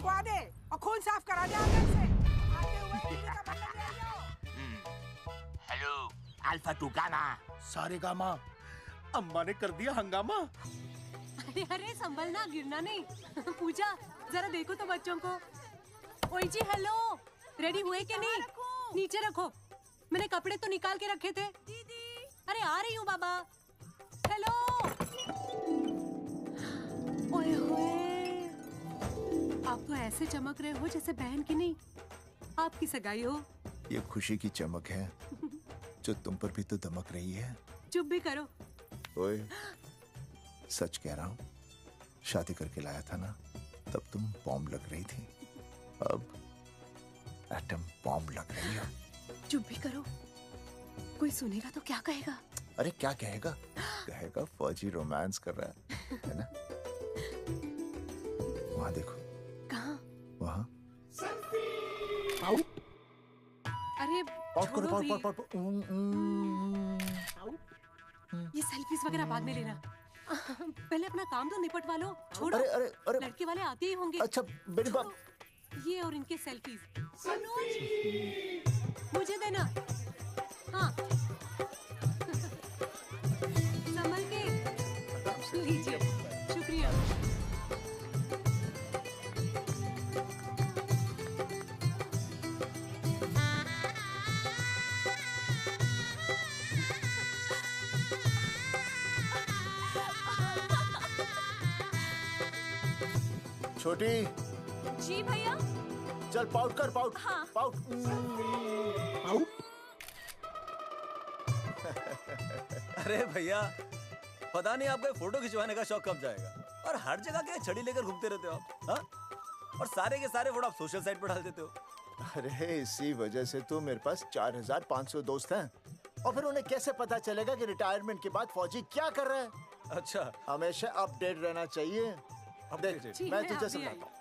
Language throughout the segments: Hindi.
लिखवा दे और खून साफ करा दे आंगन से। आते हुए टीवी का बटन ले जाओ। Hello alpha two gamma. सारे गामा। अम्मा ने कर दिया हंगामा। अरे अरे संभलना, गिरना नहीं। पूजा जरा देखो तो बच्चों को। ओए जी हेलो, रेडी हुए कि नहीं? नीचे रखो, मैंने कपड़े तो निकाल के रखे थे। दीदी अरे आ रही हूँ बाबा। हेलो। ओए होए, आप तो ऐसे चमक रहे हो जैसे बहन की नहीं आपकी सगाई हो। ये खुशी की चमक है जो तुम पर भी तो दमक रही है। चुप भी करो। ओए सच कह रहा हूँ, शादी करके लाया था ना तब तुम बॉम्ब लग रही थी, अब एटम बॉम्ब लग रही हो। चुप भी करो, कोई सुनेगा तो क्या कहेगा? अरे क्या कहेगा? कहेगा फौजी रोमांस कर रहा है ना? वहाँ देखो। कहाँ? वहाँ। अरे छोड़ो भी। ये सेल्फीज वगैरह बाद में लेना, पहले अपना काम तो निपटवा लो। छोड़ो। अरे अरे अरे लड़के वाले आते ही होंगे। अच्छा मेरी बात। ये और इनके सेल्फीज मुझे देना। हाँ संभल के लीजिए, शुक्रिया। छोटी। जी भैया। चल पाउट कर, पाउट। हाँ। पाउट। अरे भैया पता नहीं आपको फोटो खिंचवाने का शौक कब जाएगा, और हर जगह के छड़ी लेकर घूमते रहते हो आप। हाँ? और सारे के सारे फोटो आप सोशल साइट पर डाल देते हो। अरे इसी वजह से तो मेरे पास 4500 दोस्त हैं, और फिर उन्हें कैसे पता चलेगा कि रिटायरमेंट के बाद फौजी क्या कर रहा है। अच्छा हमेशा अपडेट रहना चाहिए। देख मैं तुझे समझाता हूँ,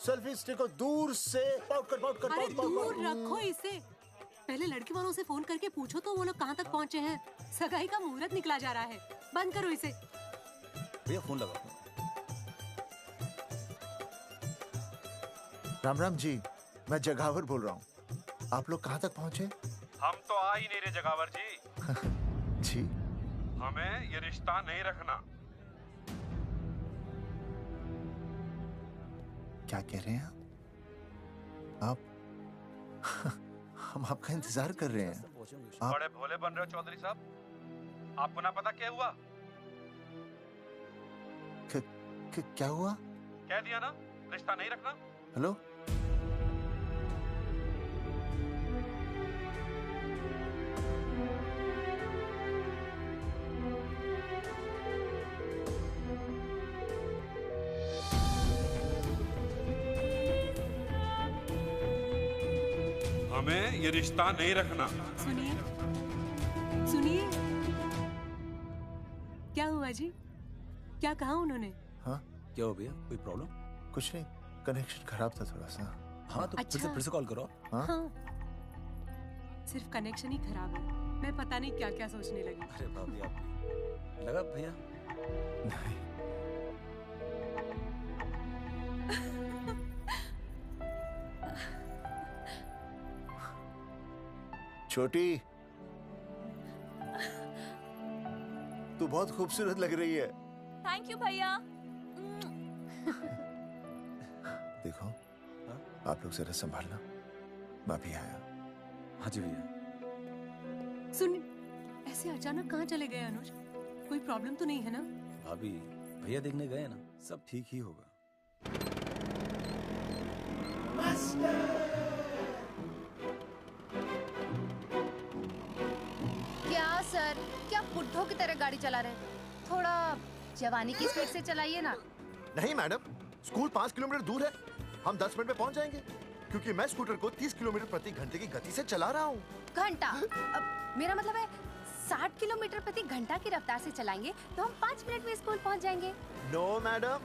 सेल्फी स्टिक को दूर से पाउट कर, पाउट कर, अरे पाउट, पाउट, दूर पाउट। रखो इसे। पहले लड़की वालों से फोन करके पूछो तो वो लोग कहाँ तक पहुँचे हैं। सगाई का मुहूर्त निकला जा रहा है, बंद करो इसे। भैया फोन लगाओ। राम राम जी, मैं जगावर बोल रहा हूँ। आप लोग कहाँ तक पहुँचे? हम तो आ ही नहीं रहे जगावर जी। जी हमें ये रिश्ता नहीं रखना। क्या कह रहे हैं आप? हम आपका इंतजार कर रहे हैं। आप बड़े भोले बन रहे हो चौधरी साहब। आपको ना पता क्या हुआ? क्या हुआ? कह दिया ना, रिश्ता नहीं रखना। हेलो हमें ये रिश्ता नहीं रखना। सुनिए सुनिए, क्या हुआ जी? क्या कहा उन्होंने? हाँ क्या हो भैया, कोई प्रॉब्लम? कुछ नहीं, कनेक्शन खराब था थोड़ा सा। हाँ तो अच्छा। फिर से कॉल करो। हाँ? सिर्फ कनेक्शन ही खराब है, मैं पता नहीं क्या क्या सोचने लगी। अरे भाभी आप भी लगा भैया। नहीं छोटी, तू बहुत खूबसूरत लग रही है। थैंक यू भैया। देखो आप लोग जरा संभालना, मैं भी आया। हाँ जी भैया। सुन, ऐसे अचानक कहाँ चले गए अनुज? कोई प्रॉब्लम तो नहीं है ना? भाभी भैया देखने गए ना, सब ठीक ही होगा। क्या सर, क्या बुड्ढों की तरह गाड़ी चला रहे हैं? थोड़ा जवानी की स्पीड से चलाइए ना। नहीं मैडम, स्कूल 5 किलोमीटर दूर है, हम 10 मिनट में पहुंच जाएंगे, क्योंकि मैं स्कूटर को 30 किलोमीटर प्रति घंटे की गति से चला रहा हूँ। घंटा? अब मेरा मतलब है 60 किलोमीटर प्रति घंटा की रफ्तार से चलाएंगे तो हम 5 मिनट में स्कूल पहुँच जाएंगे। नो मैडम,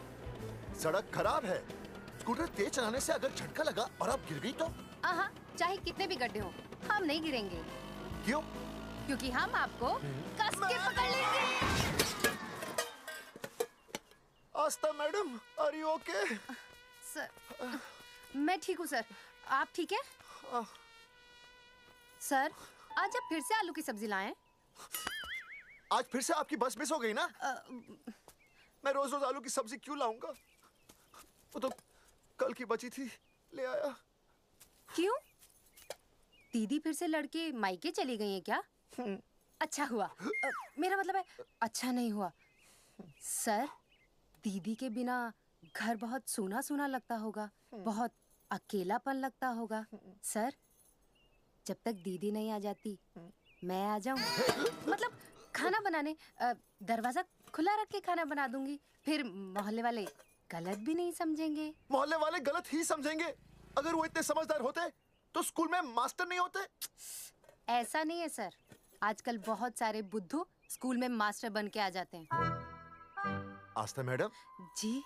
सड़क खराब है, स्कूटर तेज चलाने से अगर झटका लगा और आप गिर गई तो? हाँ, चाहे कितने भी गड्ढे हो, हम नहीं गिरेंगे। क्यों? क्योंकि हम आपको कस के पकड़ लेंगे। Astha madam, are you okay? Sir मैं ठीक हूँ सर, आप ठीक है? सर, आज आप फिर से आलू की सब्जी लाएं? आज फिर से आपकी बस मिस हो गई ना? मैं रोज रोज आलू की सब्जी क्यों लाऊंगा? वो तो कल की बची थी, ले आया। क्यों? दीदी फिर से लड़के मायके चली गई हैं क्या? अच्छा हुआ। मेरा मतलब है अच्छा नहीं हुआ। सर, दीदी के बिना घर बहुत सूना सूना लगता होगा, बहुत अकेलापन लगता होगा। सर, जब तक दीदी नहीं आ जाती मैं आ जाऊं। मतलब खाना बनाने दरवाजा खुला रख के खाना बना दूंगी, फिर मोहल्ले वाले गलत भी नहीं समझेंगे। मोहल्ले वाले गलत ही समझेंगे। अगर वो इतने समझदार होते तो स्कूल में मास्टर नहीं होते। ऐसा नहीं है सर, आजकल बहुत सारे बुद्धू स्कूल में मास्टर बन के आ जाते हैं। आस्था मैडम जी,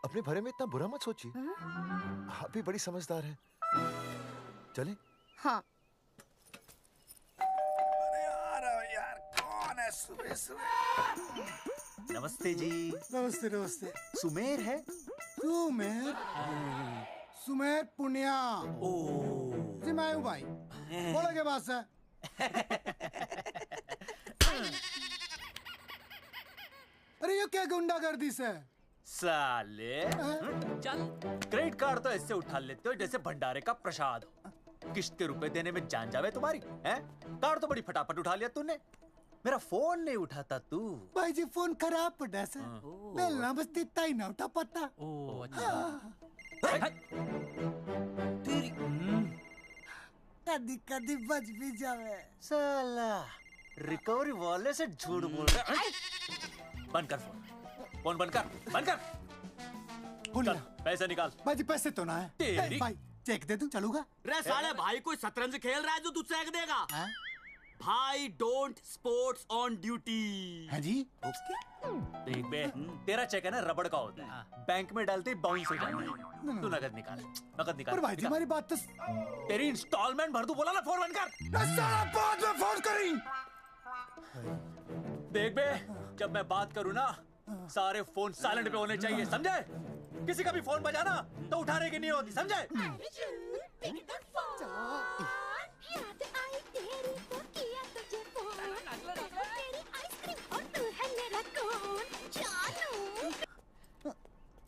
अपने बारे में इतना बुरा मत सोचिए। आप भी बड़ी समझदार हैं। चलें? हाँ। यार कौन है सुबह सुबह? नमस्ते जी। नमस्ते नमस्ते। सुमेर है? सुमेर? सुमेर पुनिया। ओ जी मैं हूँ भाई। बोलो के पास है। अरे ये क्या गुंडागर्दी से? साले चल, क्रेडिट कार्ड तो ऐसे उठा लेते हो जैसे भंडारे का प्रसाद हो। किस्त के रुपए देने में जान जावे तुम्हारी हैं? कार्ड तो बड़ी फटाफट उठा लिया तूने, मेरा फोन नहीं उठाता तू। भाई जी फोन खराब पड़ा से, बेलना बस इतना ही ना उठा पाता। ओ अच्छा। तेरी कदी कदी बच भी जावे। साला रिकवरी वाले से झूठ बोल रहा है। बंद कर फोन बंद कर। चल पैसे निकाल। भाई जी पैसे तो ना है। तेरी भाई चेक दे दूं, चलूगा? रे साले भाई कोई शतरंज खेल रहा है जो तू चेक देगा? भाई डोंट स्पोर्ट्स ऑन ड्यूटी। है जी। देख बे, तेरा चेक है ना रबड़ का होता है, बैंक में डालते ही बाउंस हो जाता है। तू नकद निकाल। पर भाई जी हमारी बात तो। तेरी इंस्टॉलमेंट भर दूं, बोला ना फोन बंद कर। साला बाद में फोन करी। देख बे, जब मैं बात करूँ ना सारे फोन साइलेंट पे होने चाहिए, समझे? किसी का भी फोन बजाना तो उठाने की नहीं होती, समझे?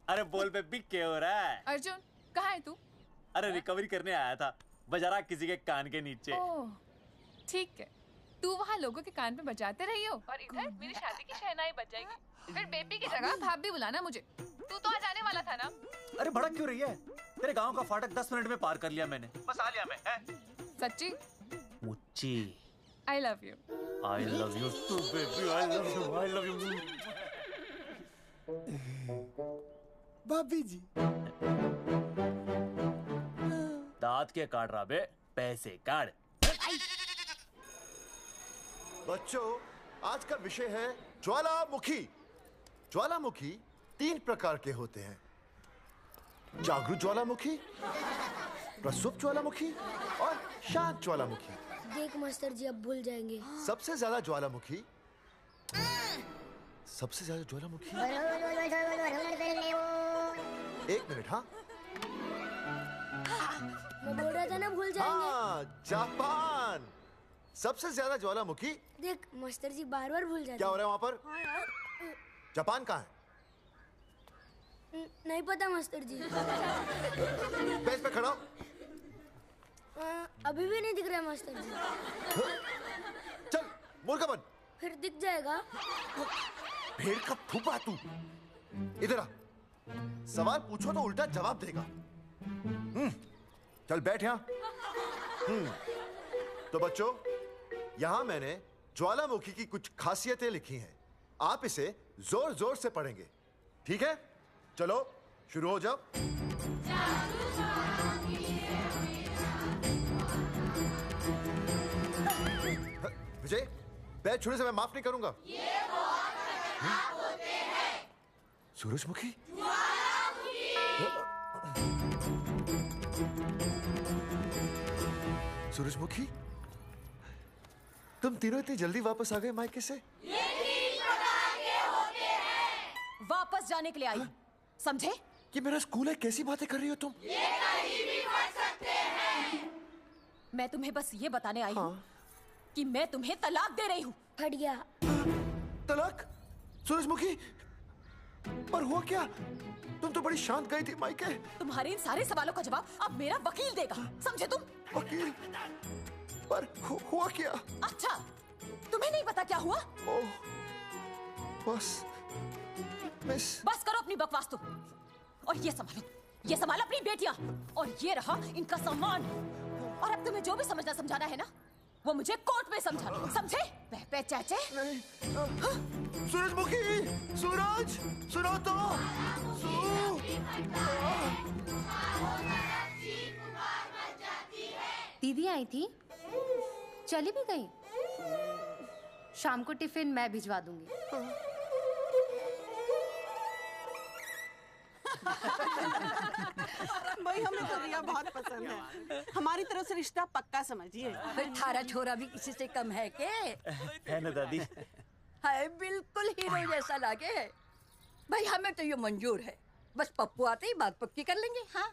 अरे बोल बेबी क्या हो रहा है? अर्जुन कहाँ है तू? अरे रिकवरी करने आया था, बजा रहा किसी के कान के नीचे। ओह ठीक है, तू वहाँ लोगों के कान पे बजाते रही हो और इधर मेरी शादी की शहनाई बज जाएगी। फिर बेबी की जगह भाभी बुलाना मुझे। तू तो आ जाने वाला था ना? अरे भड़क क्यों रही है? तेरे गांव का फाटक 10 मिनट में पार कर लिया मैंने, बस आ लिया मैं। सच्ची? मुच्ची। I love you. I love you too baby, I love you. भाभी जी दांत के काट रहा बे, पैसे काट। बच्चों, आज का विषय है ज्वालामुखी। ज्वालामुखी 3 प्रकार के होते हैं: जागरूक ज्वालामुखी, प्रसुप्त ज्वालामुखी और शांत ज्वालामुखी। देख मास्टर जी अब भूल जाएंगे। सबसे ज्यादा ज्वालामुखी एक मिनट। हाँ मैं बोल रहा था ना भूल जाएंगे। हाँ, जापान। सबसे ज्यादा ज्वालामुखी। देख मास्टर जी बार बार भूल जाते। क्या हो रहा है वहाँ पर? हाँ यार। जापान कहाँ है? नहीं पता मास्टर जी। बेंच पे खड़ा हो। अभी भी नहीं दिख रहा है मास्टर जी। चल मुर्गा बन। फिर दिख जाएगा। भेड़ का फूफा तू। इधर आ, सवाल पूछो तो उल्टा जवाब देगा। चल बैठ यहाँ। तो बच्चों, यहाँ मैंने ज्वालामुखी की कुछ खासियतें लिखी हैं। आप इसे जोर जोर से पढ़ेंगे, ठीक है? चलो शुरू हो जाओ। विजय, बैच छूने से मैं माफ नहीं करूंगा। ये वो खतरनाक होते हैं। सूरजमुखी? सूरजमुखी, तुम तीनों इतनी जल्दी वापस आ गए मायके से? ये 3 प्रकार के होते हैं। वापस जाने के लिए आई, समझे? ये मेरा स्कूल है, कैसी बातें कर रही हो तुम? ये कहीं भी फट सकते हैं। मैं तुम्हें बस ये बताने आई हूँ कि मैं तुम्हें तलाक दे रही हूँ। फट गया। तलाक? सूरजमुखी, पर हुआ क्या? तुम तो बड़ी शांत गई थी मायके। तुम्हारे इन सारे सवालों का जवाब अब मेरा वकील देगा, समझे तुम? वकील? पर हुआ क्या? अच्छा, तुम्हें नहीं पता क्या हुआ? ओह, बस मिस। बस करो अपनी बकवास तुम, और ये संभालो अपनी बेटियां, और ये रहा इनका सामान। और अब तुम्हें जो भी समझना समझाना है ना, वो मुझे कोर्ट में समझाना, समझे? पे चाचे। सूरजमुखी, सूरज, सुनो तो। दीदी आई थी, चली भी गई। शाम को टिफिन मैं भिजवा दूंगी। भाई हमें तो रिया बहुत पसंद है, हमारी तरफ से रिश्ता पक्का समझिए। फिर थारा छोरा भी किसी से कम है के? है ना दादी? है, बिल्कुल हीरो जैसा लागे। भाई हमें तो ये मंजूर है, बस पप्पू आते ही बात पक्की कर लेंगे। हाँ,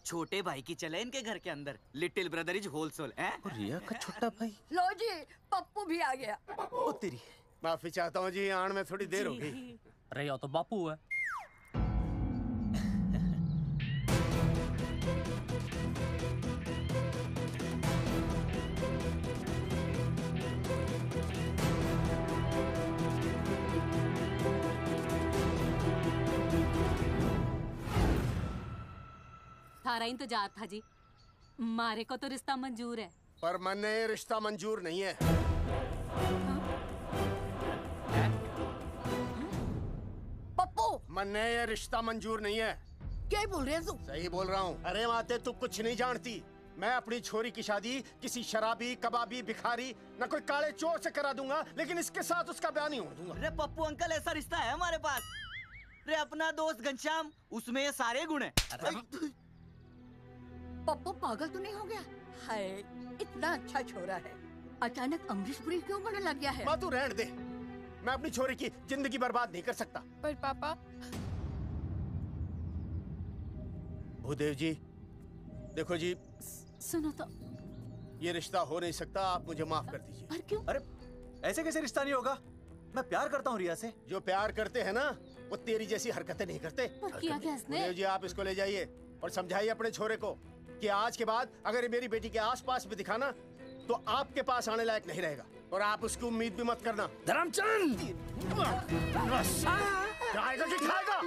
छोटे भाई की चले इनके घर के अंदर, लिटिल ब्रदर इज होलसेल है। रिया का छोटा भाई। लो जी, पप्पू भी आ गया। ओ तेरी। माफी चाहता हूँ जी, आने में थोड़ी देर हो गई। अरे या तो बापू है। थारा इंतजार था जी, मारे को तो रिश्ता मंजूर है। पर मैंने ये रिश्ता मंजूर नहीं है। पप्पू, मैंने ये रिश्ता मंजूर नहीं है। क्या बोल रहे हैं तू? सही बोल रहा हूँ। अरे माते, तू कुछ नहीं जानती। मैं अपनी छोरी की शादी किसी शराबी, कबाबी, भिखारी, न कोई काले चोर से करा दूंगा, लेकिन इसके साथ उसका ब्याह नहीं हो दूंगा। अरे पप्पू अंकल, ऐसा रिश्ता है हमारे पास। अरे अपना दोस्त घनश्याम, उसमें ये सारे गुण हैं। पप्पू पागल तो नहीं हो गया? हाय, इतना अच्छा छोरा है, अचानक अमरीशपुरी क्यों बनने लग गया है? माँ तू रहने दे, मैं अपनी छोरी की जिंदगी बर्बाद नहीं कर सकता। पर पापा। भूदेव जी, देखो जी, सुनो तो, ये रिश्ता हो नहीं सकता, आप मुझे माफ कर दीजिए। पर क्यों? अरे ऐसे कैसे रिश्ता नहीं होगा? मैं प्यार करता हूँ रिया से। जो प्यार करते हैं ना, वो तेरी जैसी हरकतें नहीं करते। पर किया क्या इसने? भूदेव जी, आप इसको ले जाइए और समझाइए अपने छोरे को कि आज के बाद अगर ये मेरी बेटी के आसपास भी दिखाना, तो आपके पास आने लायक नहीं रहेगा, और आप उसकी उम्मीद भी मत करना। धर्मचंद, खाएगा कि खाएगा?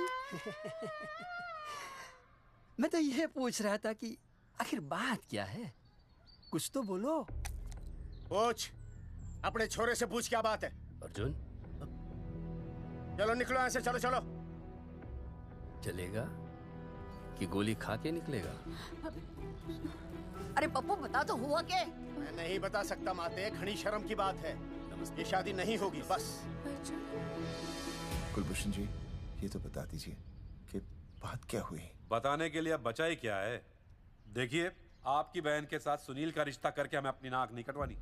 मैं तो यह पूछ रहा था कि आखिर बात क्या है, कुछ तो बोलो। पूछ, अपने छोरे से पूछ क्या बात है। अर्जुन, चलो निकलो यहाँ से, चलो चलो। चलेगा कि गोली खा के निकलेगा? अरे पप्पू, बता तो हुआ क्या? मैं नहीं बता सकता माते, घनी शर्म की बात है। ये शादी नहीं होगी, बस। कुलभूषण जी, ये तो बता दीजिए कि बात क्या हुई? बताने के लिए अब बचा ही क्या है? देखिए, आपकी बहन के साथ सुनील का रिश्ता करके हमें अपनी नाक नहीं कटवानी।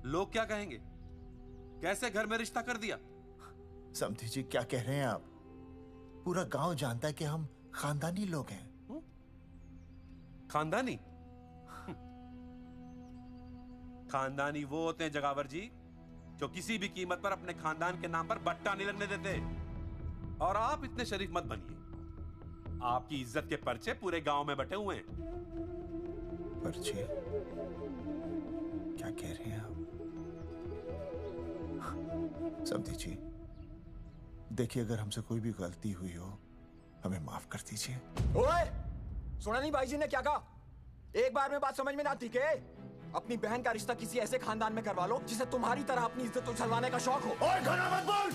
लोग क्या कहेंगे? कैसे घर में रिश्ता कर दिया? समधी जी, क्या कह रहे हैं आप? पूरा गांव जानता है कि हम खानदानी लोग हैं। खानदानी? खानदानी वो होते हैं जगावर जी, जो किसी भी कीमत पर अपने खानदान के नाम पर बट्टा नहीं लगने देते। और आप इतने शरीफ मत बनिए, आपकी इज्जत के पर्चे पूरे गांव में बटे हुए हैं। पर्चे? क्या कह रहे हैं आप? समधी जी, देखिए, अगर हमसे कोई भी गलती हुई हो, हमें माफ कर दीजिए। ओए, सुना नहीं भाई जी ने क्या कहा? एक बार में बात समझ में ना आती के? अपनी बहन का रिश्ता किसी ऐसे खानदान में करवा लो जिसे तुम्हारी तरह अपनी इज्जत उछलवाने का शौक हो। ओए, घना मत बोल।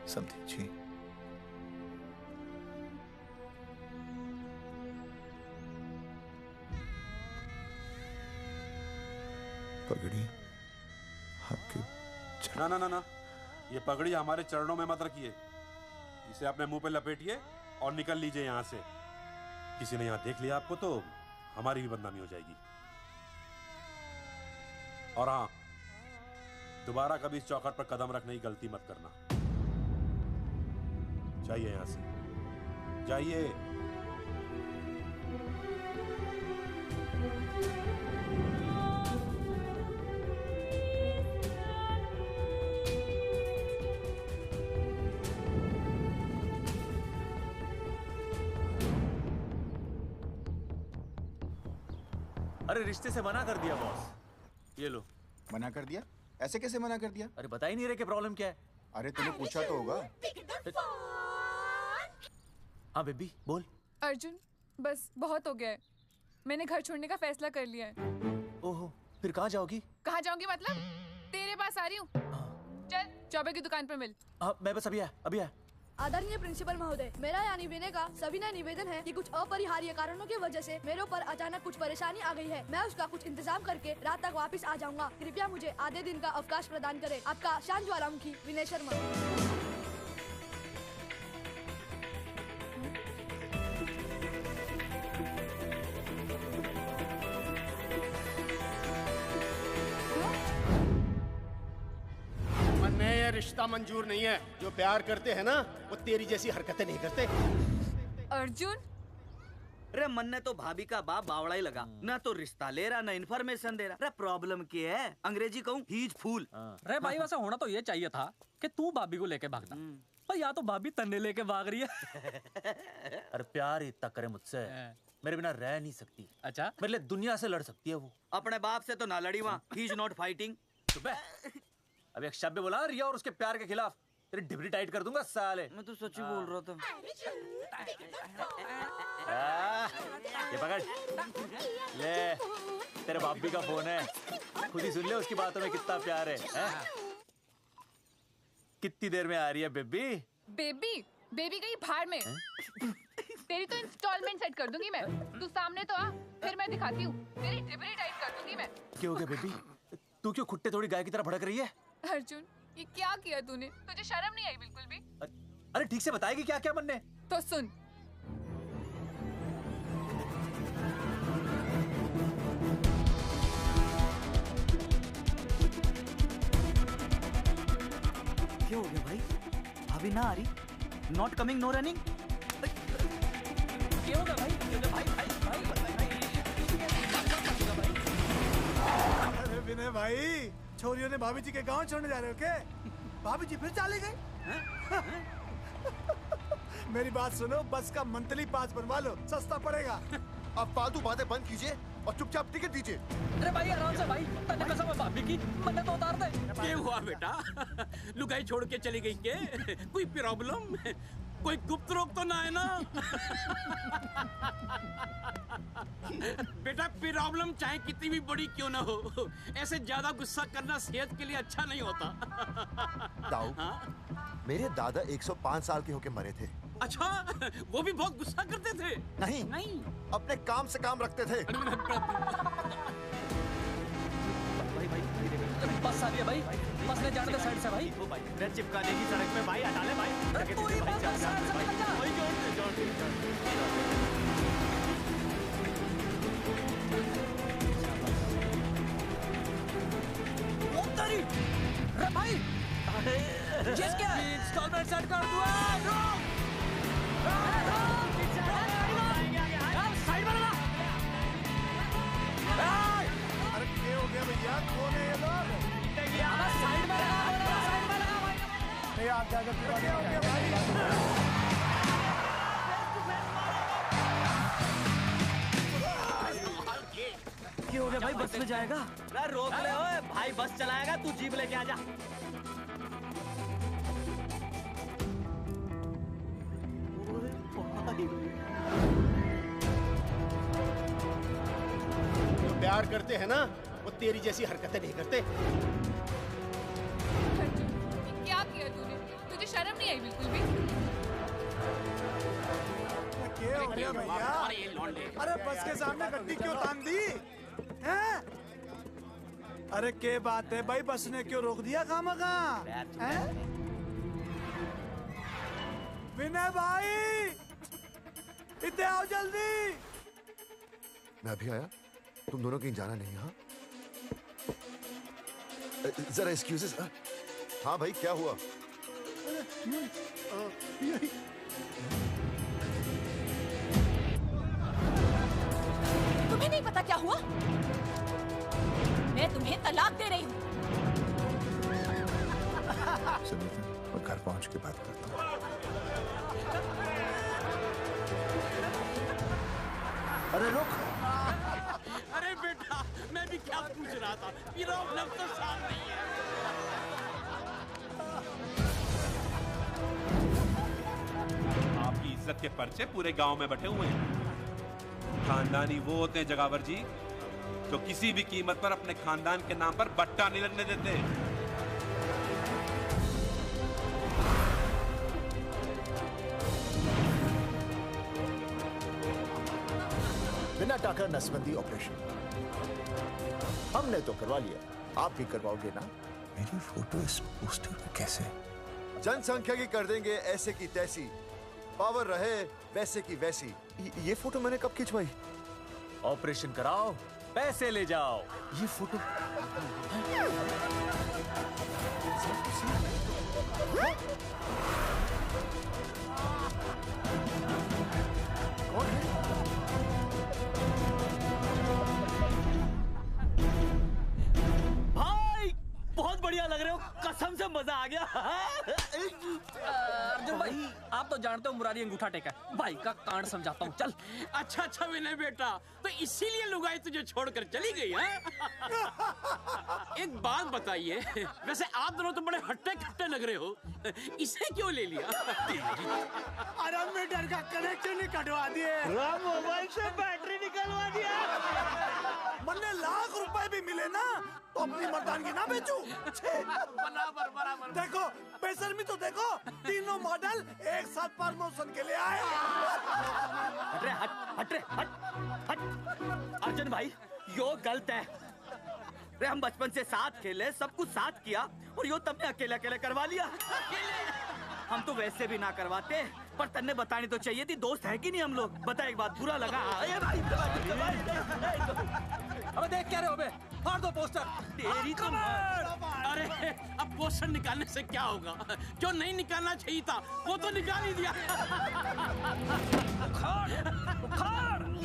समधी जी, पगड़ी आपके ना ना ना ना, ये पगड़ी हमारे चरणों में मत रखिए, इसे अपने मुंह पे लपेटिए और निकल लीजिए यहाँ से। किसी ने यहाँ देख लिया आपको तो हमारी भी बदनामी हो जाएगी। और हाँ, दोबारा कभी इस चौखट पर कदम रखने की गलती मत करना। जाइए यहाँ से, जाइए। अरे रिश्ते से मना कर दिया बॉस। ये लो। मना कर दिया? ऐसे कैसे मना कर दिया? अरे बता ही नहीं रहे कि प्रॉब्लम क्या है। अरे तूने पूछा तो होगा। हाँ बेबी बोल। अर्जुन बस बहुत हो गया है, मैंने घर छोड़ने का फैसला कर लिया है। ओहो, फिर कहाँ जाओगी? कहाँ जाऊंगी मतलब? तेरे पास आ रही हूँ। चल चौबे की दुकान पर मिल। हाँ मैं बस अभी आया। आदरणीय प्रिंसिपल महोदय, मेरा यानी विनय का सविनय निवेदन है कि कुछ अपरिहार्य कारणों की वजह से मेरे ऊपर अचानक कुछ परेशानी आ गई है। मैं उसका कुछ इंतजाम करके रात तक वापस आ जाऊंगा। कृपया मुझे आधे दिन का अवकाश प्रदान करें। आपका शांत ज्वालामुखी विनय शर्मा। ये रिश्ता मंजूर नहीं है। जो प्यार करते हैं ना वो तेरी जैसी हरकतें नहीं करते। अर्जुन अरे मन ने तो भाभी का बाप बावड़ा ही लगा, ना तो रिश्ता ले रहा ना इन्फॉर्मेशन दे रहा। अरे प्रॉब्लम क्या है? अंग्रेजी कहूँ हीज फूल। अरे भाई वैसे होना तो ये चाहिए था कि तू भाभी को लेके भागना, पर या तो भाभी तन्ने लेके भाग रही है। अरे प्यार इतना करे मुझसे, मेरे बिना रह नहीं सकती। अच्छा मेरे लिए दुनिया से लड़ सकती है वो। अपने बाप से तो ना लड़ी वहाँ, ही इज नॉट फाइटिंग। अब एक शब्द बोला रिया और उसके प्यार के खिलाफ, तेरी डिबरी टाइट कर दूंगा साले। मैं तो सच्ची बोल रहा था। ये पकड़ ले, तेरे बापी का फोन है, खुद ही सुन ले उसकी बातों में कितना प्यार है। कितनी देर में आ रही है बेबी? बेबी गई भाड़ में। तेरी तो इंस्टॉलमेंट सेट कर दूंगी मैं। तू सामने तो आ, फिर मैं दिखाती हूँ। तेरी डिबरी टाइट कर दूंगी मैं। क्या हो गया बेबी? तू क्यों खुट्टे थोड़ी गाय की तरह भड़क रही है? अर्जुन ये क्या किया तूने? तुझे शर्म नहीं आई बिल्कुल भी? अरे ठीक से बताएगी क्या क्या बनने? तो सुन, क्या हो गया भाई? अभी ना आ रही? Not coming no running? क्या हो गया भाई? अरे विनय भाई, छोरियों ने भाभी जी के गांव छोड़ने जा रहे हो क्या? भाभी जी फिर चले गए? मेरी बात सुनो, बस का मंथली पास बनवा लो, सस्ता पड़ेगा। अब फालतू बातें बंद कीजिए और चुपचाप टिकट दीजिए। अरे भाई आराम से भाई, तन्ने कसम है भाभी की, मन्ने तो उतार दे। क्या हुआ बेटा? लुगाई छोड़ के चली गई के? कोई प्रॉब्लम? कोई गुप्त रोग तो ना है ना? बेटा प्रॉब्लम चाहे कितनी भी बड़ी क्यों ना हो, ऐसे ज्यादा गुस्सा करना सेहत के लिए अच्छा नहीं होता। दाऊ, मेरे दादा 105 साल के होके मरे थे। अच्छा, वो भी बहुत गुस्सा करते थे? नहीं, अपने काम से काम रखते थे। बस आ रही है भाई, बस ले जाने दे साइड से भाई। मैं चिपका देगी सड़क में भाई, हटा ले भाई। अरे भाई, जिस क्या इंस्टॉलमेंट सेट कर दो। साइड में लगा। अरे क्या हो गया भैया? कौन है ये लोग? साइड में लगा भाई। नहीं आप क्या हो गया भाई? क्या हो गया भाई? बस में जाएगा? अरे रोक ले ओए भाई, बस चलाएगा, तू जीप लेके आ जा। जो प्यार करते हैं ना वो तेरी जैसी हरकतें नहीं करते। क्या किया तूने? तुझे शर्म नहीं आई बिल्कुल भी? क्या हो गया भैया? अरे बस के सामने गड्डी क्यों तान दी? हैं? अरे के बात है भाई, बस ने क्यों रोक दिया खामखा? विनय भाई इतने आओ जल्दी। मैं अभी आया, तुम दोनों कहीं जाना नहीं? हाँ जरा एक्सक्यूजेस। हाँ भाई क्या हुआ? तुम्हें नहीं पता क्या हुआ? मैं तुम्हें तलाक दे रही हूँ। सुनीता, मैं घर पहुंच के बात करता हूँ। अरे रुक। अरे बेटा, मैं भी क्या पूछ रहा था, प्रॉब्लम तो साफ नहीं है। आपकी इज्जत के पर्चे पूरे गांव में बटे हुए हैं। खानदानी वो होते हैं जगावर जी जो किसी भी कीमत पर अपने खानदान के नाम पर बट्टा नहीं लगने देते। बिना टाका नसबंदी ऑपरेशन हमने तो करवा लिया, आप भी करवाओगे ना? मेरी फोटो इस पोस्टर में कैसे? जनसंख्या की कर देंगे ऐसे की तैसी, पावर रहे वैसे की वैसी। ये फोटो मैंने कब खिंचवाई? ऑपरेशन कराओ, पैसे ले जाओ। ये फोटो भाई बहुत बढ़िया लग रहे हो, कसम से मजा आ गया। अर्जुन भाई, आप तो जानते हो मुरारी अंगूठा टेका, भाई का कांड समझाता हूँ, चल। अच्छा अच्छा विनय बेटा, तो इसीलिए लुगाई तुझे छोड़कर चली गई है? एक बात बताइए, वैसे आप दोनों तो बड़े हट्टे कट्टे लग रहे हो, इसे क्यों ले लिया? अरे मीटर का कनेक्शन ही कटवा दिए, मोबाइल से बैटरी निकलवा दिया। मन्ने लाख रुपए भी मिले ना तो अपनी मर्दानगी ना बेचू। बराबर बराबर। देखो बेशर्मी तो देखो, तीनों मॉडल एक साथ प्रमोशन के लिए आए। हट रे, हट रे, हट। अर्जुन भाई यो गलत है। रे हम बचपन से साथ खेले, सब कुछ साथ किया, और यो तुमने अकेले अकेले करवा लिया। हम तो वैसे भी ना करवाते, पर तन्ने बतानी तो चाहिए थी, दोस्त है कि नहीं हम लोग? बता एक बात, बुरा लगा? अबे देख क्या रहे हो बे? फाड़ दो पोस्टर। तेरी तो अरे अब पोस्टर निकालने से क्या होगा? जो नहीं निकालना चाहिए था वो तो निकाल ही दिया।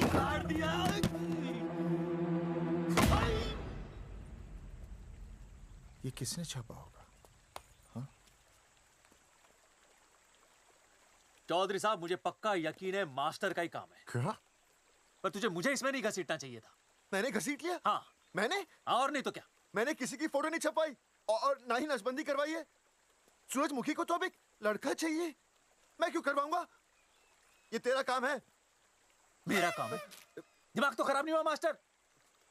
उखाड़ दिया। ये किसने छापा होगा? चौधरी साहब, मुझे पक्का यकीन है मास्टर का ही काम है। क्या? पर तुझे मुझे इसमें नहीं घसीटना चाहिए था। मैंने घसीट लिया? हाँ मैंने? और नहीं तो क्या? मैंने किसी की फोटो नहीं छपाई और ना ही नसबंदी करवाई है। सूरजमुखी को तो अब एक लड़का चाहिए, मैं क्यों करवाऊंगा? ये तेरा काम है। मेरा काम है? दिमाग तो खराब नहीं हुआ मास्टर?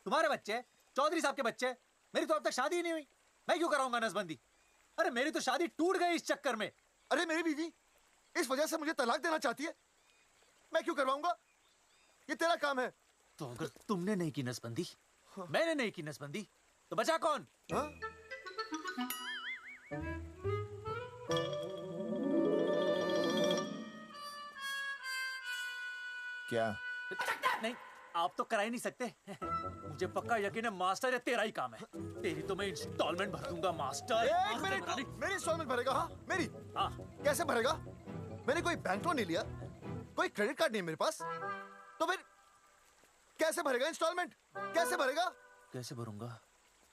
तुम्हारे बच्चे, चौधरी साहब के बच्चे, मेरी तो अब तक शादी ही नहीं हुई, मैं क्यों कराऊंगा नसबंदी? अरे मेरी तो शादी टूट गई इस चक्कर में। अरे मेरी बीवी इस वजह से मुझे तलाक देना चाहती है, मैं क्यों करवाऊंगा? ये तेरा काम है। तो अगर तुमने नहीं की नसबंदी, मैंने नहीं की नसबंदी, तो बचा कौन? हाँ? क्या? नहीं, आप तो करा ही नहीं सकते। मुझे पक्का यकीन है मास्टर, ये तेरा ही काम है। तेरी तो मैं इंस्टॉलमेंट भर दूंगा मास्टर। एक मिनट, मेरी इंस्टॉलमेंट भरेगा? हाँ मेरी? हाँ। कैसे भरेगा? मैंने कोई बैंक लोन नहीं लिया, कोई क्रेडिट कार्ड नहीं मेरे पास, तो फिर कैसे भरेगा इंस्टॉलमेंट? कैसे भरेगा? कैसे भरूंगा?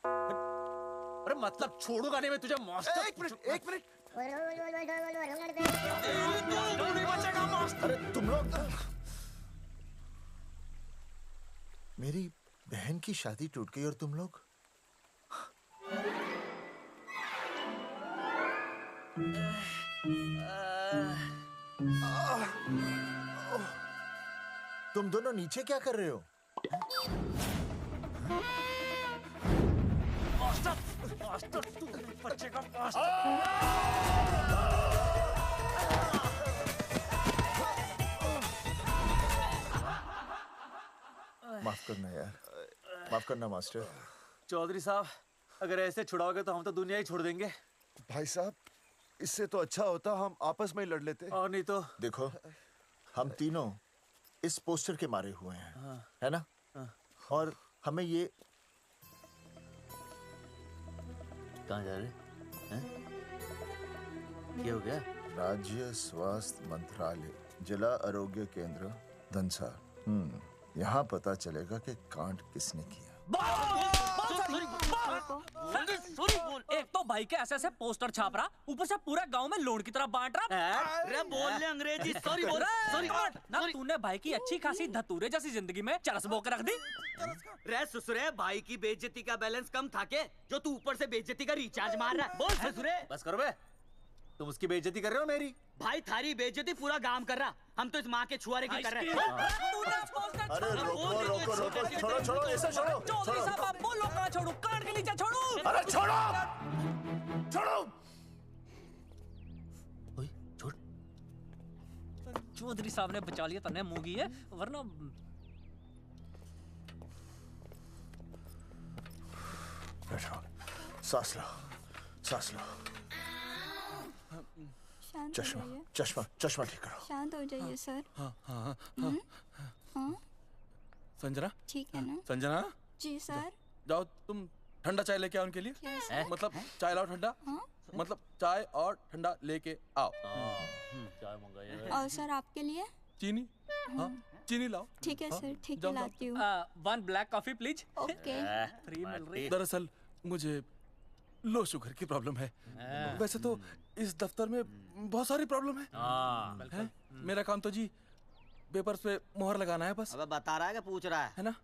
अरे मतलब छोड़ूंगा नहीं मैं तुझे मास्टर। एक मिनट, एक मिनट। नहीं बचेगा मास्टर। अरे तुम लोग, मेरी बहन की शादी टूट गई और तुम लोग? तुम दोनों नीचे क्या कर रहे हो? मास्टर, मास्टर तू नहीं बचेगा मास्टर। माफ करना यार, माफ करना मास्टर। चौधरी साहब, अगर ऐसे छुड़ाओगे तो हम तो दुनिया ही छोड़ देंगे। भाई साहब, इससे तो अच्छा होता हम आपस में ही लड़ लेते। और नहीं तो। देखो, हम तीनों इस पोस्टर के मारे हुए हैं, है ना? और हमें ये कहाँ जा रहे हैं? क्या हो गया? राज्य स्वास्थ्य मंत्रालय, जिला आरोग्य केंद्र धनसा। यहाँ पता चलेगा कि कांड किसने किया। एक तो भाई के ऐसे पोस्टर छाप रहा, ऊपर से पूरा गांव में लोन की तरह बांट रहा। अरे बोल ले अंग्रेजी, सॉरी बोल। सॉरी ना, तूने भाई की अच्छी खासी धतूरे जैसी जिंदगी में चरस बो के रख दी। रे ससुरे, भाई की बेइज्जती का बैलेंस कम था के जो तू ऊपर से बेइज्जती का रिचार्ज मार रहा है? बोल ससुरे। बस करो बे, तुम उसकी बेइज्जती कर रहे हो मेरी। भाई थारी बेइज्जती पूरा गांव कर रहा, हम तो इस माँ के छुआरे की कर रहे हैं। अरे रोको रोको रोको, छोड़ो छोड़ो, ऐसे छोड़ो चौधरी साहब आप बोलो, कहाँ छोड़ू? कान के नीचे छोड़ू। अरे छोड़ो छोड़ो। छोड़। चौधरी साहब ने बचा लिया, तने मूंगी है, वरना बैठो, सांस लो, सांस लो। चश्मा चश्मा चश्मा ठीक करो। शांत हो जाइए सर। हाँ हाँ हाँ हाँ संजना, ठीक है ना? संजना जी सर। जाओ तुम ठंडा चाय लेके आओ उनके लिए। Yes, sir. मतलब चाय लाओ ठंडा। मतलब चाय और ठंडा लेके आओ। चाय मंगाइए। और सर आपके लिए? चीनी। हाँ चीनी लाओ। ठीक है सर, ठीक है जाओ, लाती हूँ। 1 black coffee please. Okay. Free मिल रही। दरअसल मुझे लो शुगर की प्रॉब्लम है। वैसे तो इस दफ्तर में बहुत सारी प्रॉब्लम है। मेरा काम तो जी पेपर्स पे मोहर लगाना है बस। अब बता रहा है कि पूछ रहा है ना?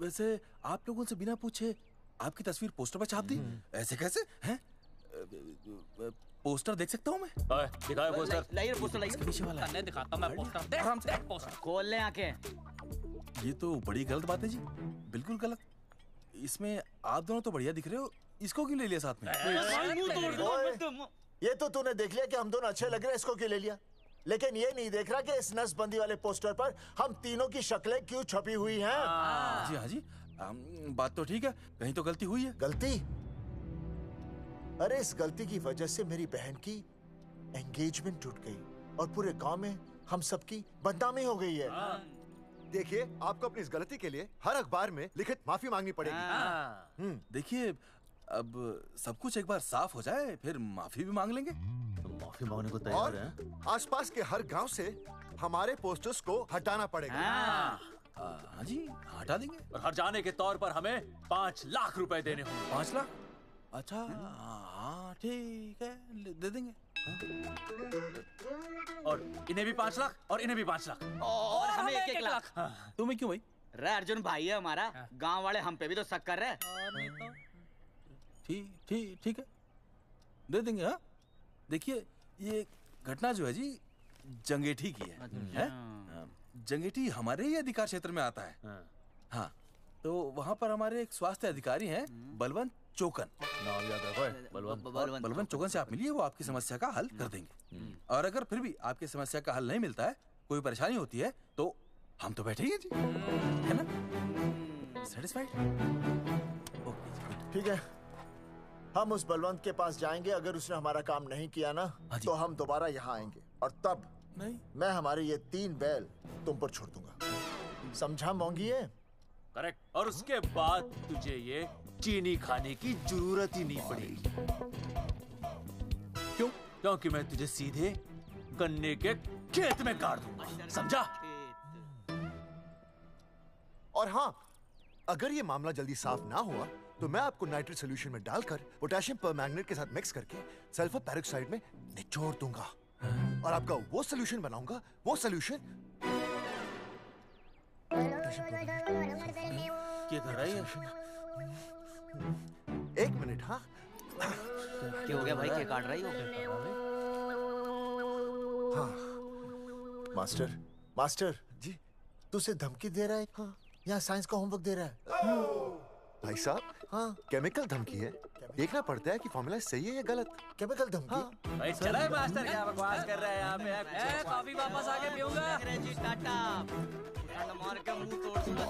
वैसे आप लोगों से बिना पूछे आपकी तस्वीर पोस्टर पर छाप दी, ऐसे कैसे हैं? पोस्टर देख सकता हूँ मैं? दिखाओ पोस्टर। लाइए पोस्टर, लाइए। इसके पीछे वाला तन्ने दिखाता मैं पोस्टर। देख आराम से। देख पोस्टर। खोल ले आंखें। ये तो बड़ी गलत बात है जी, बिल्कुल गलत। इसमें आप दोनों तो बढ़िया दिख रहे हो, इसको क्यों ले लिया साथ में? ये तो तूने देख लिया कि हम दोनों अच्छे लग रहे हैं, इसको क्यों ले लिया? लेकिन ये नहीं देख रहा कि इस नसबंदी वाले पोस्टर पर हम तीनों की शक्लें क्यों छपी हुई हैं? जी हाँ जी, बात तो ठीक है, कहीं तो गलती हुई है। गलती? अरे इस गलती की वजह से मेरी बहन की एंगेजमेंट टूट गई और पूरे गांव में हम सबकी बदनामी हो गई है। देखिए, आपको अपनी इस गलती के लिए हर अखबार में लिखित माफी मांगनी पड़ेगी। देखिए, अब सब कुछ एक बार साफ हो जाए फिर माफी भी मांग लेंगे। तो माफी मांगने को तैयार है? आसपास के हर गांव से हमारे पोस्टर्स को हटाना पड़ेगा। हाँ जी, हटा देंगे। और हर जाने के तौर पर हमें 5 लाख रुपए देने होंगे। 5 लाख? अच्छा हाँ ठीक है, दे देंगे। और इन्हें भी 5 लाख और इन्हें भी 5 लाख और हमें 1-1 लाख। तुम्हें क्यों भाई? रे अर्जुन भाई है हमारा, गांव वाले हम पे भी तो शक कर रहे हैं। ठीक है, दे देंगे। हाँ देखिए, ये घटना जो है जी जंगेठी की है? जंगेठी हमारे ही अधिकार क्षेत्र में आता है। हाँ, तो वहाँ पर हमारे एक स्वास्थ्य अधिकारी हैं, बलवंत चौकन। नाम याद रखो, बलवंत चौकन से आप मिलिए, वो आपकी समस्या का हल कर देंगे। और अगर फिर भी आपकी समस्या का हल नहीं मिलता है, कोई परेशानी होती है, तो हम तो बैठे ही हैं जी, है ना? सेटिस्फाइड? ठीक है, हम उस बलवंत के पास जाएंगे। अगर उसने हमारा काम नहीं किया ना, तो हम दोबारा यहाँ आएंगे और तब नहीं, मैं हमारे ये 3 बैल तुम पर छोड़ दूंगा। समझा मोंगी? है करेक्ट। और उसके बाद तुझे ये चीनी खाने की जरूरत ही नहीं पड़ेगी। क्यों? क्योंकि मैं तुझे सीधे गन्ने के खेत में काट दूंगा, समझा? और हाँ, अगर ये मामला जल्दी साफ ना हुआ तो मैं आपको नाइट्रेट सोल्यूशन में डालकर पोटेशियम परमैंगनेट के साथ मिक्स करके सल्फर पेरोक्साइड में निचोड़ दूंगा और आपका वो सोल्यूशन बनाऊंगा, वो सोल्यूशन। क्या कर रहा है? 1 मिनट। हाँ क्या हो गया भाई, क्या काट रही हो? हाँ मास्टर, मास्टर जी, तू उसे धमकी दे रहा है? हाँ, यहाँ साइंस का होमवर्क दे रहा है। भाई साहब, हाँ केमिकल धमकी है, देखना पड़ता है कि फॉर्मूला सही है या गलत। केमिकल धमकी? हाँ। भाई चला है मास्टर, क्या बकवास कर रहा है यहाँ पे? कॉफी वापस आके पीऊंगा। अंग्रेजी टाटा, मार के मुंह तोड़ दूंगा।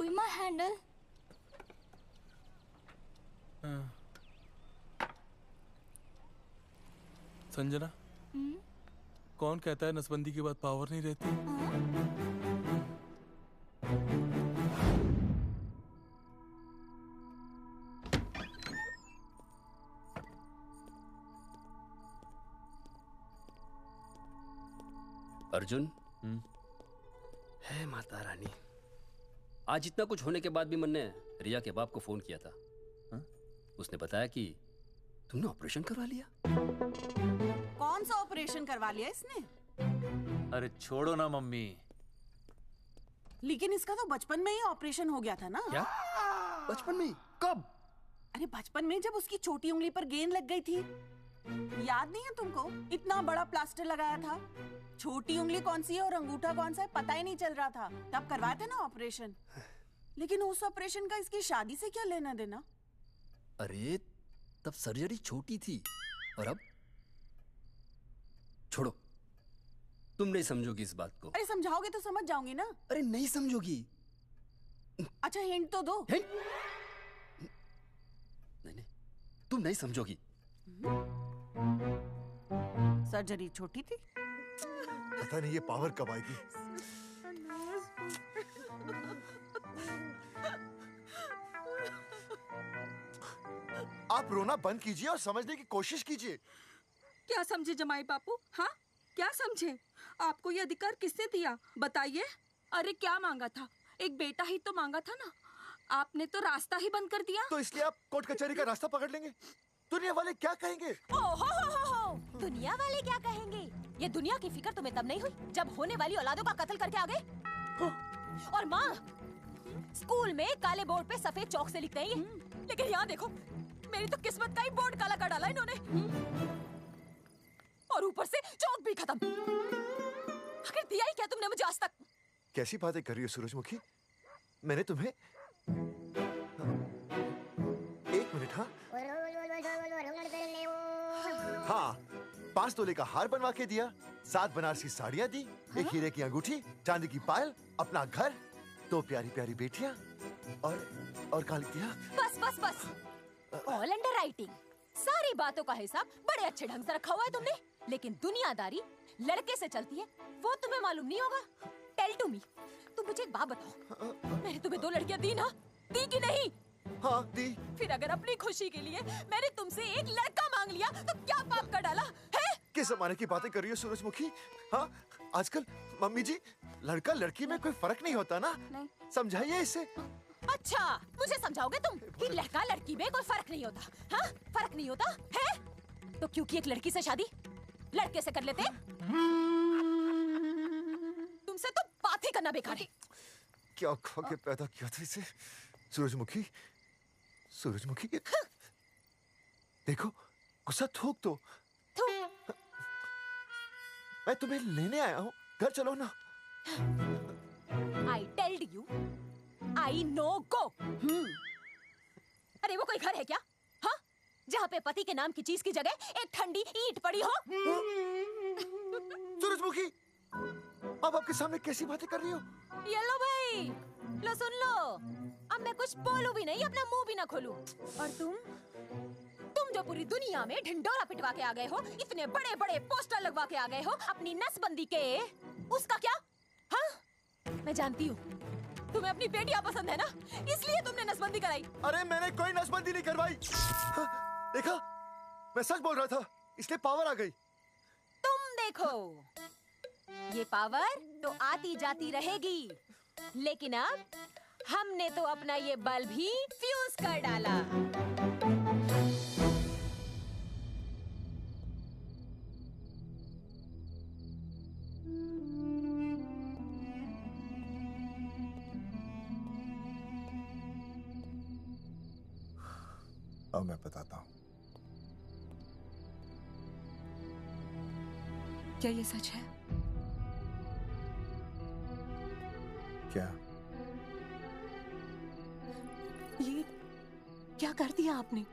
Hold my handle. संजना, कौन कहता है नसबंदी के बाद पावर नहीं रहती? अर्जुन, है माता रानी, आज इतना कुछ होने के बाद भी मैंने रिया के बाप को फोन किया था। उसने बताया कि तुमने ऑपरेशन करवा लिया। कौन सा ऑपरेशन करवा लिया इसने? अरे छोड़ो ना मम्मी। लेकिन इसका तो बचपन में ही ऑपरेशन हो गया था ना। क्या? बचपन में? कब? अरे बचपन में, जब उसकी छोटी उंगली पर गेंद लग गई थी। याद नहीं है तुमको? इतना बड़ा प्लास्टर लगाया था। छोटी उंगली कौन सी है और अंगूठा कौन सा है पता ही नहीं चल रहा था। तब करवाए थे ना ऑपरेशन। लेकिन उस ऑपरेशन का इसकी शादी से क्या लेना देना? अरे तब सर्जरी छोटी थी और अब? छोड़ो, तुम नहीं समझोगी इस बात को। अरे समझाओगे तो समझ जाऊंगी ना। अरे नहीं समझोगी। अच्छा हिंट तो दो। नहीं नहीं, तुम नहीं समझोगी। सर्जरी छोटी थी। पता नहीं ये पावर कब आएगी। आप रोना बंद कीजिए और समझने की कोशिश कीजिए। क्या समझे जमाई बापू? हाँ, क्या समझे? आपको ये अधिकार किसने दिया बताइए? अरे क्या मांगा था? एक बेटा ही तो मांगा था ना। आपने तो रास्ता ही बंद कर दिया। तो इसलिए आप कोर्ट कचहरी का रास्ता पकड़ लेंगे। दुनिया वाले क्या कहेंगे? हो। दुनिया वाले क्या कहेंगे? ये दुनिया की फिक्र तुम्हें तब नहीं हुई जब होने वाली औलादों का कत्ल करके आ गए। और माँ, स्कूल में काले बोर्ड पे सफेद चौक से लिखते हैं ये। लेकिन यहाँ देखो, मेरी तो किस्मत का ही बोर्ड काला कर डाला इन्होंने। और ऊपर से चौक भी खत्म। आखिर दिया ही क्या तुमने मुझे आज तक? कैसी बातें कर रही हो सूरजमुखी? मैंने तुम्हें एक मिनट। हाँ, 5 तोले का हार बनवा के दिया, 7 बनारसी साड़ियाँ दी, एक हीरे की अंगूठी, चांदी की पायल, अपना घर, 2 प्यारी प्यारी बेटियाँ और कहा लिख दिया? बस। All under writing. सारी बातों का हिसाब बड़े अच्छे ढंग से रखा हुआ है तुमने। लेकिन दुनियादारी लड़के से चलती है, वो तुम्हें मालूम नहीं होगा। टेल टू मी, तुम मुझे एक बात बताओ, मैंने तुम्हें 2 लड़कियां दी ना? दी कि नहीं? हाँ दी। फिर अगर अपनी खुशी के लिए मैंने तुमसे एक लड़का मांग लिया तो क्या पाप कर डाला है? किस जमाने की बातें कर रही हो सूरजमुखी? हाँ, आजकल मम्मी जी, लड़का लड़की में कोई फर्क नहीं होता ना। नहीं। समझाइए इसे। अच्छा, मुझे समझाओगे तुम कि लड़का लड़की में कोई फर्क नहीं होता? हाँ, फर्क नहीं होता है? तो क्योंकि एक लड़की से शादी लड़के से कर लेते? तुमसे तो बात ही करना बेकार है। क्या खा के पैदा किया था इसे? सूरजमुखी, सूरजमुखी, देखो गुस्सा थूक दो। मैं तुम्हें लेने आया हूँ, घर चलो ना। I told you, I know go। अरे वो कोई घर है क्या? हाँ, जहाँ पे पति के नाम की चीज की जगह एक ठंडी ईंट पड़ी हो। सूरजमुखी, अब आपके सामने कैसी बातें कर रही हो? ये लो भाई, लो सुन लो। अब मैं कुछ बोलूं भी नहीं, अपना मुंह भी ना खोलूं। और तुम जो पूरी दुनिया में ढिंडोरा पिटवा के आ गए हो, इतने बड़े बड़े पोस्टर लगवा के आ गए हो अपनी नसबंदी के, उसका क्या? हाँ, मैं जानती हूँ तुम्हें अपनी बेटियां पसंद है ना, इसलिए तुमने नसबंदी कराई। अरे मैंने कोई नसबंदी नहीं करवाई। देखा, मैं सच बोल रहा था, इसलिए पावर आ गई। तुम देखो, ये पावर तो आती जाती रहेगी, लेकिन अब हमने तो अपना ये बल्ब ही फ्यूज कर डाला। अब मैं बताता हूँ। क्या ये सच है? क्या? ये क्या कर दिया आपने?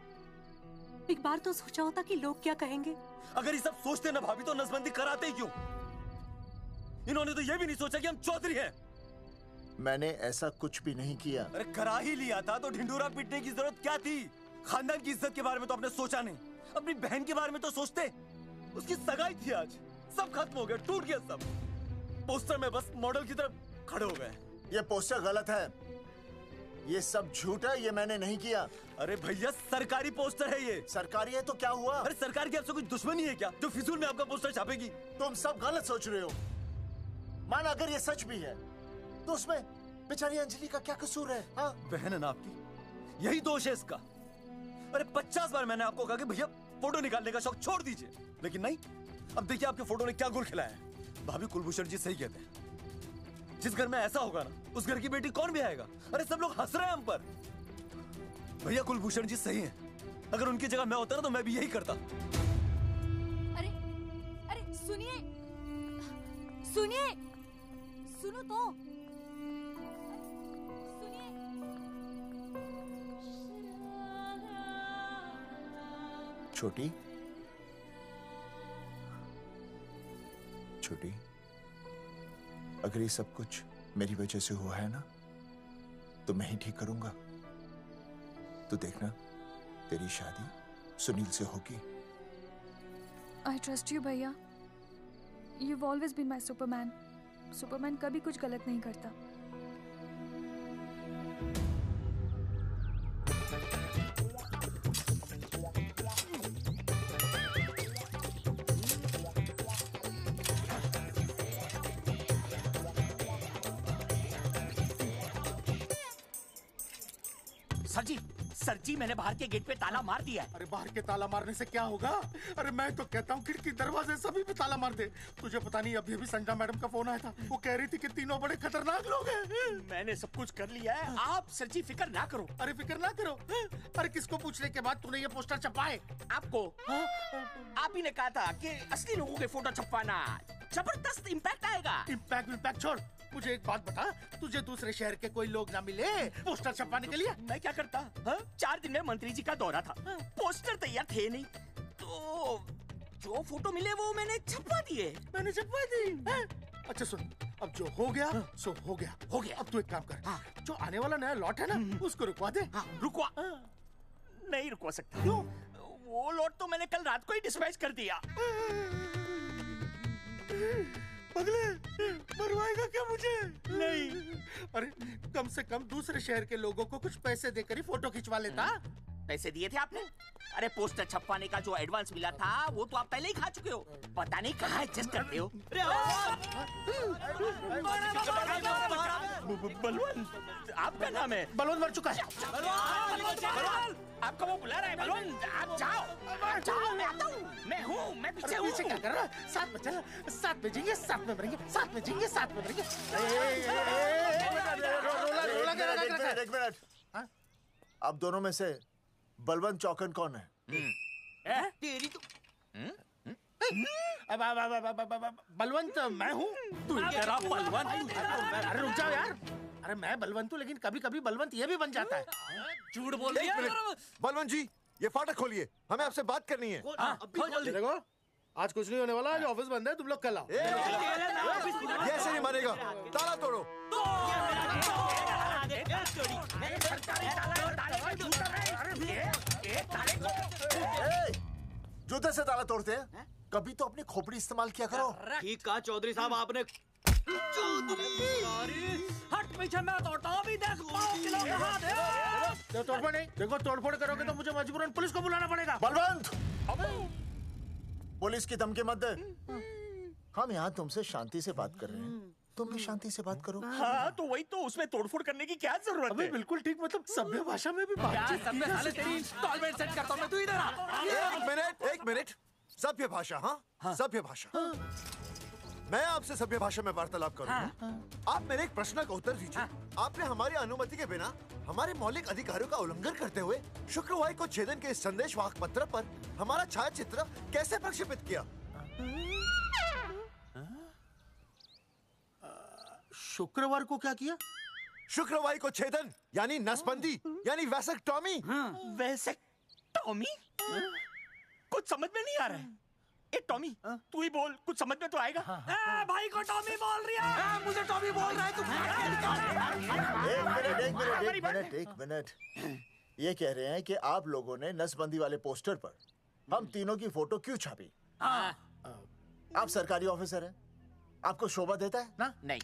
एक बार तो सोचा होता कि लोग क्या कहेंगे। अगर ये सब सोचते ना भाभी, तो नसबंदी कराते ही क्यों? इन्होंने तो ये भी नहीं सोचा कि हम चौधरी हैं। मैंने ऐसा कुछ भी नहीं किया। अरे करा ही लिया था तो ढिंडोरा पीटने की जरूरत क्या थी? खानदान की इज्जत के बारे में तो आपने सोचा नहीं, अपनी बहन के बारे में तो सोचते। उसकी सगाई थी आज, सब खत्म हो गया, टूट गया सब। पोस्टर में बस मॉडल की तरफ खड़े हो गए। ये पोस्टर गलत है, ये सब झूठ है, ये मैंने नहीं किया। अरे भैया सरकारी पोस्टर है ये। सरकारी है तो क्या हुआ? अरे सरकार की आपसे कोई दुश्मनी है क्या जो फिजूल में आपका पोस्टर छापेगी? तुम सब गलत सोच रहे हो। मान अगर ये सच भी है तो उसमें बेचारी अंजलि का क्या कसूर है? हाँ? बहन है ना आपकी, यही दोष है इसका। अरे 50 बार मैंने आपको कहा कि भैया फोटो निकालने का शौक छोड़ दीजिए, लेकिन नहीं। अब देखिए आपके फोटो ने क्या गुल खिलाया है। भाभी कुलभूषण जी सही कहते हैं, जिस घर में ऐसा होगा ना उस घर की बेटी कौन भी आएगा। अरे सब लोग हंस रहे हैं हम पर। भैया कुलभूषण जी सही हैं, अगर उनकी जगह मैं होता ना तो मैं भी यही करता। अरे अरे सुनिए सुनिए, सुनो तो छोटी छोटी, अगर ये सब कुछ मेरी वजह से हुआ है ना तो मैं ही ठीक करूंगा। तो देखना तेरी शादी सुनील से होगी। I trust you, भैया। You've always been my Superman. Superman कभी कुछ गलत नहीं करता। सर जी मैंने बाहर के गेट पे ताला मार दिया है। अरे बाहर के ताला मारने से क्या होगा? अरे मैं तो कहता हूँ खिड़की दरवाजे सभी पे ताला मार दे। तुझे पता नहीं अभी अभी संजना मैडम का फोन आया था, वो कह रही थी कि तीनों बड़े खतरनाक लोग हैं। मैंने सब कुछ कर लिया है, आप सर जी फिक्र ना करो। अरे फिक्र ना करो। अरे किसको पूछने के बाद तूने ये पोस्टर छपाए? आपको आप ही ने कहा था कि असली लोगों के फोटो छपवाना जबरदस्त इम्पैक्ट आएगा। इम्पैक्ट छोड़, मुझे एक बात बता, तुझे दूसरे शहर के कोई लोग ना मिले पोस्टर छपवाने के लिए? मैं क्या करता? 4 दिन में मंत्री जी का दौरा था, पोस्टर तैयार थे नहीं, तो जो फोटो मिले वो मैंने छपवा दिए। मैंने छपवा दी? अच्छा सुन, अब जो हो गया सो हो गया। हो गया। अब तू एक काम कर, जो आने वाला नया लॉट है ना उसको रुकवा दे। रुकवा? नहीं रुकवा सकता। क्यों? वो लॉट तो मैंने कल रात को ही डिस्पैच कर दिया। पगले, मरवाएगा क्या मुझे? नहीं। अरे कम से कम दूसरे शहर के लोगों को कुछ पैसे देकर ही फोटो खिंचवा लेता। पैसे दिए थे आपने? अरे पोस्टर छपवाने का जो एडवांस मिला था वो तो आप पहले ही खा चुके हो, पता नहीं कहाँ एडजस्ट करते हो। बलवंत आपका नाम है? बलवंत मर चुका है। आपका वो बुला रहा है बलवंत, आप जाओ मैं आता हूँ। मैं पीछे हूँ। पीछे क्या कर रहा है? साथ में चल, साथ में जिएंगे, साथ में मरेंगे, साथ में जिएंगे, साथ में मरेंगे। एक मिनट, अब दोनों में से बलवंत चौकन कौन है? तेरी तो बलवंत मैं हूँ। तू तेरा बलवंत? अरे रुक जाओ यार। अरे मैं बलवंत हूँ, लेकिन कभी कभी बलवंत ये भी बन जाता है। झूठ बोल रही है। बलवंत जी, ये फाटक खोलिए, हमें आपसे बात करनी है। देखो आज कुछ नहीं होने वाला, आज ऑफिस बंद है, तुम लोग कल आओ। ये ऐसे नहीं मानेगा, ताला तोड़ो। जूते से ताला तोड़ते हैं? कभी तो अपनी खोपड़ी इस्तेमाल किया करो। ठीक कहा चौधरी साहब आपने। हट पीछे, मैं तोड़ता हूँ अभी, देख पाँव किलो के हाथ है। तोड़फोड़ नहीं, देखो तोड़फोड़ करोगे तो मुझे मजबूरन पुलिस को बुलाना पड़ेगा। बलवंत, पुलिस की धमकी मत दे। हम यहाँ तुमसे शांति से बात कर रहे हैं, तुम भी शांति से बात करो। हाँ तो वही तो, उसमें तोड़फोड़ करने की क्या जरूरत है? बिल्कुल ठीक, मतलब सभ्य भाषा में भी बातचीत की जा सकती है। इंस्टॉलमेंट सेट करता हूँ मैं, तू इधर आ। एक मिनट, सभ्य भाषा? हाँ, सभ्य भाषा। मैं आपसे सभ्य भाषा में वार्तालाप करूंगा। आप मेरे एक प्रश्न का उत्तर दीजिए। आपने हमारी अनुमति के बिना हमारे मौलिक अधिकारों का उल्लंघन करते हुए शुक्रवार को छेदन के संदेश वाहक पत्र पर हमारा छायाचित्र कैसे प्रक्षेपित किया? शुक्रवार को क्या किया? शुक्रवार को छेदन यानी नसबंदी यानी वैसेक्टॉमी। वैसेक्टॉमी? कुछ समझ में नहीं आ रहा है। ए टॉमी, तू ही बोल, कुछ समझ में तो आएगा। भाई को टॉमी बोल रही है। मुझे टॉमी बोल रहा है, तू एक मिनट। ये कह रहे हैं कि आप लोगों ने नसबंदी वाले पोस्टर पर हम तीनों की फोटो क्यों छापी? आप सरकारी ऑफिसर हैं, आपको शोभा देता है ना? नहीं।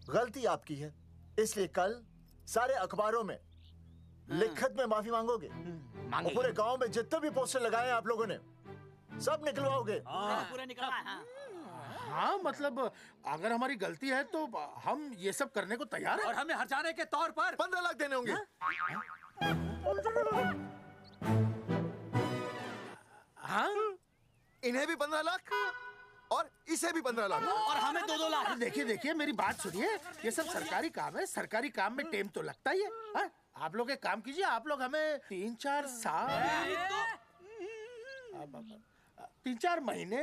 गलती आपकी है, इसलिए कल सारे अखबारों में लिखत में माफी मांगोगे और पूरे गांव में जितने भी पोस्टर लगाए हैं आप लोगों ने सब निकलवाओगे। पूरा निकला। हाँ मतलब अगर हमारी गलती है तो हम ये सब करने को तैयार हैं। और हमें हर्जाने के तौर पर 15 लाख देने होंगे। हाँ? इन्हें भी 15 लाख और इसे भी 15 लाख और हमें 2-2 लाख। देखिए मेरी बात सुनिए, ये सब सरकारी काम है, सरकारी काम में टेम तो लगता ही है। हाँ? आप लोग एक काम कीजिए, आप लोग हमें 3-4 साल 3-4 महीने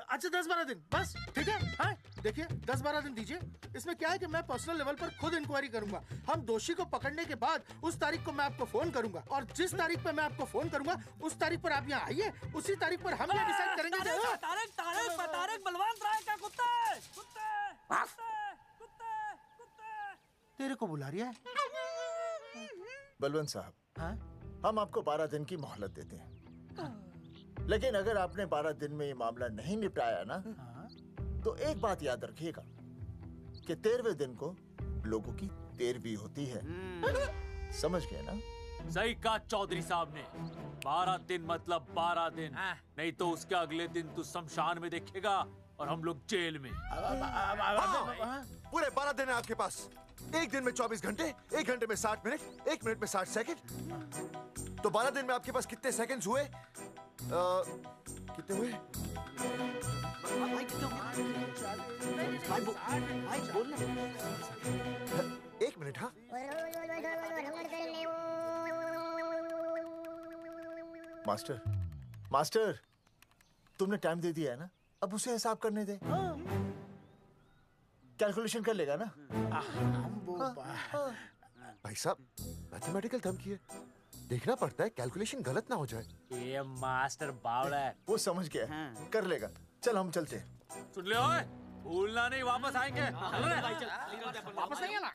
अच्छा 10-12 दिन बस, ठीक है? हाँ? देखिए 10-12 दिन दीजिए। इसमें क्या है कि मैं पर्सनल लेवल पर खुद इंक्वायरी करूंगा। हम दोषी को पकड़ने के बाद उस तारीख को मैं आपको फोन करूंगा और जिस तारीख पर मैं आपको फोन करूंगा उस तारीख पर आप यहाँ आइए। उसी तारीख पर हम ये डिसाइड करेंगे कि तारक बलवंत राय का कुत्ता है। तेरे को बुला रही है। बलवंत साहब, हम आपको 12 दिन की मोहलत देते हैं, लेकिन अगर आपने 12 दिन में ये मामला नहीं निपटाया ना तो एक बात याद रखिएगा कि 13वें दिन को लोगों की 13वीं होती है। समझ गए ना? सही कहा चौधरी साहब ने। 12 दिन मतलब 12 दिन, नहीं तो उसके अगले दिन तू शमशान में देखेगा और हम लोग जेल में। पूरे 12 दिन है आपके पास। एक दिन में 24 घंटे, 1 घंटे में 60 मिनट, 1 मिनट में 60 सेकंड। तो 12 दिन में आपके पास कितने सेकंड्स हुए? कितने हुए? एक मिनट। हाँ मास्टर तुमने टाइम दे दिया है ना, अब उसे हिसाब करने दे। कैलकुलेशन कर लेगा ना? भाई साहब मैथमेटिकल थंब की है, देखना पड़ता है कैलकुलेशन गलत ना हो जाए। ये मास्टर बावड़ा है। वो समझ गया है, कर लेगा। चल हम चलते हैं। सुन ले ओए, भूलना नहीं, वापस आएंगे। वापस आएंगे ना।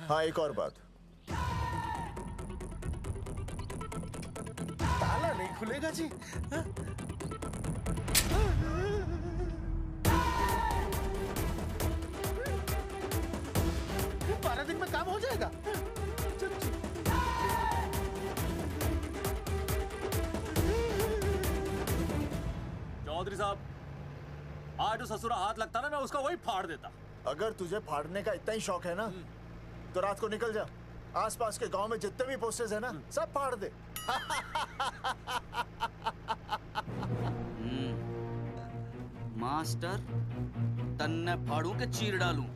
हाँ एक और बात, ताला नहीं खुलेगा जी। 12 दिन में काम हो जाएगा। चौधरी साहब, आज जो ससुरा हाथ लगता ना मैं उसका वही फाड़ देता। अगर तुझे फाड़ने का इतना ही शौक है ना तो रात को निकल जा, आसपास के गांव में जितने भी पोस्टर्स है ना सब फाड़ दे। मास्टर तन्ने फाड़ू के चीर डालूं।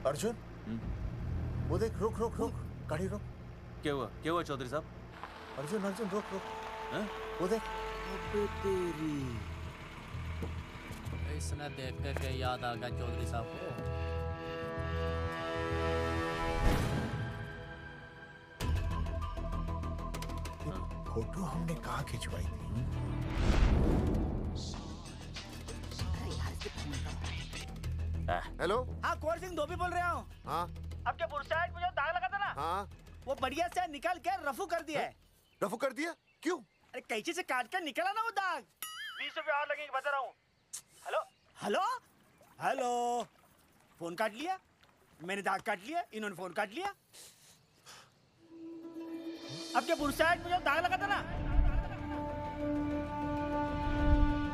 अर्जुन वो देख, रुक रुक रुक, गाड़ी रोक। क्या हुआ चौधरी साहब? अर्जुन अर्जुन रुक रुक, वो देख। तेरी इसने देख के याद आ गया चौधरी साहब को। फोटो हमने कहाँ खिंचवाई थी? हेलो। हाँ कुंवर सिंह धोबी बोल रहा हूँ। हाँ आपके बुरसाइड में जो दाग लगा था ना, हाँ वो बढ़िया से निकाल के रफू कर दिया है। रफू कर दिया? क्यों? अरे कैंची से काट कर निकला ना वो दाग। 20 रुपए और लगेंगे, बता रहा हूँ। हेलो हेलो हेलो, फोन काट लिया, मैंने दाग काट लिया, इन्होंने फोन काट लिया। आपके बुरसाइड में जो दाग लगा था ना,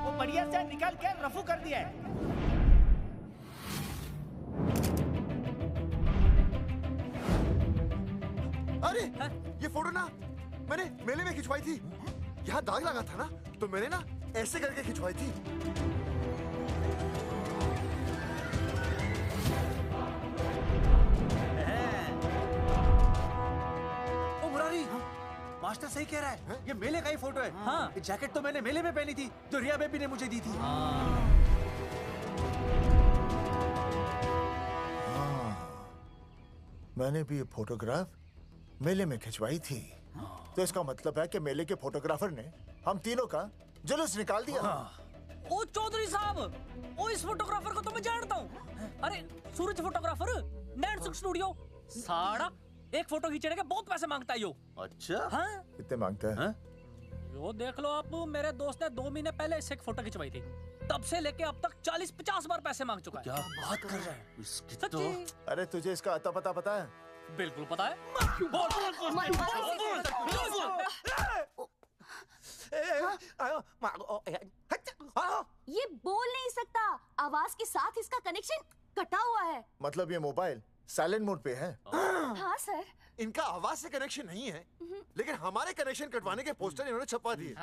वो बढ़िया से निकाल के रफू कर दिया है। अरे ये फोटो ना मैंने मेले में खिंचवाई थी। यहाँ दाग लगा था ना तो मैंने ना ऐसे करके खिंचवाई थी। ओ मुरारी, मास्टर सही कह रहा है, ये मेले का ही फोटो है। हाँ। ये जैकेट तो मैंने मेले में पहनी थी जो रिया बेबी ने मुझे दी थी। मैंने भी ये फोटोग्राफ मेले में खिंचवाई थी। तो इसका मतलब है कि मेले के फोटोग्राफर ने हम तीनों का जुलूस निकाल दिया। ओ चौधरी साहब, ओ इस फोटोग्राफर को तो मैं जानता हूँ। अरे सूरज फोटोग्राफर, नैनसुख स्टूडियो। साड़ा एक फोटो खींचने के बहुत पैसे मांगता है यो। अच्छा हाँ कितने मांगता है? यो देख लो आप, मेरे दोस्त ने 2 महीने पहले इससे एक फोटो खिंचवाई थी, तब से लेके अब तक 40-50 बार पैसे मांग चुका है। क्या बात कर रहा है? इसकी तो अरे तुझे इसका अता पता पता है? बिल्कुल पता है। ये बोल नहीं सकता, आवाज के साथ इसका कनेक्शन कटा हुआ है। मतलब ये मोबाइल साइलेंट मोड पे है? हाँ सर। इनका आवाज से कनेक्शन नहीं है, लेकिन हमारे कनेक्शन कटवाने के पोस्टर इन्होंने छपवा दिए।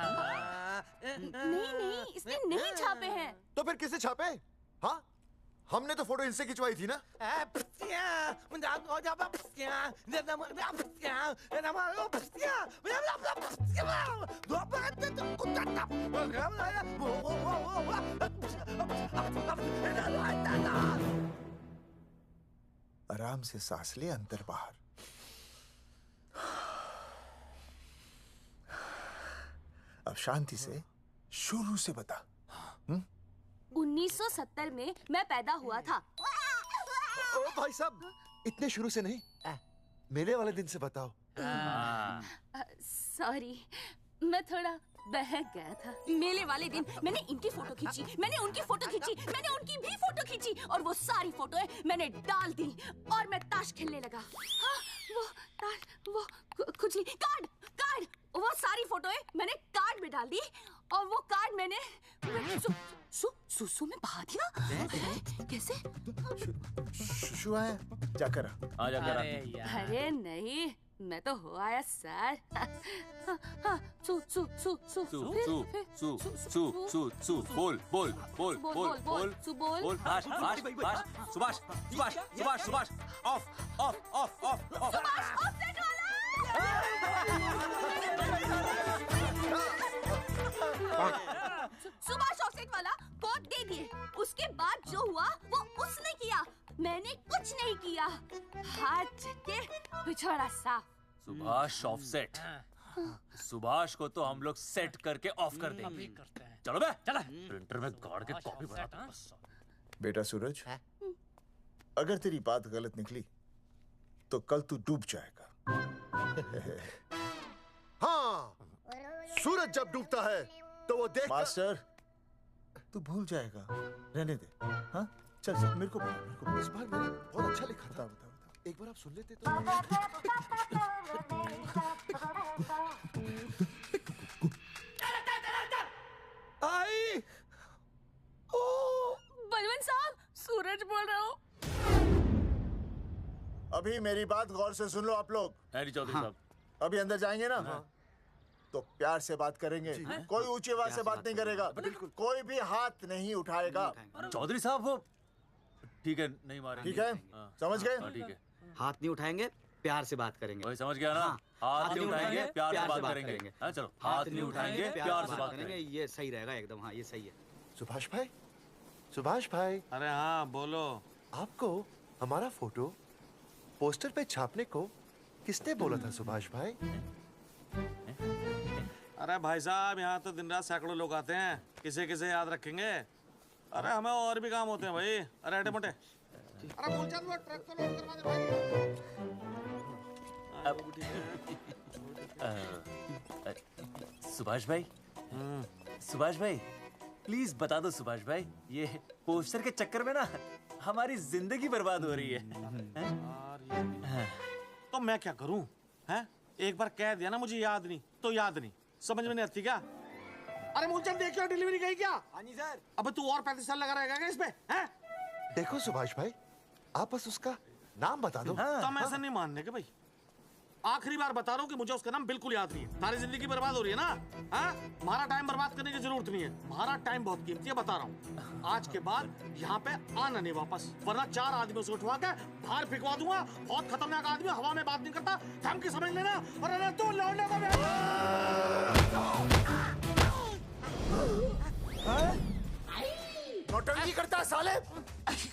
नहीं, इसने नहीं छापे हैं। तो फिर किसे छापे? हाँ, हमने तो फोटो इनसे खिंचवाई थी ना। आराम से सांस ले, अंदर बाहर। अब शांति से शुरू से बता। 1970 में मैं पैदा हुआ था। ओ भाई साहब, इतने शुरू से नहीं, मेले वाले दिन से बताओ। सॉरी, मैं थोड़ा बहक गया था। मेले वाले दिन मैंने इनकी फोटो खींची, मैंने उनकी फोटो खींची, मैंने उनकी भी फोटो खींची, और वो सारी फोटोएं मैंने डाल दी और मैं ताश खेलने लगा। हाँ, वो कुछ नहीं, कार्ड, वो सारी फोटोएं मैंने कार्ड में डाल दी, और वो कार्ड मैंने सुसु में बहा दिया। कैसे? शुशु है, जाकर आ जाकर। अरे नहीं, मैं तो हो आया सर। सु बोल सुभाष ऑफ। सुभाष ऑफसेट वाला कोड दे दिए। उसके बाद जो हुआ वो उसने किया, मैंने कुछ नहीं किया। हाथ के पिछड़ा साफ। सुभाष ऑफसेट। सुभाष को तो हम लोग सेट करके ऑफ कर देंगे। चलो बे, चला प्रिंटर में गाड़ के कॉपी बनाता। बेटा सूरज, अगर तेरी बात गलत निकली तो कल तू डूब जाएगा। हाँ, सूरज जब डूबता है तो वो देख। मास्टर, तू भूल जाएगा, रहने दे। हाँ चल मेरे को इस बार मैंने बहुत अच्छा लिखा था। एक बार आप सुन लेते तो। आई बलवंत साहब, सूरज बोल रहा हूँ। अभी मेरी बात गौर से सुन लो आप लोग। चौधरी साहब, अभी अंदर जाएंगे ना, तो प्यार से बात करेंगे। कोई ऊंची आवाज से बात नहीं करेगा, कोई भी हाथ नहीं उठाएगा। चौधरी साहब वो ठीक है, नहीं मारेंगे। ठीक है, समझ गए? ठीक है, हाथ नहीं उठाएंगे, प्यार से बात करेंगे। वही समझ गया ना? हाथ नहीं उठाएंगे, प्यार से बात करेंगे। हाँ चलो, हाथ नहीं उठाएंगे, प्यार से बात करेंगे। ये सही रहेगा एकदम। हाँ ये सही है। सुभाष भाई। अरे हाँ बोलो। आपको हमारा फोटो पोस्टर पे छापने को किसने बोला था सुभाष भाई? अरे भाई साहब, यहाँ तो दिन रात सैकड़ों लोग आते हैं, किसे किसे याद रखेंगे। अरे हमें और भी काम होते हैं भाई। अरे हटे मोटे। अरे मूलचंद वो ट्रक को लोड करवा दे भाई। सुभाष भाई प्लीज बता दो सुभाष भाई, ये पोस्टर के चक्कर में ना हमारी जिंदगी बर्बाद हो रही है। तो मैं क्या करूं? हैं? एक बार कह दिया ना मुझे याद नहीं तो याद नहीं, समझ में नहीं आती क्या? अरे मूलचंद देखियो, डिलीवरी गई क्या? हाँ जी सर। अब तू और 35 साल लगा रहेगा क्या इसमें? हैं? देखो सुभाष भाई, आप बस उसका नाम बता दो। तो हम ऐसा नहीं मानने के भाई। आखिरी बार बता रहा हूँ कि मुझे उसका नाम बिल्कुल याद नहीं है। सारी जिंदगी बर्बाद हो रही है ना? हाँ? हमारा टाइम बर्बाद करने की जरूरत नहीं है। हमारा टाइम बहुत कीमती है, बता रहा हूँ। आज के बाद यहाँ पे आना नहीं वापस, वरना 4 आदमियों से उठवा के बाहर फेंकवा दूंगा। बहुत खतरनाक आदमी, हवा में बात नहीं करता, धमकी समझ लेना। और अरे तू लौटने को नौटंकी करता है साले।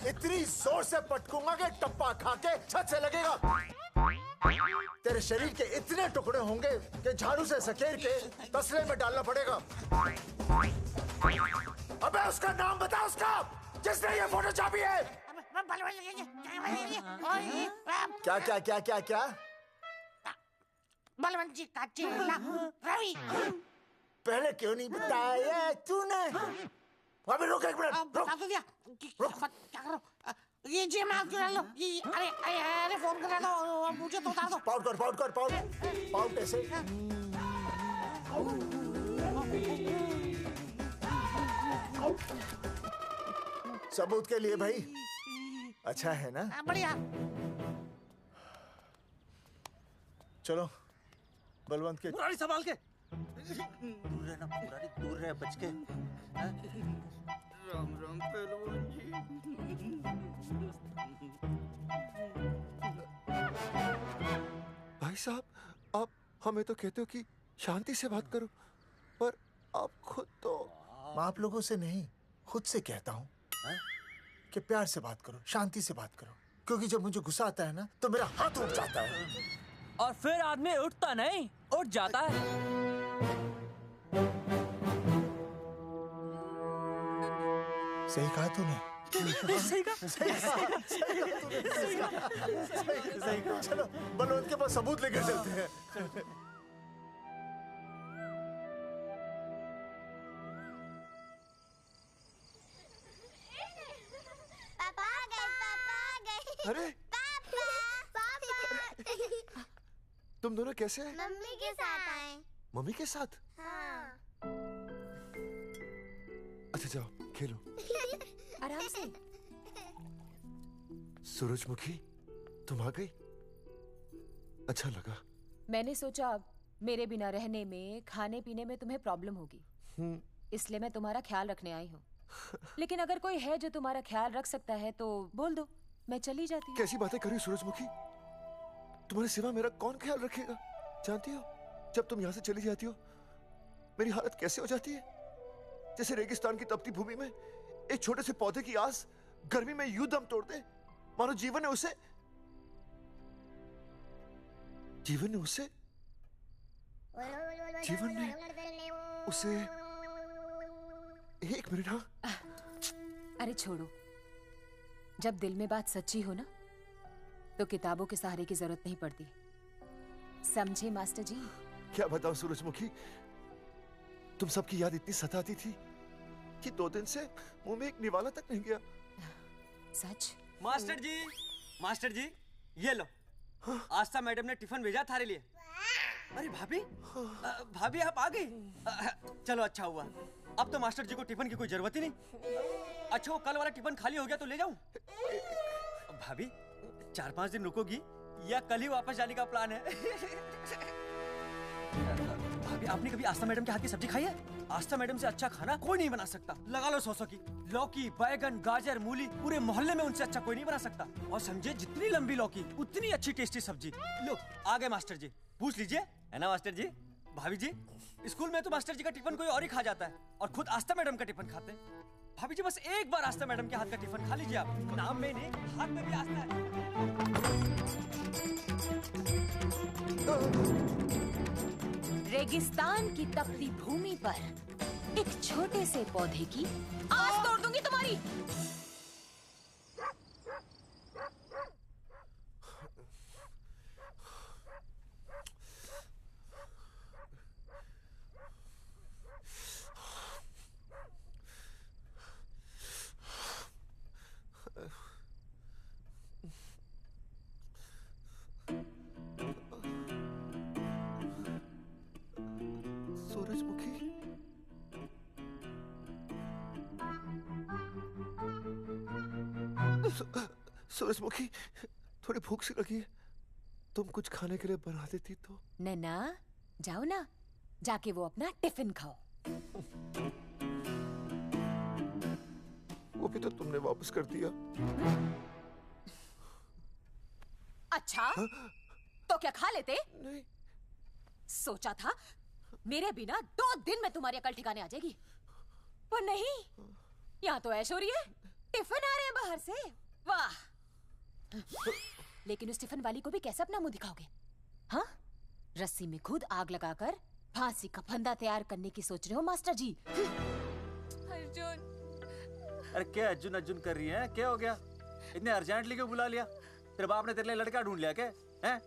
इतनी जोर से पटकूंगा कि टप्पा खा के छत से लगेगा। तेरे शरीर के इतने टुकड़े होंगे कि झाड़ू से सकेर के तसले में डालना पड़ेगा। अबे उसका नाम बता उसका। जिसने ये फोटो छापी है? क्या क्या क्या क्या क्या? बलवंत जी का चेला रवि। पहले क्यों नहीं बताया तूने? अबे रुक एक मिनट, रुक। क्या करो? ये जी मैं क्यों लो? ये अरे फोन करा दो, मुझे तो उतार दो। पाउट ऐसे। सबूत के लिए भाई, अच्छा है ना? बढ़िया। चलो बलवंत के। मुरारी संभाल के। दूर रहना मुरारी, दूर रह, बच के। राम राम पहलवान जी। भाई साहब, आप हमें तो कहते हो कि शांति से बात करो, पर आप खुद तो। मैं आप लोगों से नहीं, खुद से कहता हूँ कि प्यार से बात करो, शांति से बात करो, क्योंकि जब मुझे गुस्सा आता है ना तो मेरा हाथ उठ जाता है। और फिर आदमी उठता नहीं, उठ जाता है। सही कहा तूने। सही कहा। चलो बलवंत के पास सबूत लेकर चलते हैं। पापा आ गए। अरे तुम दोनों कैसे हैं? मम्मी के साथ आए। मम्मी के साथ? हाँ। अच्छा जाओ खेलो। आराम से। सूरजमुखी, तुम आ गई? अच्छा लगा। मैंने सोचा मेरे बिना रहने में, खाने पीने में तुम्हें प्रॉब्लम होगी, इसलिए मैं तुम्हारा ख्याल रखने आई हूँ। लेकिन अगर कोई है जो तुम्हारा ख्याल रख सकता है तो बोल दो, मैं चली जाती हूँ। कैसी बातें कर रही हो सूरजमुखी? तुम्हारे सिवा मेरा कौन ख्याल रखेगा? जानती हो जब तुम यहाँ से चली जाती हो मेरी हालत कैसे हो जाती है? जैसे रेगिस्तान की तपती भूमि में एक छोटे से पौधे की आस गर्मी में यूं दम तोड़ दे, मानो जीवन ने उसे एक मिनट। हाँ अरे छोड़ो, जब दिल में बात सच्ची हो ना तो किताबों के सहारे की जरूरत नहीं पड़ती, समझे मास्टर जी? क्या बताऊं सूरजमुखी, तुम सबकी याद इतनी सताती थी कि 2 दिन से मुंह में एक निवाला तक नहीं गया। सच? मास्टर जी ये लो। आस्था मैडम ने टिफिन भेजा थारे लिए। अरे भाभी, भाभी आप आ गई? चलो अच्छा हुआ, अब तो मास्टर जी को टिफिन की कोई जरूरत ही नहीं। अच्छा वो कल वाला टिफिन खाली हो गया तो ले जाऊं? भाभी 4-5 दिन रुकोगी या कल ही वापस जाने का प्लान है? भाभी आपने कभी आस्था मैडम के हाथ की सब्जी खाई है? आस्था मैडम से अच्छा खाना कोई नहीं बना सकता। लगा लो 100 की। लौकी, बैगन, गाजर, मूली, पूरे मोहल्ले में उनसे अच्छा कोई नहीं बना सकता। और समझे जितनी लंबी लौकी उतनी अच्छी टेस्टी सब्जी। लो आ गए मास्टर जी, पूछ लीजिए, है ना मास्टर जी? भाभी जी स्कूल में तो मास्टर जी का टिफिन कोई और ही खा जाता है और खुद आस्था मैडम का टिफिन खाते हैं। भाभी जी बस एक बार आस्था मैडम के हाथ का टिफिन खा लीजिए आप, नाम में नहीं हाथ में भी आस्था है। रेगिस्तान की तपती भूमि पर एक छोटे से पौधे की आस तोड़ दूंगी तुम्हारी। सूरजमुखी थोड़ी भूख सी लगी है, तुम कुछ खाने के लिए बना देती तो। नैना जाओ ना, जाके वो अपना टिफिन खाओ। वो भी तो तुमने वापस कर दिया। अच्छा तो क्या खा लेते? नहीं। सोचा था मेरे बिना 2 दिन में तुम्हारी अकल ठिकाने आ जाएगी, पर नहीं, यहाँ तो ऐश हो रही है, टिफिन आ रहे हैं बाहर से। वाह! लेकिन उस टिफिन वाली को भी कैसे अपना मुंह दिखाओगे? हाँ, रस्सी में खुद आग लगाकर फांसी का फंदा तैयार करने की सोच रहे हो मास्टर जी? अर्जुन अरे क्या अर्जुन अर्जुन कर रही है? क्या हो गया? इतने अर्जेंटली क्यों बुला लिया? तेरे बाप ने तेरे लिए लड़का ढूंढ लिया क्या? हैं?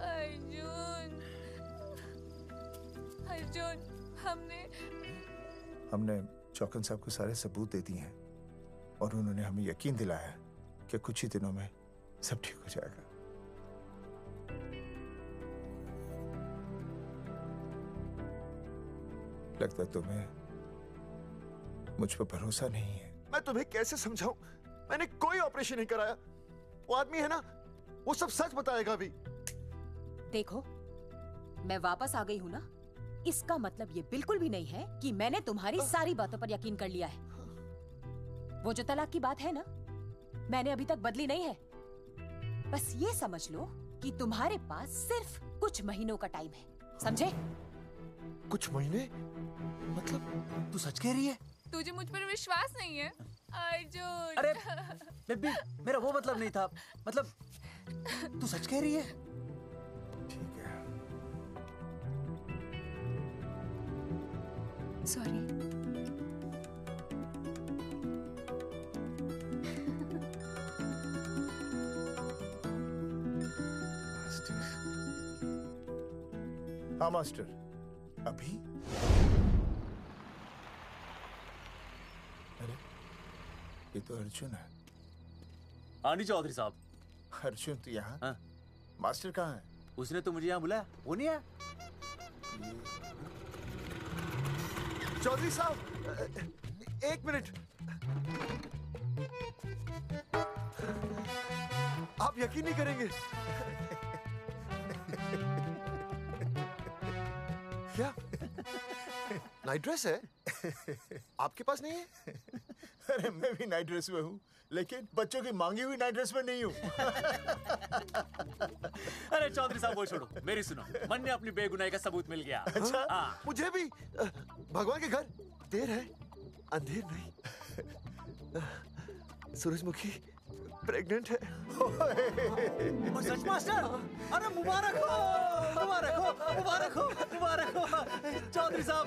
अर्जुन, अर्जुन, हमने चौकन साहब को सारे सबूत दे दिए हैं और उन्होंने हमें यकीन दिलाया कि कुछ ही दिनों में सब ठीक हो जाएगा। लगता है तुम्हें मुझ पर भरोसा नहीं है। मैं तुम्हें कैसे समझाऊं? मैंने कोई ऑपरेशन नहीं कराया। वो आदमी है ना, वो सब सच बताएगा अभी। देखो, मैं वापस आ गई हूँ ना, इसका मतलब ये बिल्कुल भी नहीं है कि मैंने तुम्हारी सारी बातों पर यकीन कर लिया है। वो जो तलाक की बात है ना, मैंने अभी तक बदली नहीं है। बस ये समझ लो कि तुम्हारे पास सिर्फ कुछ महीनों का टाइम है, समझे? कुछ महीने? मतलब तू सच कह रही है? तुझे मुझ पर विश्वास नहीं है अर्जुन? अरे बेबी, मेरा वो मतलब नहीं था। मतलब तू सच कह रही है? ठीक है। सॉरी। हाँ मास्टर, अभी? अरे ये तो अर्जुन है। हाँ जी चौधरी साहब। अर्जुन तो यहाँ? हाँ। मास्टर कहाँ है? उसने तो मुझे यहाँ बुलाया, वो नहीं आया। चौधरी साहब, एक मिनट। आप यकीन नहीं करेंगे। क्या नाइट ड्रेस है? आपके पास नहीं है? अरे मैं भी नाइट ड्रेस में हूँ, लेकिन बच्चों की मांगी हुई नाइट ड्रेस में नहीं हूँ। अरे चौधरी साहब वो छोड़ो, मेरी सुनो। मन ने अपनी बेगुनाही का सबूत मिल गया। अच्छा? हाँ। मुझे भी। भगवान के घर देर है, अंधेर नहीं। सूरजमुखी प्रेग्नेंट है। सच मास्टर? अरे मुबारक हो, मुबारक हो, मुबारक हो, मुबारक हो। चौधरी साहब,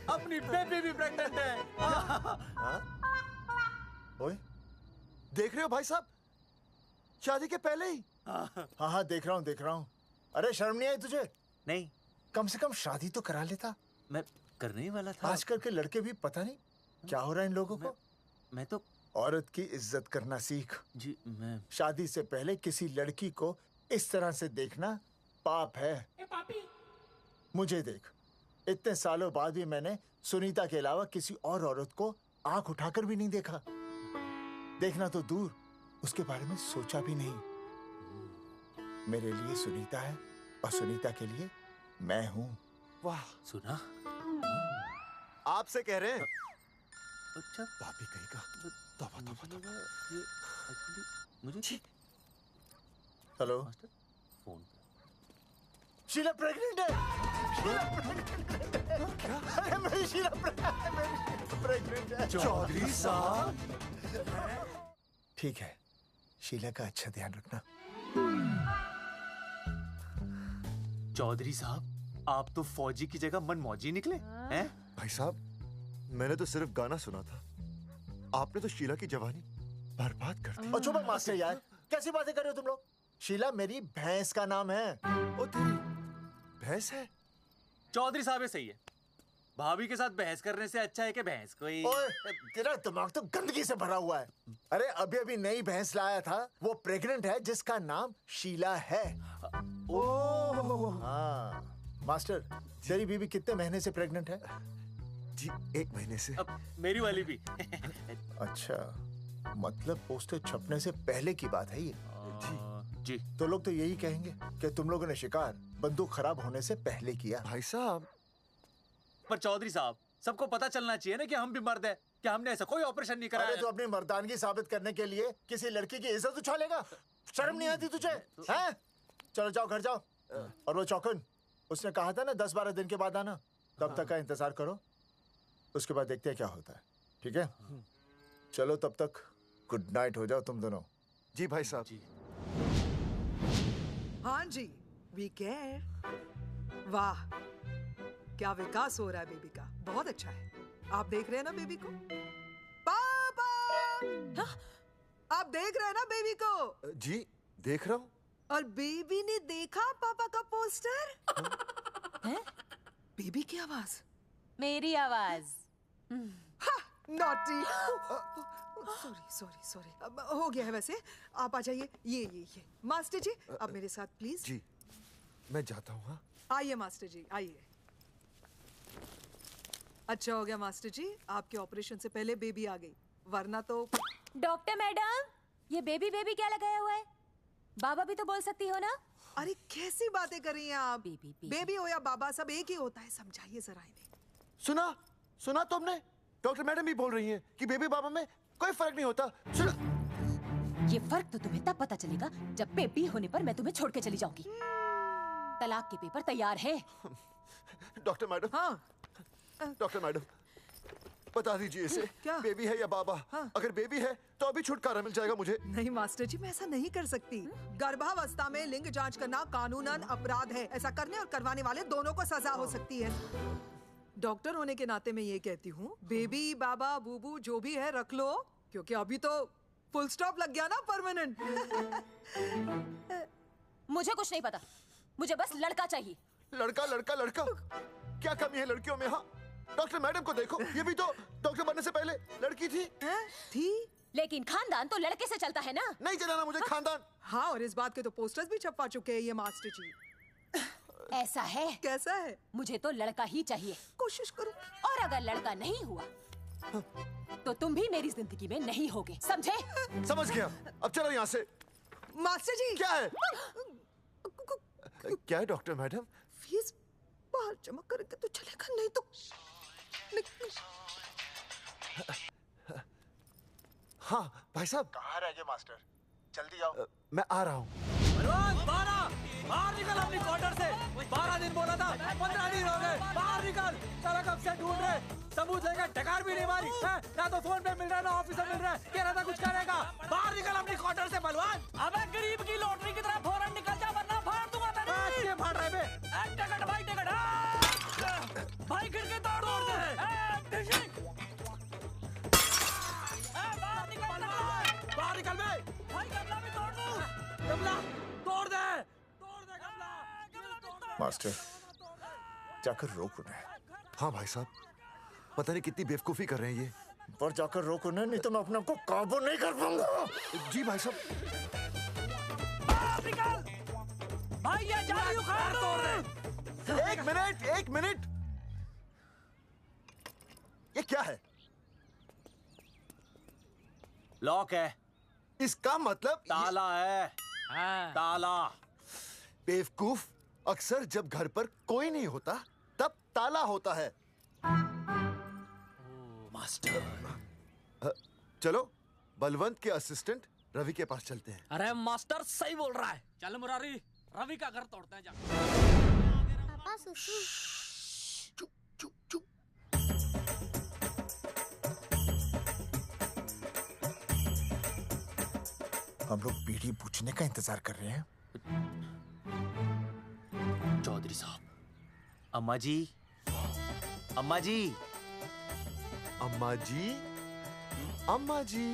अपनी बेबी भी प्रेग्नेंट है। ओए, देख रहे हो भाई साहब, शादी के पहले ही। हाँ हाँ देख रहा हूँ, देख रहा हूँ। अरे शर्म नहीं आई तुझे? नहीं। कम से कम शादी तो करा लेता। मैं करने ही वाला था। आजकल के लड़के भी पता नहीं क्या हो रहा है इन लोगों को। मैं तो औरत की इज्जत करना सीख। जी मैं शादी से पहले किसी लड़की को इस तरह से देखना पाप है। मुझे देख, इतने सालों बाद भी मैंने सुनीता के अलावा किसी और औरत को आंख उठाकर भी नहीं देखा। देखना तो दूर, उसके बारे में सोचा भी नहीं। मेरे लिए सुनीता है और सुनीता के लिए मैं हूँ। वाह, सुना? आपसे कह रहे हैं। अच्छा, भाभी कहेगा। तौबा तौबा तौबा। ये एक्चुअली मुझे हेलो, फोन शीला प्रेग्नेंट है। क्या? अरे मेरी शीला प्रेग्नेंट है। चौधरी साहब। ठीक है, शीला का अच्छा ध्यान रखना। चौधरी साहब, आप तो फौजी की जगह मनमौजी निकले हैं? भाई साहब, मैंने तो सिर्फ गाना सुना था, आपने तो शीला की जवानी बर्बाद कर दी। और चुप मास्टर यार, कैसी बातें कर रहे हो तुम लोग? शीला मेरी भैंस का नाम है। ओ तेरी भैंस है? चौधरी साहब ये सही है। भाभी के साथ बहस करने से अच्छा है कि भैंस कोई। ओए, तेरा दिमाग तो गंदगी से भरा हुआ है। अरे अभी अभी नई भैंस लाया था, वो प्रेग्नेंट है, जिसका नाम शीला है। ओह हाँ मास्टर, तेरी बीवी कितने महीने से प्रेग्नेंट है? जी 1 महीने से। अब मेरी वाली भी। अच्छा, मतलब पोस्टर छपने से पहले की बात है ये। जी तो लोग तो यही कहेंगे कि तुम लोगों ने शिकार बंदूक खराब होने से पहले किया। भाई साहब, पर चौधरी साहब, सबको पता चलना चाहिए ना कि हम भी मर्द हैं, कि हमने ऐसा कोई ऑपरेशन नहीं कराया। अरे तो अपनी मर्दानगी साबित करने के लिए किसी लड़की की इज्जत उछालेगा? शर्म नहीं आती तुझे? हैं? चलो जाओ, घर जाओ। और वो चौकन, उसने कहा था ना 10-12 दिन के बाद आना, तब तक का इंतजार करो, उसके बाद देखते हैं क्या होता है। ठीक है? चलो तब तक गुड नाइट हो जाओ तुम दोनों। जी भाई साहब। जी। हाँ जी, वी केयर। वाह, क्या विकास हो रहा है बेबी का, बहुत अच्छा है। आप देख रहे हैं ना बेबी को? बाय। आप देख रहे हैं ना बेबी को? जी देख रहा हूँ। और बेबी ने देखा पापा का पोस्टर? हैं? बेबी की आवाज। मेरी आवाज। नॉटी। सॉरी हो गया है वैसे। आप आ जाइए। ये मास्टर जी आप मेरे साथ प्लीज। जी मैं जाता हूँ। हाँ आइए मास्टर जी आइए। अच्छा हो गया मास्टर जी, आपके ऑपरेशन से पहले बेबी आ गई, वरना तो। डॉक्टर मैडम, ये बेबी क्या लगाया हुआ है? बाबा भी तो बोल सकती हो ना? अरे कैसी बातें कर रही हैं आप? बेबी हो या बाबा सब एक ही होता है, समझाइए जरा इन्हें। सुना तुमने? डॉक्टर मैडम भी बोल रही हैं कि बेबी बाबा में कोई फर्क नहीं होता। सुना? ये फर्क तो तुम्हें तब पता चलेगा जब बेबी होने पर मैं तुम्हें छोड़ के चली जाऊंगी। तलाक के पेपर तैयार है। Doctor madam. हाँ डॉक्टर मैडम बता दीजिए इसे क्या बेबी है या बाबा? हाँ। अगर बेबी है तो अभी छुटकारा मिल जाएगा मुझे। नहीं मास्टर जी मैं ऐसा नहीं कर सकती। गर्भावस्था में लिंग जांच करना कानूनन अपराध है। ऐसा करने और करवाने वाले दोनों को सजा हो सकती है। डॉक्टर होने के नाते मैं ये कहती हूँ, बेबी बाबा बूबू जो भी है रख लो, क्योंकि अभी तो फुल स्टॉप लग गया ना परमानेंट। मुझे कुछ नहीं पता, मुझे बस लड़का चाहिए। लड़का क्या कमी है लड़कियों में? हाँ डॉक्टर मैडम को देखो, ये भी तो डॉक्टर बनने से पहले लड़की थी। लेकिन खानदान तो लड़के से चलता है ना। नहीं चलाना मुझे खानदान। हाँ और इस बात के तो पोस्टर्स भी छपवा चुके हैं ये मास्टर जी। ऐसा है? कैसा है? मुझे तो लड़का ही चाहिए। कोशिश करो। और अगर लड़का नहीं हुआ तो तुम भी मेरी जिंदगी में नहीं होगे, समझे? समझ गया। अब चलो यहाँ से। मास्टर जी क्या है? क्या है डॉक्टर मैडम? फीस बाहर जमा करेंगे तो चलेगा, नहीं तो हाँ भाई साहब। कहाँ रह गए मास्टर? जल्दी आओ। मैं आ रहा हूँ। बाहर निकल अपनी क्वार्टर से। 12 दिन बोला था, 15 दिन हो गए। बाहर निकल। सारा कब से ढूंढ रहे, सबूत लेकर डकार भी नहीं मारी है? ना तो फोन पे मिल रहा है ना ऑफिसर मिल रहा है। कह रहा था कुछ करेगा। बाहर निकल अपनी क्वार्टर से बलवान। अबे गरीब की लॉटरी की तरह फौरन निकल जा वरना फाड़ दूंगा तेरी। क्या फाड़ रहे बे? टिकट भाई खिड़की तोड़ दे। बाहर निकल बे। भाई गमला भी तोड़ दूं। गमला तोड़ दे। मास्टर जाकर रोक उन्हें। हाँ भाई साहब, पता नहीं कितनी बेवकूफी कर रहे हैं ये। पर जाकर रोक उन्हें, नहीं तो मैं अपने आप को काबू नहीं कर पाऊंगा। जी भाई साहब। भाई ये जाली उखाड़ दो। एक मिनट। ये क्या है? लॉक है। इसका मतलब ताला है। ताला। बेवकूफ, अक्सर जब घर पर कोई नहीं होता तब ताला होता है। मास्टर चलो बलवंत के असिस्टेंट रवि के पास चलते हैं। अरे मास्टर सही बोल रहा है। चल मुरारी, रवि का घर तोड़ते हैं जा। पापा सुसु। हम लोग बीड़ी पूछने का इंतजार कर रहे हैं। चौधरी साहब। अम्मा जी। अम्मा जी। अम्मा जी। अम्मा जी।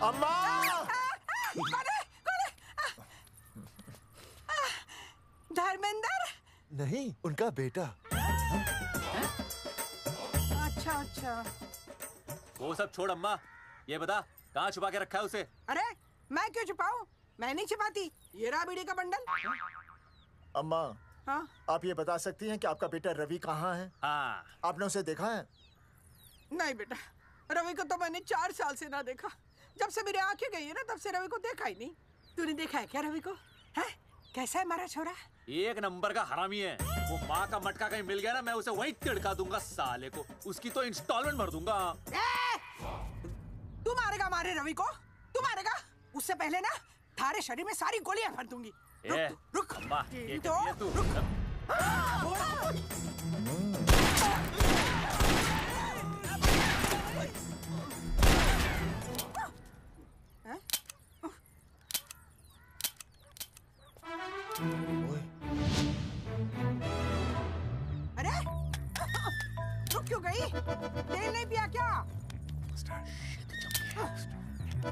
अम्मा। धर्मेंद्र? नहीं, उनका बेटा। अच्छा। वो सब छोड़ अम्मा, ये बता कहाँ छुपा के रखा है उसे? अरे मैं क्यों छुपाऊं? मैं नहीं छिपाती। ये रहा बीड़ी का बंडल। अम्मा। हाँ? आप ये बता सकती हैं कि आपका बेटा रवि कहाँ है? हाँ। आपने उसे देखा है? नहीं बेटा, रवि को तो मैंने 4 साल से ना देखा। जब से मेरी आंखें गई है ना तब से रवि को देखा ही नहीं। तूने देखा है क्या रवि को? है? कैसा है हमारा छोरा? एक नंबर का हरामी है। वो माँ का मटका कहीं मिल गया ना, मैं उसे वहीं तिड़का दूंगा साले को। उसकी तो इंस्टॉलमेंट भर दूंगा। तू मारेगा हमारे रवि को? तू मारेगा? उससे पहले ना थारे शरीर में सारी गोलियां भर दूंगी। रुक अम्मा, ये तो कर दिया तू। अरे रुक क्यों गई? तेल नहीं पिया क्या? चल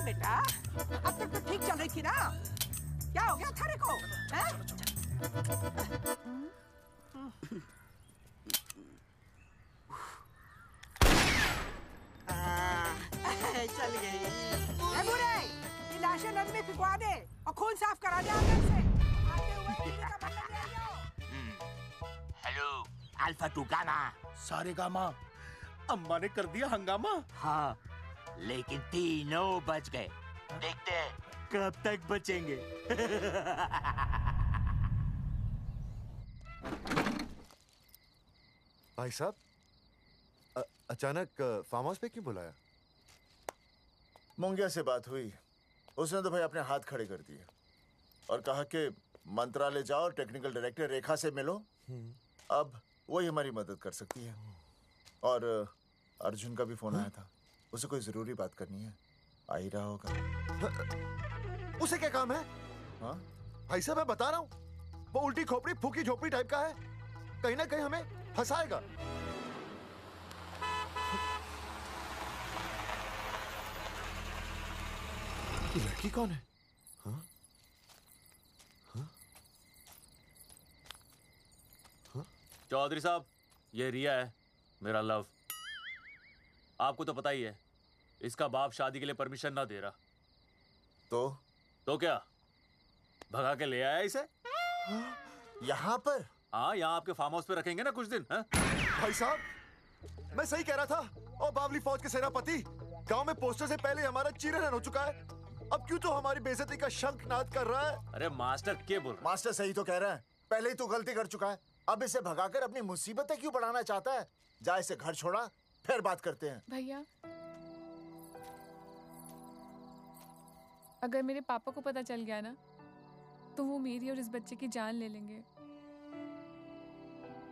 बेटा, अब तक तो ठीक चल रही थी ना? क्या हो गया थारे को? चल गई। ए बुरे, ये लाशें नदी में फिकवा दे और खून साफ करा दे अंदर से। आते हुए किसी का बंदा ले आओ। Hello, alpha two gamma. सारे गामा, अम्मा ने कर दिया हंगामा। हाँ, लेकिन तीनों बच गए। देखते हैं कब तक बचेंगे। भाई साहब, अचानक फार्म हाउस पे क्यों बुलाया? मुंगिया से बात हुई, उसने तो भाई अपने हाथ खड़े कर दिए और कहा कि मंत्रालय जाओ, टेक्निकल डायरेक्टर रेखा से मिलो, अब वही हमारी मदद कर सकती है। और अर्जुन का भी फोन आया था, उसे कोई जरूरी बात करनी है, आ ही रहा होगा। उसे क्या काम है? हाँ भाई साहब, मैं बता रहा हूँ, वो उल्टी खोपड़ी फूकी झोपड़ी टाइप का है, कहीं ना कहीं हमें फंसाएगा। ये लड़की कौन है? हाँ? हाँ? हाँ? चौधरी साहब, ये रिया है, मेरा लव। आपको तो पता ही है, इसका बाप शादी के लिए परमिशन ना दे रहा। तो क्या, भगा के ले आया इसे? यहाँ पर? हाँ, यहाँ आपके फार्म हाउस पे रखेंगे ना कुछ दिन। हाँ? भाई साहब, मैं सही कह रहा था। और बावली फौज के सेनापति, गांव में पोस्टर से पहले हमारा चीरहरण हो चुका है, अब क्यों तो हमारी बेइज्जती का शंखनाद कर रहा है? अरे मास्टर क्या बोल रहा है? मास्टर सही तो कह रहा है, पहले ही तो गलती कर चुका है, अब इसे भगाकर अपनी मुसीबतें क्यों बढ़ाना चाहता है? जा इसे घर छोड़ा, फिर बात करते हैं। भैया, अगर मेरे पापा को पता चल गया ना, तो वो मेरी और इस बच्चे की जान ले लेंगे।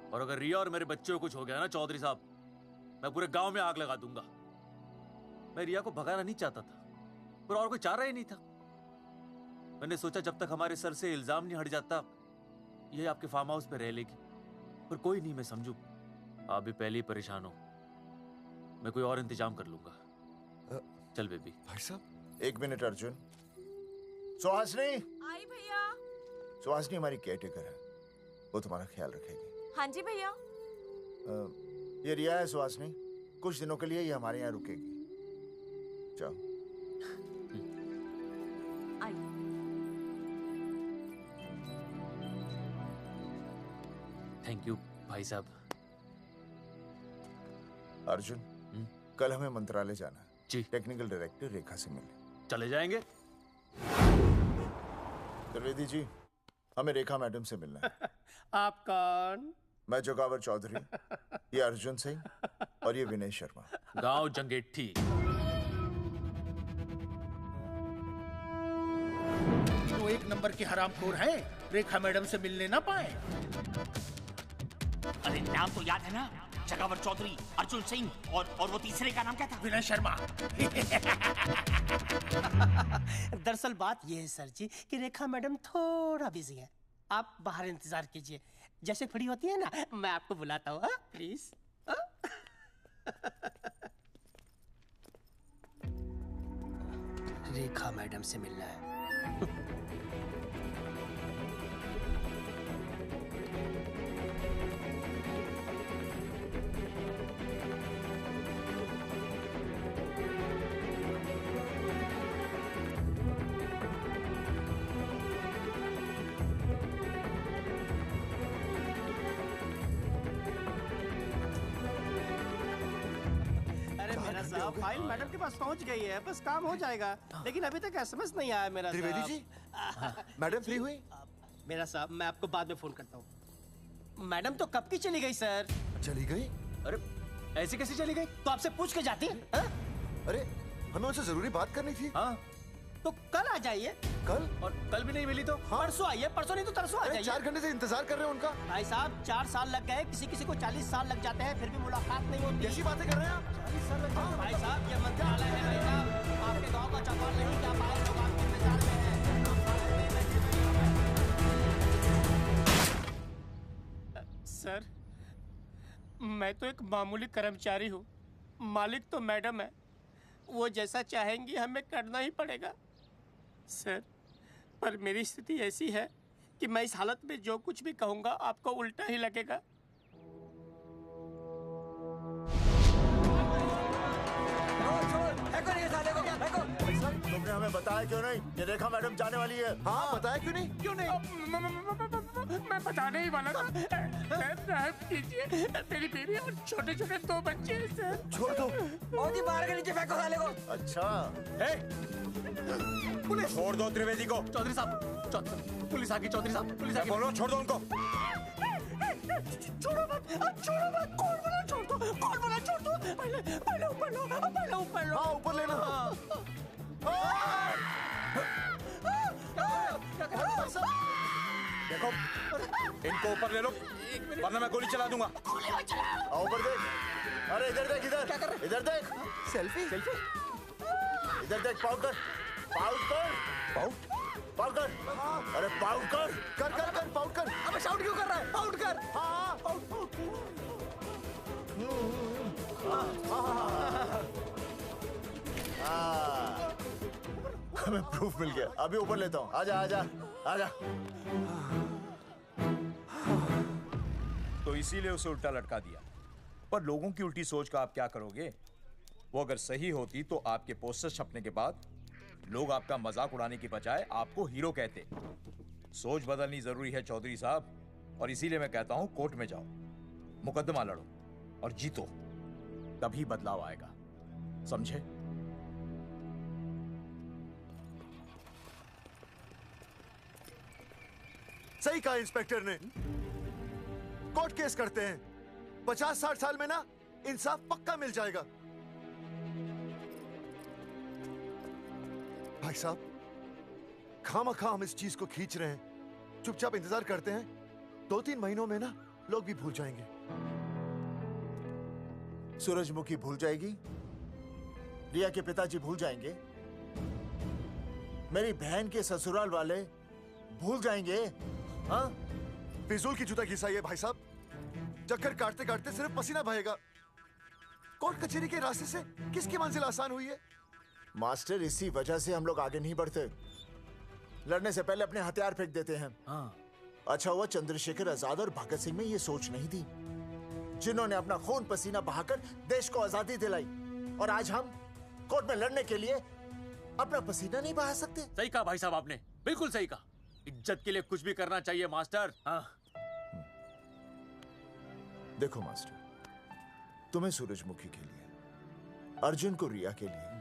और अगर रिया और मेरे बच्चे को कुछ हो गया ना चौधरी साहब, मैं पूरे गांव में आग लगा दूंगा। मैं रिया को भगाना नहीं चाहता था, पर और कोई चारा ही नहीं था। मैंने सोचा जब तक हमारे सर से इल्जाम नहीं हट जाता, ये आपके फार्म हाउस पे रह लेगी। पर कोई नहीं, मैं समझू आप भी पहले ही परेशान हो, मैं कोई और इंतजाम कर लूंगा। चल बेबी। भाई साहब, 1 मिनट अर्जुन। सुहासनी। आई भैया। सुहासनी हमारी केयरटेकर है, वो तुम्हारा ख्याल रखेगी। हाँ जी भैया। ये रिया है सुहासनी, कुछ दिनों के लिए ये हमारे यहाँ रुकेगी। जाओ। थैंक यू भाई साहब। अर्जुन, कल हमें मंत्रालय जाना है जी। टेक्निकल डायरेक्टर रेखा से मिलने चले जाएंगे। त्रिवेदी जी, हमें रेखा मैडम से मिलना है। आप कौन? मैं जोगावर चौधरी, ये अर्जुन सिंह और ये विनय शर्मा। गांव जंगेठी। तो 1 नंबर के हरामखोर हैं, रेखा मैडम से मिलने ना पाए। अरे नाम तो याद है ना, जगावर चौधरी, अर्जुन सिंह और वो तीसरे का नाम क्या था? विनय शर्मा। दरअसल बात ये है सर जी कि रेखा मैडम थोड़ा बिजी है, आप बाहर इंतजार कीजिए, जैसे फ्री होती है ना मैं आपको बुलाता हूँ, प्लीज। रेखा मैडम से मिलना है। फाइल मैडम के पास पहुंच गई है, बस काम हो जाएगा, लेकिन अभी तक एसएमएस नहीं आया मेरा। त्रिवेदी जी, मैडम फ्री हुई? मेरा साहब, मैं आपको बाद में फोन करता हूँ। मैडम तो कब की चली गई सर। चली गई? अरे ऐसी कैसी चली गई? तो आपसे पूछ के जाती। अरे हमें उनसे जरूरी बात करनी थी। हाँ, तो कल आ जाइए। कल? और कल भी नहीं मिली तो? हाँ? परसों आइए, परसों नहीं तो तरसों आ जाइए। 4 घंटे से इंतजार कर रहे हैं उनका। भाई साहब 4 साल लग गए, किसी को 40 साल लग जाते हैं, फिर भी मुलाकात नहीं होती। कैसी बातें कर रहे हैं आप? 40 साल लग जाते हैं। भाई साहब, ये मंत्रालय है भाई साहब, आपके गाँव का चौपाल नहीं क्या पाए, लोग आपके इंतजार में हैं। सर, मैं तो एक मामूली कर्मचारी हूँ, मालिक तो मैडम है, वो जैसा चाहेंगी हमें करना ही पड़ेगा सर। पर मेरी स्थिति ऐसी है कि मैं इस हालत में जो कुछ भी कहूँगा आपको उल्टा ही लगेगा। तुमने हमें बताया क्यों नहीं कि रेखा मैडम जाने वाली है? हाँ, बताया क्यों नहीं? क्यों नहीं? मैं बताने ही वाला था। रहम कीजिए, मेरी बीवी और छोटे छोटे 2 बच्चे हैं सर। छोड़ दो। और जी बाहर के नीचे फेंको साले को। अच्छा। पुलिस छोड़ दो त्रिवेदी को। चौधरी साहब, पुलिस आ गई। चौधरी साहब, पुलिस आ गई। बोलो छोड़ दो उनको। छोड़ो मत, कौन बोला छोड़ दो, कौन बोला छोड़ दो। पहले ऊपर लो, पहले ऊपर लो। हाँ, ऊपर लेना। देखो, इनको ऊपर ले लो, वरना मैं गोली चला दूंगा। आओ ऊपर देख। अरे इधर देख, इधर देख। सेल्फी। इधर देख, पाउट कर। अरे पाउट कर। पाउट कर। अबे शाउट क्यों कर रहा है? पाउट कर। हाँ। हमें प्रूफ मिल गया। अभी ऊपर लेता हूँ। आजा। तो इसीलिए उसे उल्टा लटका दिया। पर लोगों की उल्टी सोच का आप क्या करोगे? वो अगर सही होती तो आपके पोस्टर छपने के बाद लोग आपका मजाक उड़ाने की बजाय आपको हीरो कहते। सोच बदलनी जरूरी है चौधरी साहब, और इसीलिए मैं कहता हूं कोर्ट में जाओ, मुकदमा लड़ो और जीतो, तभी बदलाव आएगा। समझे? सही कहा इंस्पेक्टर ने। कोर्ट केस करते हैं, 50-60 साल में ना इंसाफ पक्का मिल जाएगा। भाई साहब, खामखा हम इस चीज को खींच रहे हैं। चुपचाप इंतजार करते हैं, 2-3 महीनों में ना लोग भी भूल जाएंगे। सूरजमुखी भूल जाएगी, रिया के पिताजी भूल जाएंगे, मेरी बहन के ससुराल वाले भूल जाएंगे। हाँ, फिजूल की जूता घिसाई है भाई साहब। चक्कर काटते काटते सिर्फ पसीना बहेगा। कोर्ट कचहरी के रास्ते से किसकी मंजिल आसान हुई है? मास्टर, इसी वजह से हम लोग आगे नहीं बढ़ते। लड़ने से पहले अपने हथियार फेंक देते हैं। अच्छा हुआ चंद्रशेखर आजाद और भगत सिंह में ये सोच नहीं थी, जिन्होंने अपना खून पसीना बहाकर देश को आजादी दिलाई। और आज हम कोर्ट में लड़ने के लिए अपना पसीना नहीं बहा सकते। सही कहा भाई साहब आपने, बिल्कुल सही कहा। इज्जत के लिए कुछ भी करना चाहिए मास्टर। देखो मास्टर, तुम्हें सूरजमुखी के लिए, अर्जुन को रिया के लिए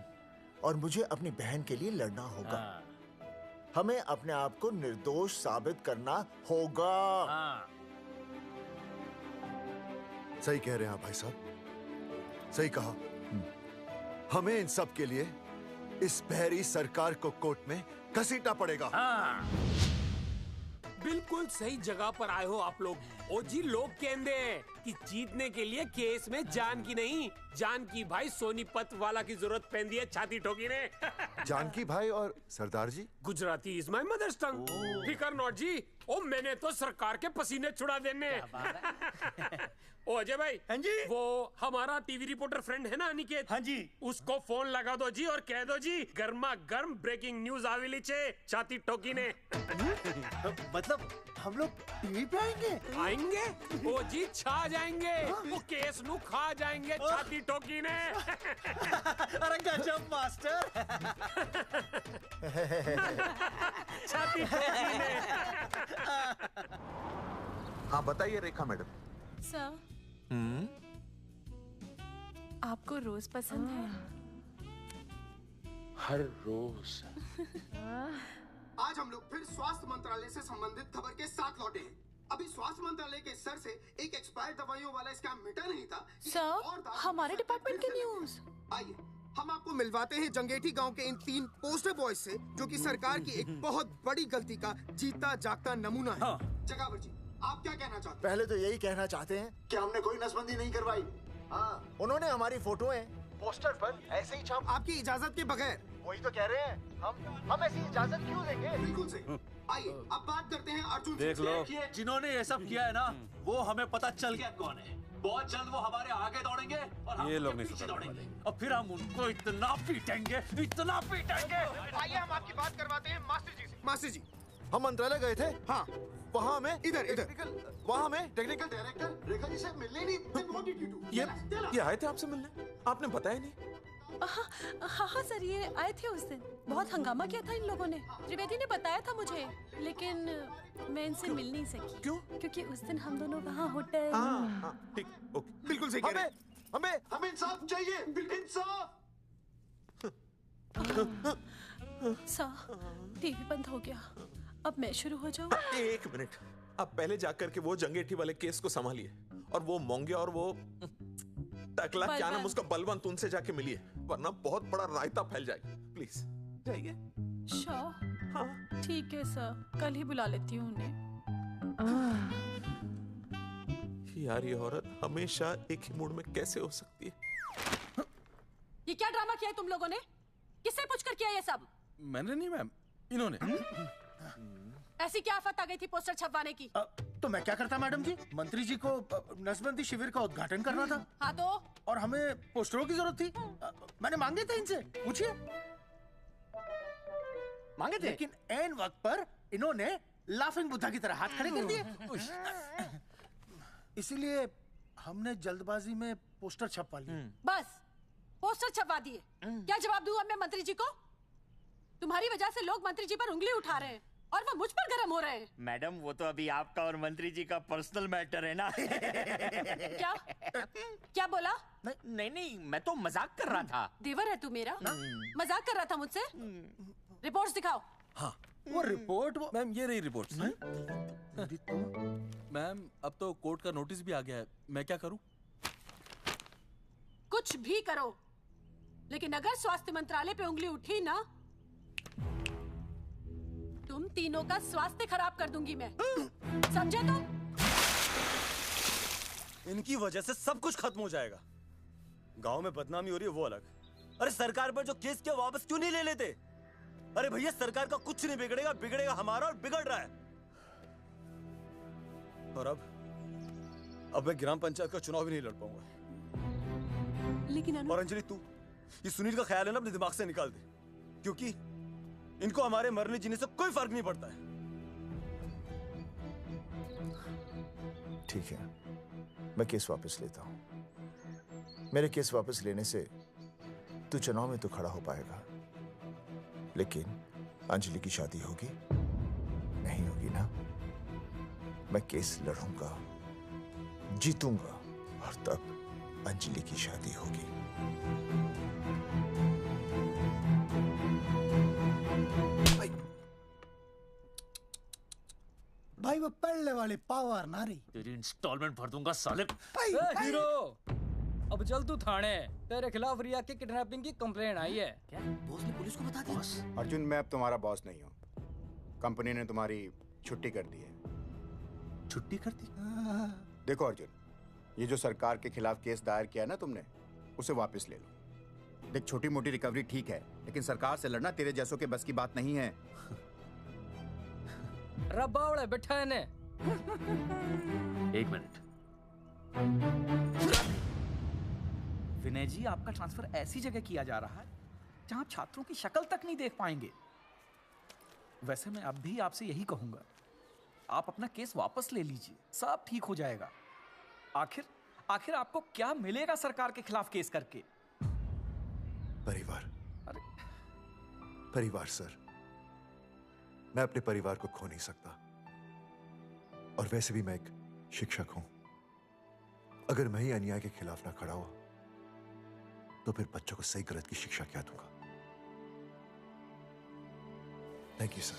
और मुझे अपनी बहन के लिए लड़ना होगा। हमें अपने आप को निर्दोष साबित करना होगा। सही कह रहे हैं आप भाई साहब, सही कहा। हमें इन सब के लिए इस बहरी सरकार को कोर्ट में घसीटना पड़ेगा। बिल्कुल सही जगह पर आए हो आप लोग। ओ जी, लोग कहते हैं कि जीतने के लिए केस में जान की नहीं, जान की भाई सोनीपत वाला की जरूरत पैंदी है छाती ठोकी ने। जानकी भाई और सरदार जी? गुजराती इज माय मदर्स टंग। फिकर नॉट जी। ओ मैंने तो सरकार के पसीने छुड़ा देने। ओ अजय भाई, हाँ जी, वो हमारा टीवी रिपोर्टर फ्रेंड है ना अनिकेत, हाँ जी, उसको फोन लगा दो जी और कह दो जी गर्मा गर्म ब्रेकिंग न्यूज आवेली छे छाती ठोकी ने। मतलब हम लोग टीवी पे आएंगे? ओ जी छा जाएंगे, वो केस नु खा जाएंगे छाती ठोकी ने। अरे गजब मास्टर। छाती ठोकी ने। हाँ बताइए रेखा मैडम। सर, आपको रोज पसंद है? हर रोज। आज हम लोग फिर स्वास्थ्य मंत्रालय से संबंधित खबर के साथ लौटे हैं। अभी स्वास्थ्य मंत्रालय के स्तर से एक एक्सपायर्ड दवाइयों वाला स्कैम मिटा नहीं था। सर, हमारे डिपार्टमेंट की न्यूज। आइए हम आपको मिलवाते हैं जंगेठी गांव के इन 3 पोस्टर बॉयज से, जो कि सरकार की एक बहुत बड़ी गलती का जीता जागता नमूना है। जगावर जी, आप क्या कहना चाहते हैं? पहले तो यही कहना चाहते हैं कि हमने कोई नसबंदी नहीं करवाई। हाँ, उन्होंने हमारी फोटोएं पोस्टर पर ऐसे ही छाप, आपकी इजाजत के बगैर। वही तो कह रहे हैं, हम ऐसी इजाजत क्यों देंगे? बिल्कुल सही। आइए अब बात करते हैं अर्जुन से। देख लो, जिन्होंने ये सब किया है ना, वो हमें पता चल गया कौन है। बहुत जल्द वो हमारे आगे दौड़ेंगे और हम ये लोग नहीं पीछे सुधरने दौड़ेंगे और फिर हम उनको इतना पीटेंगे आइए हम आपकी बात करवाते हैं मास्टर जी से। मास्टर जी, हम मंत्रालय गए थे। हाँ, वहाँ हमें इधर वहाँ हमें टेक्निकल डायरेक्टर रेखा जी से मिलने नहीं। Then what did you do? ये आए थे आपसे मिलने, आपने बताया नहीं। हाँ सर, ये आए थे उस दिन। बहुत हंगामा किया था इन लोगों ने। त्रिवेदी ने बताया था मुझे, लेकिन मैं इनसे मिल नहीं सकी। क्यों? क्योंकि उस दिन हम दोनों वहाँ होटल। ठीक, ओके। बिल्कुल सही कह रहे हैं। हमें इंसाफ चाहिए, इंसाफ। सर, टीवी बंद हो गया। अब मैं शुरू हो जाऊँ? एक मिनट, आप पहले जाकर के वो जंगेठी वाले केस को संभालिए और वो मोंगे और वो टकला क्या नाम उसका बलवंत, उनसे जाके मिलिए, वरना बहुत बड़ा रायता फैल जाएगा। प्लीज जाइए। हाँ ठीक है सर, कल ही बुला लेती हूँ उन्हें। यार ये औरत हमेशा एक ही मूड में कैसे हो सकती है? ये क्या ड्रामा किया है तुम लोगों ने? किससे पूछकर किया ये सब? मैंने नहीं मैम, इन्होंने। ऐसी क्या आफत आ गई थी पोस्टर छपवाने की? तो मैं क्या करता मैडम जी? मंत्री जी को नसबंदी शिविर का उद्घाटन करना था। हाँ तो? और हमें पोस्टरों की जरूरत थी। मैंने मांगे थे इनसे, पूछिए। मांगे थे, लेकिन ऐन वक्त पर इन्होंने लाफिंग बुद्धा की तरह हाथ खड़े कर दिए। इसीलिए हमने जल्दबाजी में पोस्टर छपवा लिए। बस पोस्टर छपवा दिए। क्या जवाब दूं अब मैं मंत्री जी को? तुम्हारी वजह से लोग मंत्री जी पर उंगली उठा रहे हैं और वो मुझ पर गर्म हो रहे हैं। मैडम, वो तो अभी आपका और मंत्री जी का पर्सनल मैटर है ना। क्या क्या बोला? नहीं, मैं तो मजाक कर रहा था। देवर है तू मेरा? मजाक कर रहा था मुझसे? रिपोर्ट्स दिखाओ। हाँ, वो रिपोर्ट मैम, ये रही रिपोर्ट्स। मैम, अब तो कोर्ट का नोटिस भी आ गया है, मैं क्या करूं? कुछ भी करो, लेकिन अगर स्वास्थ्य मंत्रालय पे उंगली उठी ना, तुम तीनों का स्वास्थ्य खराब कर दूंगी मैं। समझे तुम? इनकी वजह से सब कुछ खत्म हो जाएगा। गांव में बदनामी हो रही है वो अलग, अरे सरकार पर जो केस किया वापस क्यों नहीं ले लेते? अरे भैया, सरकार का कुछ नहीं बिगड़ेगा, बिगड़ेगा हमारा, और बिगड़ रहा है। और अब मैं ग्राम पंचायत का चुनाव भी नहीं लड़ पाऊंगा। लेकिन और अंजलि, तू ये सुनील का ख्याल है ना, अपने दिमाग से निकाल दे, क्योंकि इनको हमारे मरने जीने से कोई फर्क नहीं पड़ता है। ठीक है, मैं केस वापस लेता हूं। मेरे केस वापस लेने से तू चुनाव में तो खड़ा हो पाएगा, लेकिन अंजलि की शादी होगी नहीं होगी ना? मैं केस लड़ूंगा, जीतूंगा, और तब अंजलि की शादी होगी। भाई वो पढ़ने वाली पावर नारी। तेरी इंस्टॉलमेंट भर दूंगा साले। हीरो, अब चल तू थाने। तेरे खिलाफ रिया की किडनैपिंग की कंप्लेंट आई है। क्या बॉस ने पुलिस को बता दिया? अर्जुन, मैं अब तुम्हारा बॉस नहीं हूँ। कंपनी ने तुम्हारी छुट्टी कर दी है। छुट्टी कर दी? देखो अर्जुन, ये जो सरकार के खिलाफ केस दायर किया है ना तुमने, उसे वापस ले लो। देख, छोटी मोटी रिकवरी ठीक है, लेकिन सरकार से लड़ना तेरे जैसों के बस की बात नहीं है। रबावड़े बैठा है ने। एक मिनट। विनय जी, आपका ट्रांसफर ऐसी जगह किया जा रहा है जहां आप छात्रों की शक्ल तक नहीं देख पाएंगे। वैसे मैं अब भी आपसे यही कहूंगा, आप अपना केस वापस ले लीजिए, सब ठीक हो जाएगा। आखिर आपको क्या मिलेगा सरकार के खिलाफ केस करके? परिवार। परिवार सर, मैं अपने परिवार को खो नहीं सकता, और वैसे भी मैं एक शिक्षक हूं। अगर मैं ही अन्याय के खिलाफ ना खड़ा हुआ तो फिर बच्चों को सही गलत की शिक्षा क्या दूंगा? Thank you sir.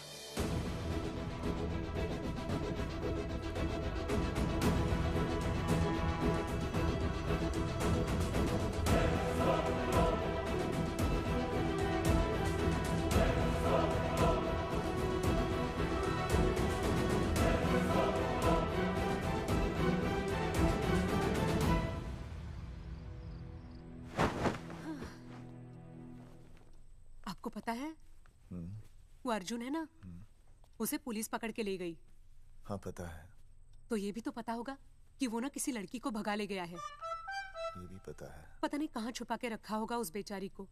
आपको पता है वो अर्जुन है ना, उसे पुलिस पकड़ के ले गई। हाँ पता है। तो ये भी तो पता होगा कि वो ना किसी लड़की को भगा ले गया है। ये भी पता है। पता नहीं कहाँ छुपा के रखा होगा उस बेचारी को।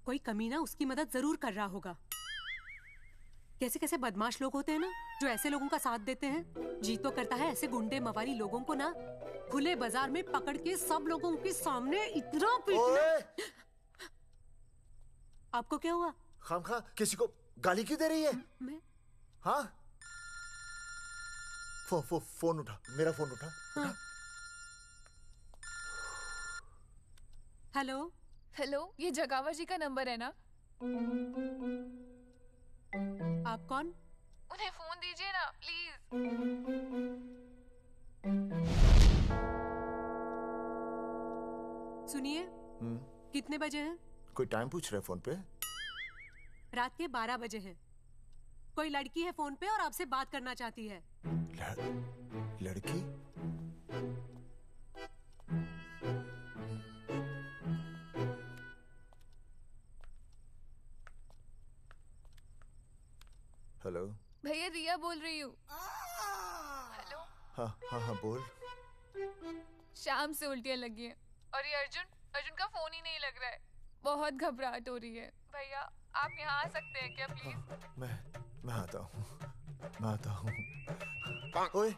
कोई कमीना उसकी मदद जरूर कर रहा होगा। कैसे कैसे बदमाश लोग होते हैं ना जो ऐसे लोगों का साथ देते हैं। जी तो करता है ऐसे गुंडे मवाली लोगों को ना खुले बाजार में पकड़ के सब लोगों के सामने इतना पीटना। आपको क्या हुआ? खामखा किसी को गाली क्यों दे रही है? मैं? हाँ? फोन उठा, मेरा फोन उठा। हाँ। हेलो हेलो, ये जगावर जी का नंबर है ना? आप कौन? उन्हें फोन दीजिए ना प्लीज। सुनिए, कितने बजे हैं? कोई टाइम पूछ रहे फोन पे? रात के 12 बजे हैं। कोई लड़की है फोन पे और आपसे बात करना चाहती है। लड़की? हेलो भैया, रिया बोल रही हूँ। हेलो। हाँ हाँ हाँ बोल। शाम से उल्टियाँ लगी हैं और ये अर्जुन का फोन ही नहीं लग रहा है। बहुत घबराहट हो रही है। भैया आप यहाँ आ सकते हैं क्या प्लीज? मैं आता हूँ। ओए,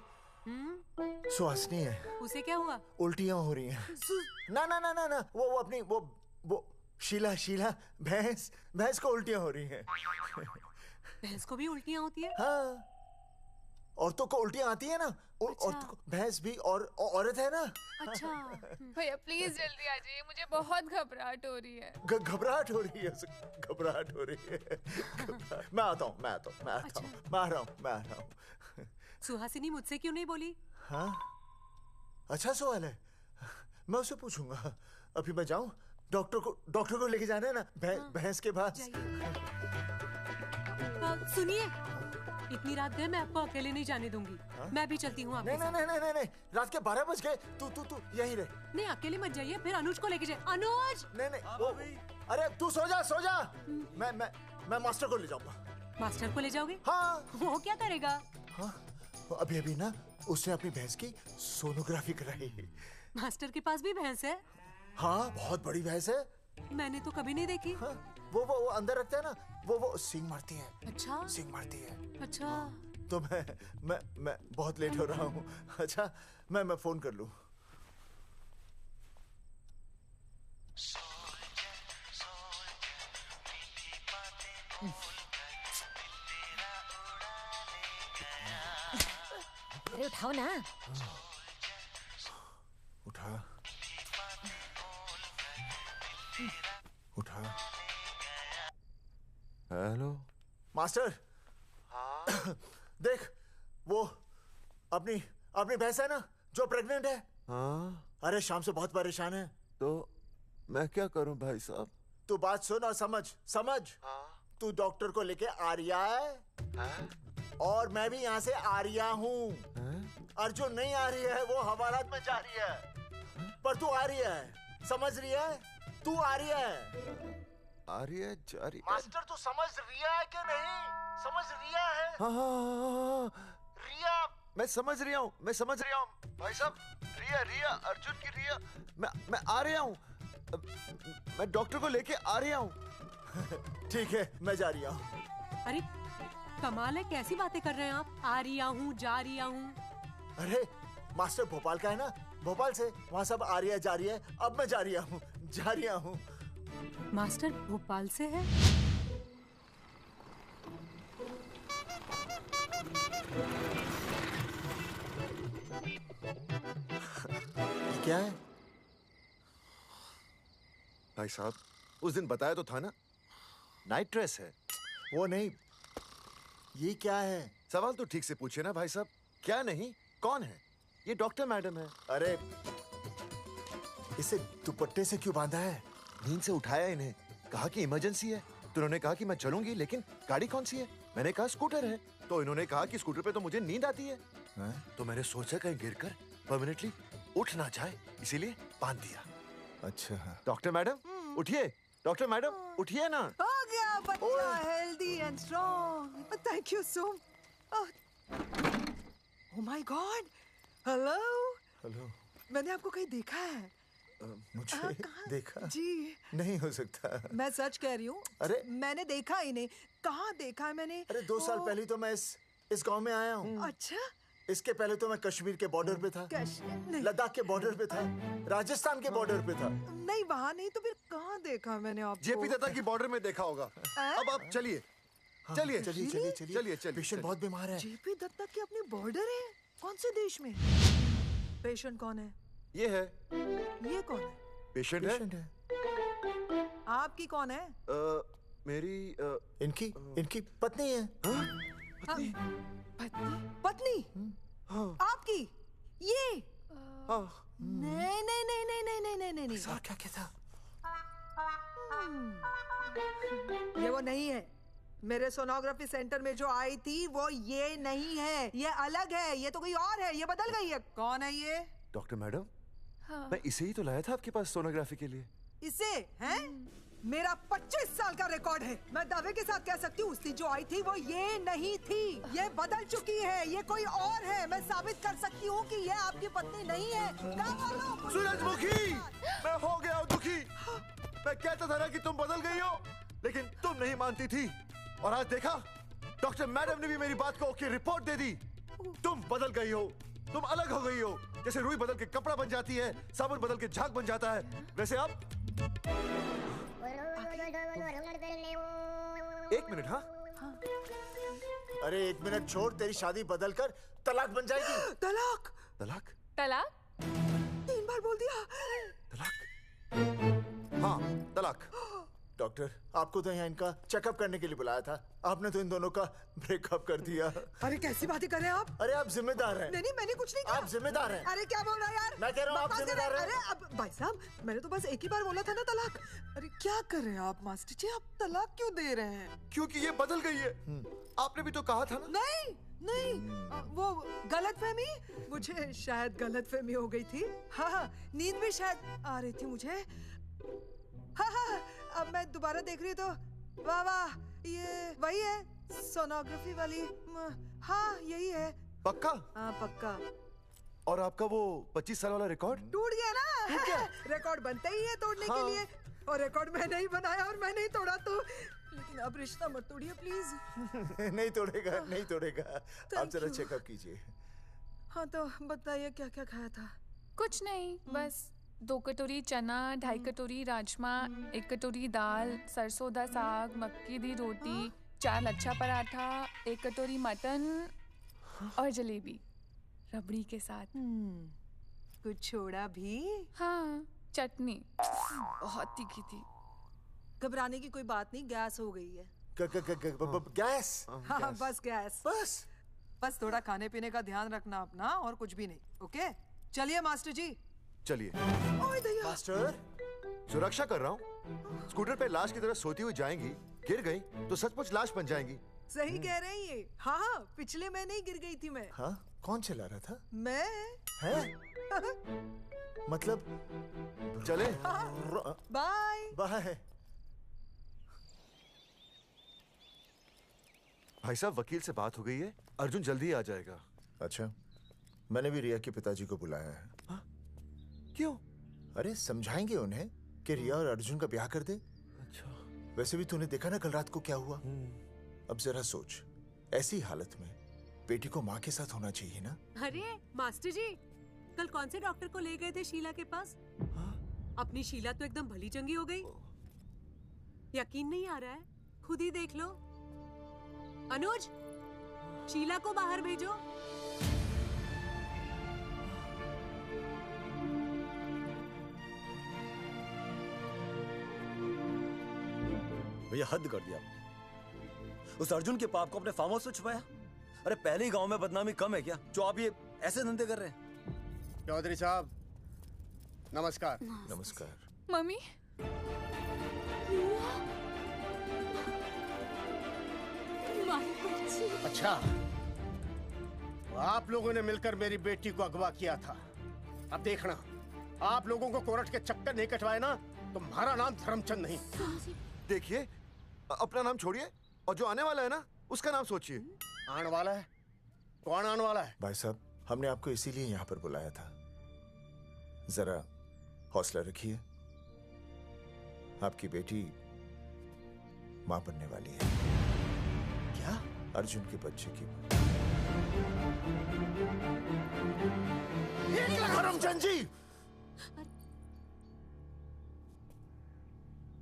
सुहासिनी है। उसे क्या हुआ? उल्टियाँ हो रही हैं। ना वो अपनी वो शीला भैंस को उल्टियाँ हो रही हैं। भैंस को भी उल्टियाँ होती है? हाँ, औरतों को उल्टियाँ आती है ना। अच्छा। औरतों को, भैंस भी और औरत है ना। अच्छा। भैया प्लीज जल्दी आ जाइए, मुझे बहुत घबराहट हो रही है। घबराहट हो रही है। मैं आता हूँ। मैं आ रहा हूँ। सुहासिनी मुझसे क्यों नहीं बोली? हाँ, अच्छा सवाल है। मैं उसे पूछूंगा। अभी मैं जाऊँ? डॉक्टर को लेके जाना है ना भैंस के पास। सुनिए, इतनी रात गए मैं आपको अकेले नहीं जाने दूंगी। मैं भी चलती हूँ आपके साथ। नहीं, रात के 12 बज गए। तू यहीं रह। नहीं, अकेले मत जाइए, फिर अनुज को लेके जाइए। अनुज! नहीं, अरे तू सो जा। मैं मास्टर को ले जाऊंगा। मास्टर को ले जाओगे? हाँ। वो क्या करेगा? हाँ, अभी ना उसने अपनी भैंस की सोनोग्राफी कराई। मास्टर के पास भी भैंस है? हाँ, बहुत बड़ी भैंस है। मैंने तो कभी नहीं देखी। हाँ, वो अंदर रखते हैं ना, वो सींग मारती है। अच्छा। सींग मारती है। अच्छा। तो मैं बहुत लेट हो रहा हूँ। अच्छा, मैं फोन कर लूँ। अरे उठाओ ना। उठा। Hello master. हाँ? देख, वो अपनी भैंस है ना जो प्रेग्नेंट है। हाँ? अरे शाम से बहुत परेशान है। तो मैं क्या करूं भाई साहब? तू बात सुन और समझ। हाँ? तू डॉक्टर को लेके आ रहा है? हाँ? और मैं भी यहाँ से आ रहा हूँ। अर्जुन नहीं आ रही है, वो हवालात में जा रही है। पर तू आ रही है, समझ रही है? तू आ रही है। जा रही है। मास्टर तू समझ रिया है कि नहीं? समझ रिया है? हाँ। रिया। मैं समझ रहा हूँ भाई साहब। रिया अर्जुन की रिया। मैं आ रहा हूँ। मैं डॉक्टर को लेके आ रहा हूँ। ठीक है, मैं जा रहा हूँ। अरे कमाल है, कैसी बातें कर रहे हैं आप? आ रहा हूँ, जा रहा हूँ। अरे मास्टर भोपाल का है ना, भोपाल से वहाँ सब आ रही है, जा रही है। अब मैं जा रहा हूँ। मास्टर भोपाल से है? क्या है भाई साहब? उस दिन बताया तो था ना, नाइट ड्रेस है। वो नहीं, ये क्या है? सवाल तो ठीक से पूछे ना भाई साहब। क्या नहीं, कौन है? ये डॉक्टर मैडम है। अरे इसे दुपट्टे से क्यों बांधा है? नींद से उठाया इन्हें, कहा कि इमरजेंसी है। तो उन्होंने कहा कि मैं चलूंगी, लेकिन गाड़ी कौन सी है? मैंने कहा स्कूटर है। तो इन्होंने कहा कि स्कूटर पे तो मुझे नींद आती है। तो मैंने सोचा कहीं गिरकर परमानेंटली उठ ना जाए, इसीलिए बांध दिया। अच्छा। डॉक्टर मैडम उठिए, डॉक्टर मैडम उठिए ना। हो गया बच्चा healthy and strong. Thank you so. Oh my God, hello. Hello. मैंने आपको कहीं देखा है? मुझे देखा? जी नहीं हो सकता। मैं सच कह रही हूँ। अरे मैंने देखा ही नहीं। कहाँ देखा है मैंने? अरे 2 साल पहले तो मैं इस गांव में आया हूँ। अच्छा। इसके पहले तो मैं कश्मीर के बॉर्डर पे था, लद्दाख के बॉर्डर पे था, राजस्थान के बॉर्डर पे था। नहीं वहाँ नहीं तो फिर कहाँ देखा मैंने आपको? जेपी दत्ता की बॉर्डर में देखा होगा। अब आप चलिए चलिए चलिए चलिए चलिए चलिए। पेशेंट बहुत बीमार है। जेपी दत्ता की अपनी बॉर्डर है? कौन से देश में? पेशेंट कौन है? ये है। ये कौन है? पेशेंट है। आपकी कौन है? मेरी इनकी पत्नी है। पत्नी? पत्नी? आपकी? ये? नहीं नहीं नहीं नहीं नहीं नहीं नहीं नहीं। सर क्या था? ये वो नहीं है। मेरे सोनोग्राफी सेंटर में जो आई थी वो ये नहीं है, ये अलग है, ये तो कोई और है, ये बदल गई है। कौन है ये? डॉक्टर मैडम, मैं इसे ही तो लाया था आपके पास सोनोग्राफी के लिए। इसे? हैं? मेरा 25 साल का रिकॉर्ड है। मैं दावे के साथ कह सकती हूँ उसकी जो आई थी वो ये नहीं थी, ये बदल चुकी है, ये कोई और है। मैं साबित कर सकती हूँ कि ये आपकी पत्नी नहीं है। सूरजमुखी, मैं हो गया हूँ दुखी। मैं कहता था ना कि तुम बदल गई हो, लेकिन तुम नहीं मानती थी। और आज देखा, डॉक्टर मैडम ने भी मेरी बात को ओके रिपोर्ट दे दी। तुम बदल गई हो, तुम अलग हो गई हो। जैसे रुई बदल के कपड़ा बन जाती है, साबुन बदल के झाग बन जाता है, वैसे अब। एक मिनट। हाँ अरे 1 मिनट छोड़, तेरी शादी बदलकर तलाक बन जाएगी। तलाक? तलाक? तलाक? 3 बार बोल दिया। हाँ तलाक। डॉक्टर, आपको तो यहाँ इनका चेकअप करने के लिए बुलाया था, आपने तो इन दोनों का ब्रेकअप कर दिया। अरे कैसी बातें कर रहे हैं आप? अरे आप जिम्मेदार हैं। नहीं मैंने कुछ नहीं कहा। आप जिम्मेदार हैं। अरे क्या बोल रहा है यार? मैं कह रहा हूँ आप जिम्मेदार हैं। अरे अब भाई साहब, मैंने तो बस एक ही बार बोला था ना तलाक। अरे क्या कर रहे हैं आप मास्टर जी? आप तलाक क्यों दे रहे हैं? क्योंकि ये बदल गई है। आपने भी तो कहा था ना। नहीं वो गलतफहमी, मुझे शायद गलतफहमी हो गई थी। हाँ नींद भी शायद आ रही थी मुझे। हाँ अब मैं दोबारा देख रही तो वाह वाह, ये वही है सोनोग्राफी वाली। हाँ यही है। पक्का? हाँ पक्का। और आपका वो 25 साल वाला रिकॉर्ड टूट गया ना? रिकॉर्ड बनता ही है तोड़ने के लिए, और रिकॉर्ड मैंने ही बनाया और मैंने ही तोड़ा। तो लेकिन अब रिश्ता मत तोड़िए प्लीज। नहीं तोड़ेगा, नहीं तोड़ेगा। आप जरा चेकअप कीजिए। हाँ तो बताइए क्या क्या खाया था? कुछ नहीं, बस 2 कटोरी चना, 2.5 कटोरी राजमा, 1 कटोरी दाल, सरसों दा साग, मक्की दी रोटी, 4 लच्छा पराठा, 1 कटोरी मटन और जलेबी रबड़ी के साथ। कुछ छोड़ा भी? हाँ, चटनी बहुत तीखी थी। घबराने की कोई बात नहीं, गैस हो गई है। गैस? हाँ बस गैस। बस थोड़ा खाने पीने का ध्यान रखना अपना, और कुछ भी नहीं। ओके चलिए मास्टर जी। चलिए। मास्टर, सुरक्षा कर रहा हूँ। स्कूटर पे लाश की तरह सोती हुई जाएंगी, गिर गई तो सचमुच लाश बन जाएंगी। सही कह रही है। हाँ पिछले महीने ही गिर गई थी मैं। हाँ कौन चला रहा था? मैं। है? मतलब चले। Bye bye. भाई साहब, वकील से बात हो गई है, अर्जुन जल्दी ही आ जाएगा। अच्छा, मैंने भी रिया के पिताजी को बुलाया है। क्यों? अरे समझाएंगे उन्हें कि रिया और अर्जुन का ब्याह कर दे। अच्छा। वैसे भी तूने देखा ना कल रात को क्या हुआ। अब जरा सोच, ऐसी हालत में बेटी को माँ के साथ होना चाहिए ना। अरे मास्टर जी, कल कौन से डॉक्टर को ले गए थे शीला के पास? अपनी शीला तो एकदम भली चंगी हो गई। यकीन नहीं आ रहा है? खुद ही देख लो। अनुज, शीला को बाहर भेजो। भैया हद कर दिया। उस अर्जुन के पाप को अपने फार्म हाउस में छुपाया। अरे पहले ही गांव में बदनामी कम है क्या, जो आप ये ऐसे धंधे कर रहे हैं? चौधरी साहब नमस्कार। नमस्कार। मम्मी। अच्छा, तो आप लोगों ने मिलकर मेरी बेटी को अगवा किया था। अब देखना, आप लोगों को कोर्ट के चक्कर नहीं कटवाए ना, तो हमारा नाम धर्मचंद नहीं। देखिए, अपना नाम छोड़िए और जो आने वाला है ना, उसका नाम सोचिए। आने वाला है? कौन आने वाला है? भाई साहब, हमने आपको इसीलिए यहाँ पर बुलाया था। जरा हौसला रखिए, आपकी बेटी मां बनने वाली है। क्या? अर्जुन के बच्चे की। करमचंद जी,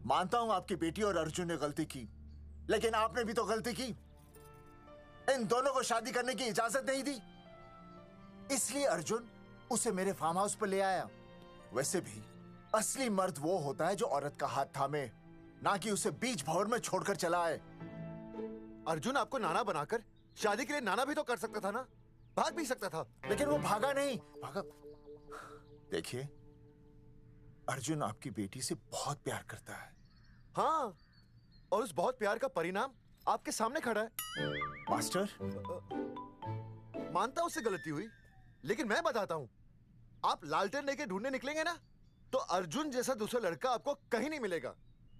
मानता हूं आपकी बेटी और अर्जुन ने गलती की, लेकिन आपने भी तो गलती की। इन दोनों को शादी करने की इजाजत नहीं दी, इसलिए अर्जुन उसे मेरे फार्म हाउस पर ले आया। वैसे भी असली मर्द वो होता है जो औरत का हाथ थामे, ना कि उसे बीच भंवर में छोड़कर चला आए। अर्जुन आपको नाना बनाकर शादी के लिए नाना भी तो कर सकता था ना, भाग भी सकता था। लेकिन वो भागा नहीं। भागा। देखिए, अर्जुन आपकी बेटी से बहुत प्यार करता है। हाँ, और उस बहुत प्यार का परिणाम आपके सामने खड़ा है। मास्टर, मानता हूं उससे गलती हुई, लेकिन मैं बताता हूं, आप लालटेन लेके ढूंढने निकलेंगे ना, तो अर्जुन जैसा दूसरा लड़का आपको कहीं नहीं मिलेगा।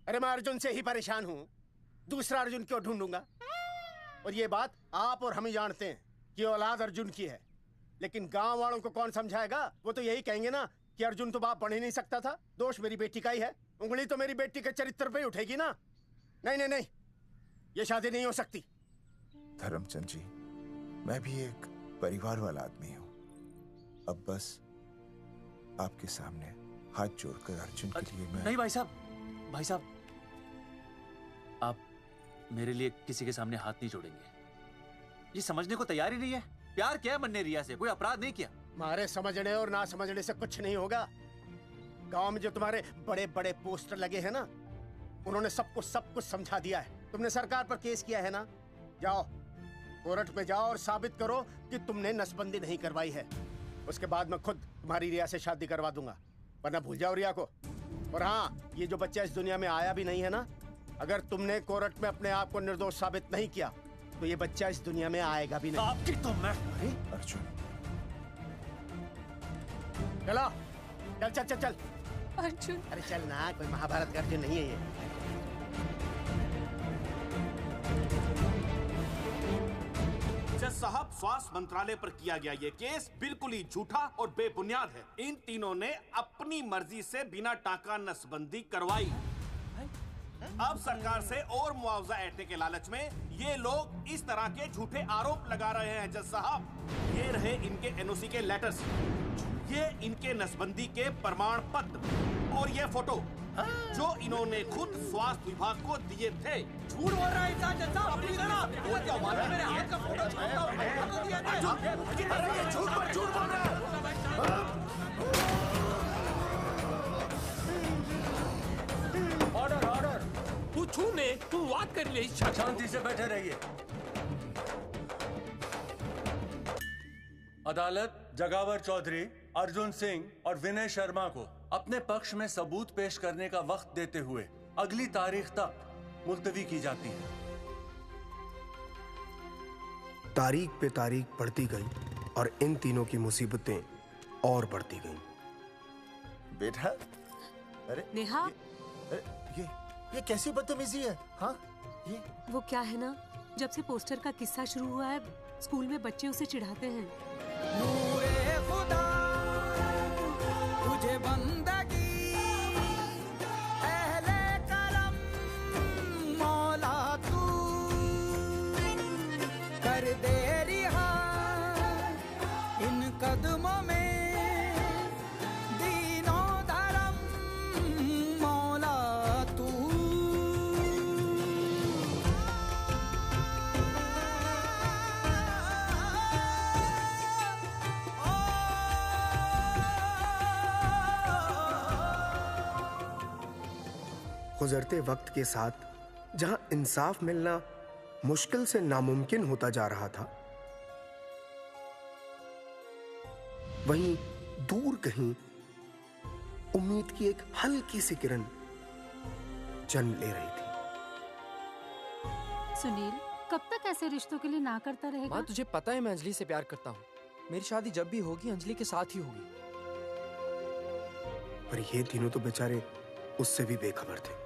अरे मैं अर्जुन से ही परेशान हूँ, दूसरा अर्जुन क्यों ढूंढूंगा? और ये बात आप और हम ही जानते हैं कि औलाद अर्जुन की है, लेकिन गांव वालों को कौन समझाएगा? वो तो यही कहेंगे ना कि अर्जुन तो बाप बन ही नहीं सकता था, दोष मेरी बेटी का ही है। उंगली तो मेरी बेटी के चरित्र पे ही उठेगी ना। नहीं नहीं नहीं, ये शादी नहीं हो सकती। धर्मचंद जी, मैं भी एक परिवार वाला आदमी हूँ। अब बस आपके सामने हाथ जोड़कर अर्जुन के लिए मैं... नहीं भाई साहब, आप मेरे लिए किसी के सामने हाथ नहीं जोड़ेंगे। ये समझने को तैयार ही नहीं है। प्यार किया है मन ने रिया से, कोई अपराध नहीं किया। तुम्हारे समझने और ना समझने से कुछ नहीं होगा। गांव में जो तुम्हारे बड़े बड़े पोस्टर लगे हैं ना, उन्होंने सब कुछ समझा दिया है। तुमने सरकार पर केस किया है ना, जाओ कोर्ट में जाओ और साबित करो कि तुमने नसबंदी नहीं करवाई है। उसके बाद मैं खुद तुम्हारी रिया से शादी करवा दूंगा, वरना भूल जाओ रिया को। और हाँ, ये जो बच्चा इस दुनिया में आया भी नहीं है ना, अगर तुमने कोर्ट में अपने आप को निर्दोष साबित नहीं किया तो ये बच्चा इस दुनिया में आएगा भी नहीं। आपकी तो मैं... अरे अर्जुन, चलो चल चल चल चल। अर्जुन, अरे चल ना, कोई महाभारत का अर्जुन नहीं है ये। जज साहब, स्वास्थ्य मंत्रालय पर किया गया ये केस बिल्कुल ही झूठा और बेबुनियाद है। इन तीनों ने अपनी मर्जी से बिना टाका नसबंदी करवाई। अब सरकार से और मुआवजा ऐंठने के लालच में ये लोग इस तरह के झूठे आरोप लगा रहे हैं। जज साहब, ये रहे इनके एनओसी के लेटर्स, ये इनके नसबंदी के प्रमाण पत्र और ये फोटो जो इन्होंने खुद स्वास्थ्य विभाग को दिए थे। झूठ बोल रहा है इंसान। जज साहब, अपनी करना। वो क्या मालूम है, मेरे हाथ का फोटो छोड़ता हूं, फोटो दिया था। अरे ये झूठ बोल रहा है। ऑर्डर। तू छूने, तू बात कर ले। शांति से बैठे रहिए। अदालत जगावर चौधरी, अर्जुन सिंह और विनय शर्मा को अपने पक्ष में सबूत पेश करने का वक्त देते हुए अगली तारीख तक मुलतवी की जाती है। तारीख पे तारीख बढ़ती गई और इन तीनों की मुसीबतें और बढ़ती गईं। बेटा, अरे नेहा, ये कैसी बदतमीजी है? हाँ, ये वो क्या है ना, जब से पोस्टर का किस्सा शुरू हुआ है, स्कूल में बच्चे उसे चिढ़ाते हैं। नूरे खुदा तुझे बंदगी, अहले कलम मौला तू कर दे रिहा इन कदमों में, दीनों धर्म मौला तू। गुजरते वक्त के साथ जहां इंसाफ मिलना मुश्किल से नामुमकिन होता जा रहा था, वहीं दूर कहीं उम्मीद की एक हल्की सी किरण जन्म ले रही थी। सुनील, कब तक ऐसे रिश्तों के लिए ना करता रहेगा? माँ, तुझे पता है मैं अंजलि से प्यार करता हूँ। मेरी शादी जब भी होगी अंजलि के साथ ही होगी। पर ये तीनों तो बेचारे उससे भी बेखबर थे।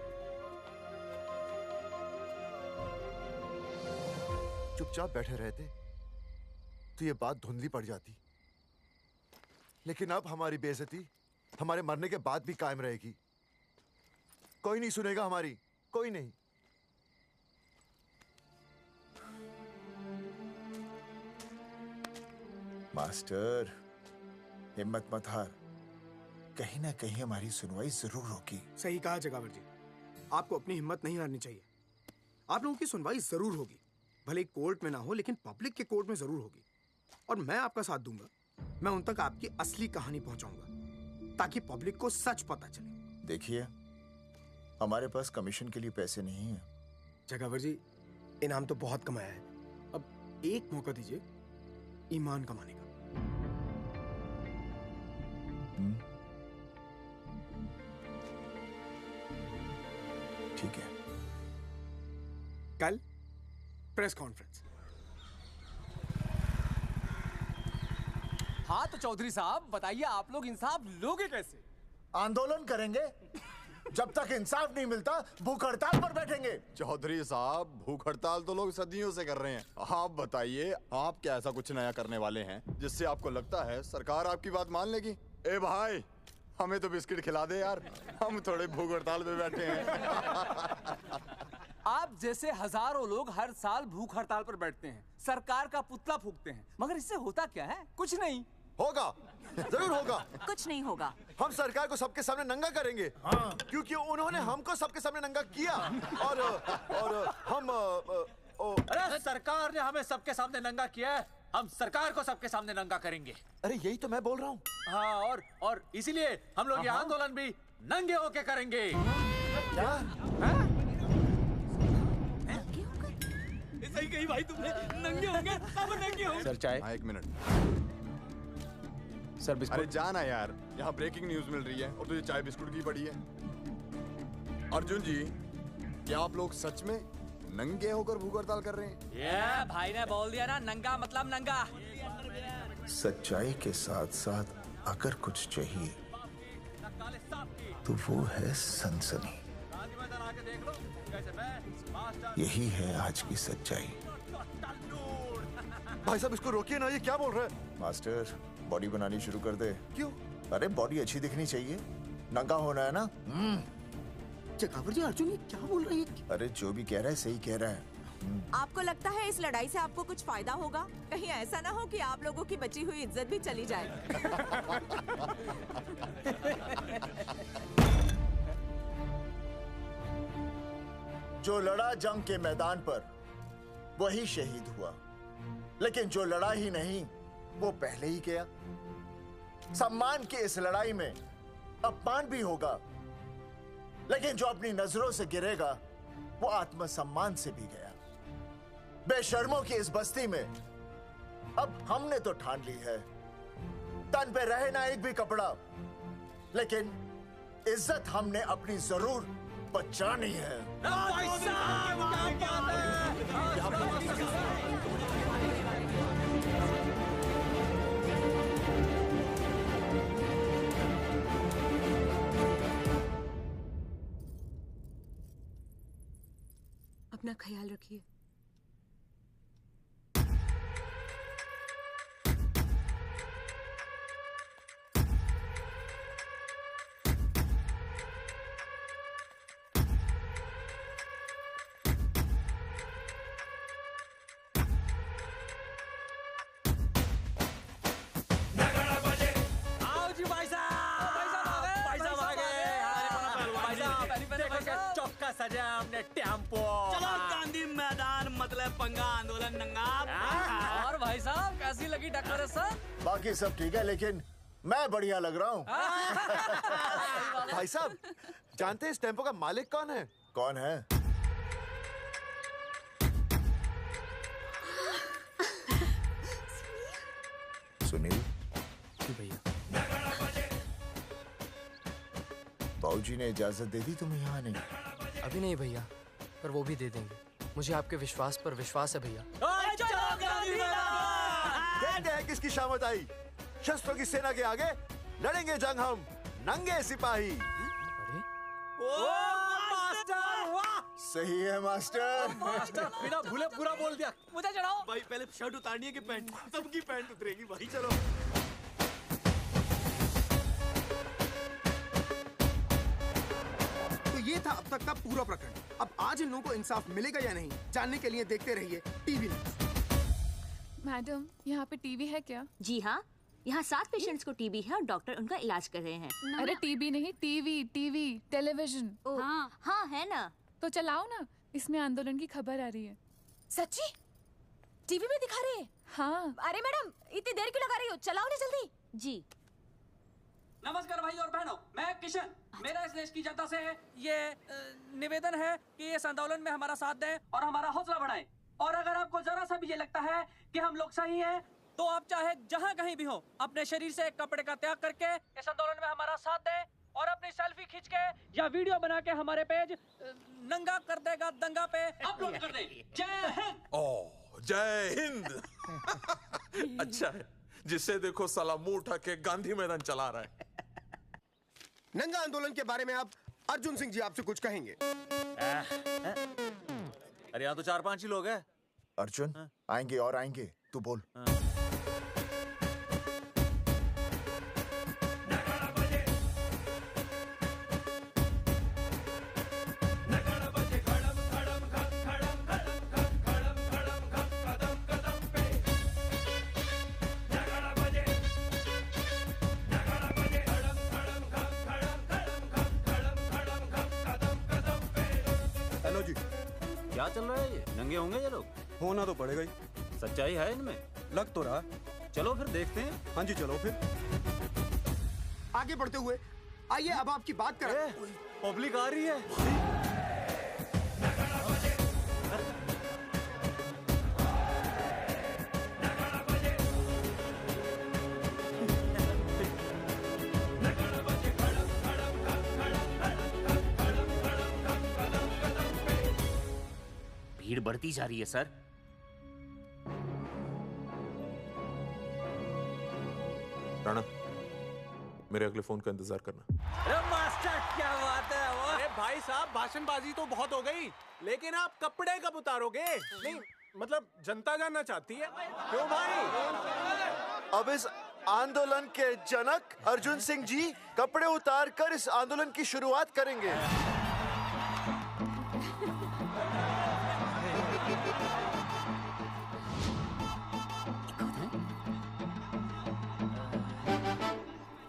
चुपचाप बैठे रहते तो ये बात धुंधली पड़ जाती, लेकिन अब हमारी बेइज्जती हमारे मरने के बाद भी कायम रहेगी। कोई नहीं सुनेगा हमारी, कोई नहीं। मास्टर, हिम्मत मत हार, कहीं ना कहीं हमारी सुनवाई जरूर होगी। सही कहा जगावर जी, आपको अपनी हिम्मत नहीं हारनी चाहिए। आप लोगों की सुनवाई जरूर होगी, भले कोर्ट में ना हो लेकिन पब्लिक के कोर्ट में जरूर होगी। और मैं आपका साथ दूंगा, मैं उन तक आपकी असली कहानी पहुंचाऊंगा ताकि पब्लिक को सच पता चले। देखिए, हमारे पास कमीशन के लिए पैसे नहीं है। जगावर जी, इनाम तो बहुत कमाया है, अब एक मौका दीजिए ईमान कमाने का। ठीक है। कल प्रेस कॉन्फ्रेंस। हाँ तो चौधरी साहब बताइए, आप लोग इंसाफ लोगे कैसे? आंदोलन करेंगे, जब तक इंसाफ नहीं मिलता भूख हड़ताल पर बैठेंगे। चौधरी साहब, भूख हड़ताल तो लोग सदियों से कर रहे हैं। आप बताइए, आप क्या ऐसा कुछ नया करने वाले हैं जिससे आपको लगता है सरकार आपकी बात मान लेगी? ए भाई, हमें तो बिस्किट खिला दे यार, हम थोड़े भूख हड़ताल पे बैठे हैं। आप जैसे हजारों लोग हर साल भूख हड़ताल पर बैठते हैं, सरकार का पुतला फूंकते हैं, मगर इससे होता क्या है? कुछ नहीं होगा, जरूर होगा। कुछ नहीं होगा। हम सरकार को सबके सामने नंगा करेंगे। हाँ। क्योंकि उन्होंने हमको सबके सामने नंगा किया और हम अरे सरकार ने हमें सबके सामने नंगा किया है, हम सरकार को सबके सामने नंगा करेंगे। अरे यही तो मैं बोल रहा हूँ। हाँ, और इसीलिए हम लोग ये आंदोलन भी नंगे होके करेंगे। क्या? सही कही भाई तुमने, नंगे होंगे, सब नंगे होंगे। सर चाय? हाँ, 1 मिनट। Sir biscuit. अरे जाना यार, यहाँ ब्रेकिंग न्यूज मिल रही है और तुझे चाय बिस्कुट की पड़ी है। अर्जुन जी, क्या आप लोग सच में नंगे होकर भूख हड़ताल कर रहे हैं? ये भाई ने बोल दिया ना, नंगा मतलब नंगा। सच्चाई के साथ साथ अगर कुछ चाहिए तो वो है सनसनी। यही है आज की सच्चाई। भाई साहब इसको रोकिए ना, ये क्या बोल रहा है? मास्टर, बॉडी बनानी शुरू कर दे। क्यों? अरे बॉडी अच्छी दिखनी चाहिए, नंगा होना है ना। जगावर जी, अर्जुन ये क्या बोल रही है? अरे जो भी कह रहा है सही कह रहा है। आपको लगता है इस लड़ाई से आपको कुछ फायदा होगा? कहीं ऐसा ना हो कि आप लोगों की बची हुई इज्जत भी चली जाए। जो लड़ा जंग के मैदान पर वही शहीद हुआ, लेकिन जो लड़ा ही नहीं वो पहले ही गया। सम्मान की इस लड़ाई में अपमान भी होगा, लेकिन जो अपनी नजरों से गिरेगा वो आत्मसम्मान से भी गया। बेशर्मों की इस बस्ती में अब हमने तो ठान ली है, तन पे रहे ना एक भी कपड़ा, लेकिन इज्जत हमने अपनी जरूर बचानी है। अपना ख्याल रखिए। सजा हमने टेम्पो। चलो गांधी मैदान, मतलब पंगा आंदोलन नंगा। और भाई साहब कैसी लगी डेकोरेशन? बाकी सब ठीक है, लेकिन मैं बढ़िया लग रहा हूँ। भाई साहब, जानते हैं इस टेम्पो का मालिक कौन है? कौन है? सुनील। भैया। बाबूजी ने इजाजत दे दी तुम्हें यहाँ आने? अभी नहीं भैया, पर वो भी दे देंगे। मुझे आपके विश्वास पर विश्वास है भैया। कहते हैं किसकी शामत आई, शस्त्रों की सेना के आगे लड़ेंगे जंग हम नंगे सिपाही। सही है मास्टर। मास्टर बिना भूले पूरा बोल दिया। मुझे चढ़ाओ भाई, पहले शर्ट उतारनी है कि पैंट? सबकी पैंट उतरेगी भाई। चलो था अब तक का पूरा प्रकरण। अब आज इन लोगों को इंसाफ मिलेगा या नहीं, जानने के लिए देखते रहिए टीवी न्यूज़। मैडम, यहाँ पे टीवी है क्या? जी हाँ, यहाँ 7 पेशेंट्स को टीबी है और डॉक्टर उनका इलाज कर रहे हैं। अरे टीबी नहीं, टीवी, टेलीविजन। हाँ हाँ है ना। तो चलाओ ना, इसमें आंदोलन की खबर आ रही है। सच्ची? टीवी में दिखा रहे हैं? हाँ। अरे मैडम, इतनी देर क्यों लगा रही हो, चलाओ ना जल्दी। जी। नमस्कार भाई और बहनों, मैं किशन। मेरा इस देश की जनता से ये निवेदन है कि इस आंदोलन में हमारा साथ दें और हमारा हौसला बढ़ाएं। और अगर आपको जरा सा भी ये लगता है कि हम लोग सही हैं, तो आप चाहे जहाँ कहीं भी हो, अपने शरीर से एक कपड़े का त्याग करके इस आंदोलन में हमारा साथ दें और अपनी सेल्फी खींच के या वीडियो बना के हमारे पेज नंगा कर देगा दंगा पे अपलोड कर दें। जय हिंद। ओह, जय हिंद। अच्छा है, जिसे देखो साला मुंह उठा के गांधी मैदान चला रहा है। नंगा आंदोलन के बारे में आप अर्जुन सिंह जी आपसे कुछ कहेंगे। अरे यहाँ तो 4-5 ही लोग हैं। अर्जुन आएंगे और आएंगे, तू बोल। हेलो जी, क्या चल रहा है ये? नंगे होंगे ये लोग? होना तो पड़ेगा ही। सच्चाई है इनमें? लग तो रहा। चलो फिर देखते हैं। हाँ जी चलो फिर। आगे बढ़ते हुए आइए अब आपकी बात करें। पब्लिक आ रही है। भीड़ बढ़ती जा रही है सर। राणा, मेरे अगले फोन का इंतजार करना। अरे मास्टर क्या बात है। अरे भाई साहब, भाषणबाजी तो बहुत हो गई, लेकिन आप कपड़े कब उतारोगे? नहीं मतलब जनता जानना चाहती है। क्यों भाई? अब इस आंदोलन के जनक अर्जुन सिंह जी कपड़े उतार कर इस आंदोलन की शुरुआत करेंगे।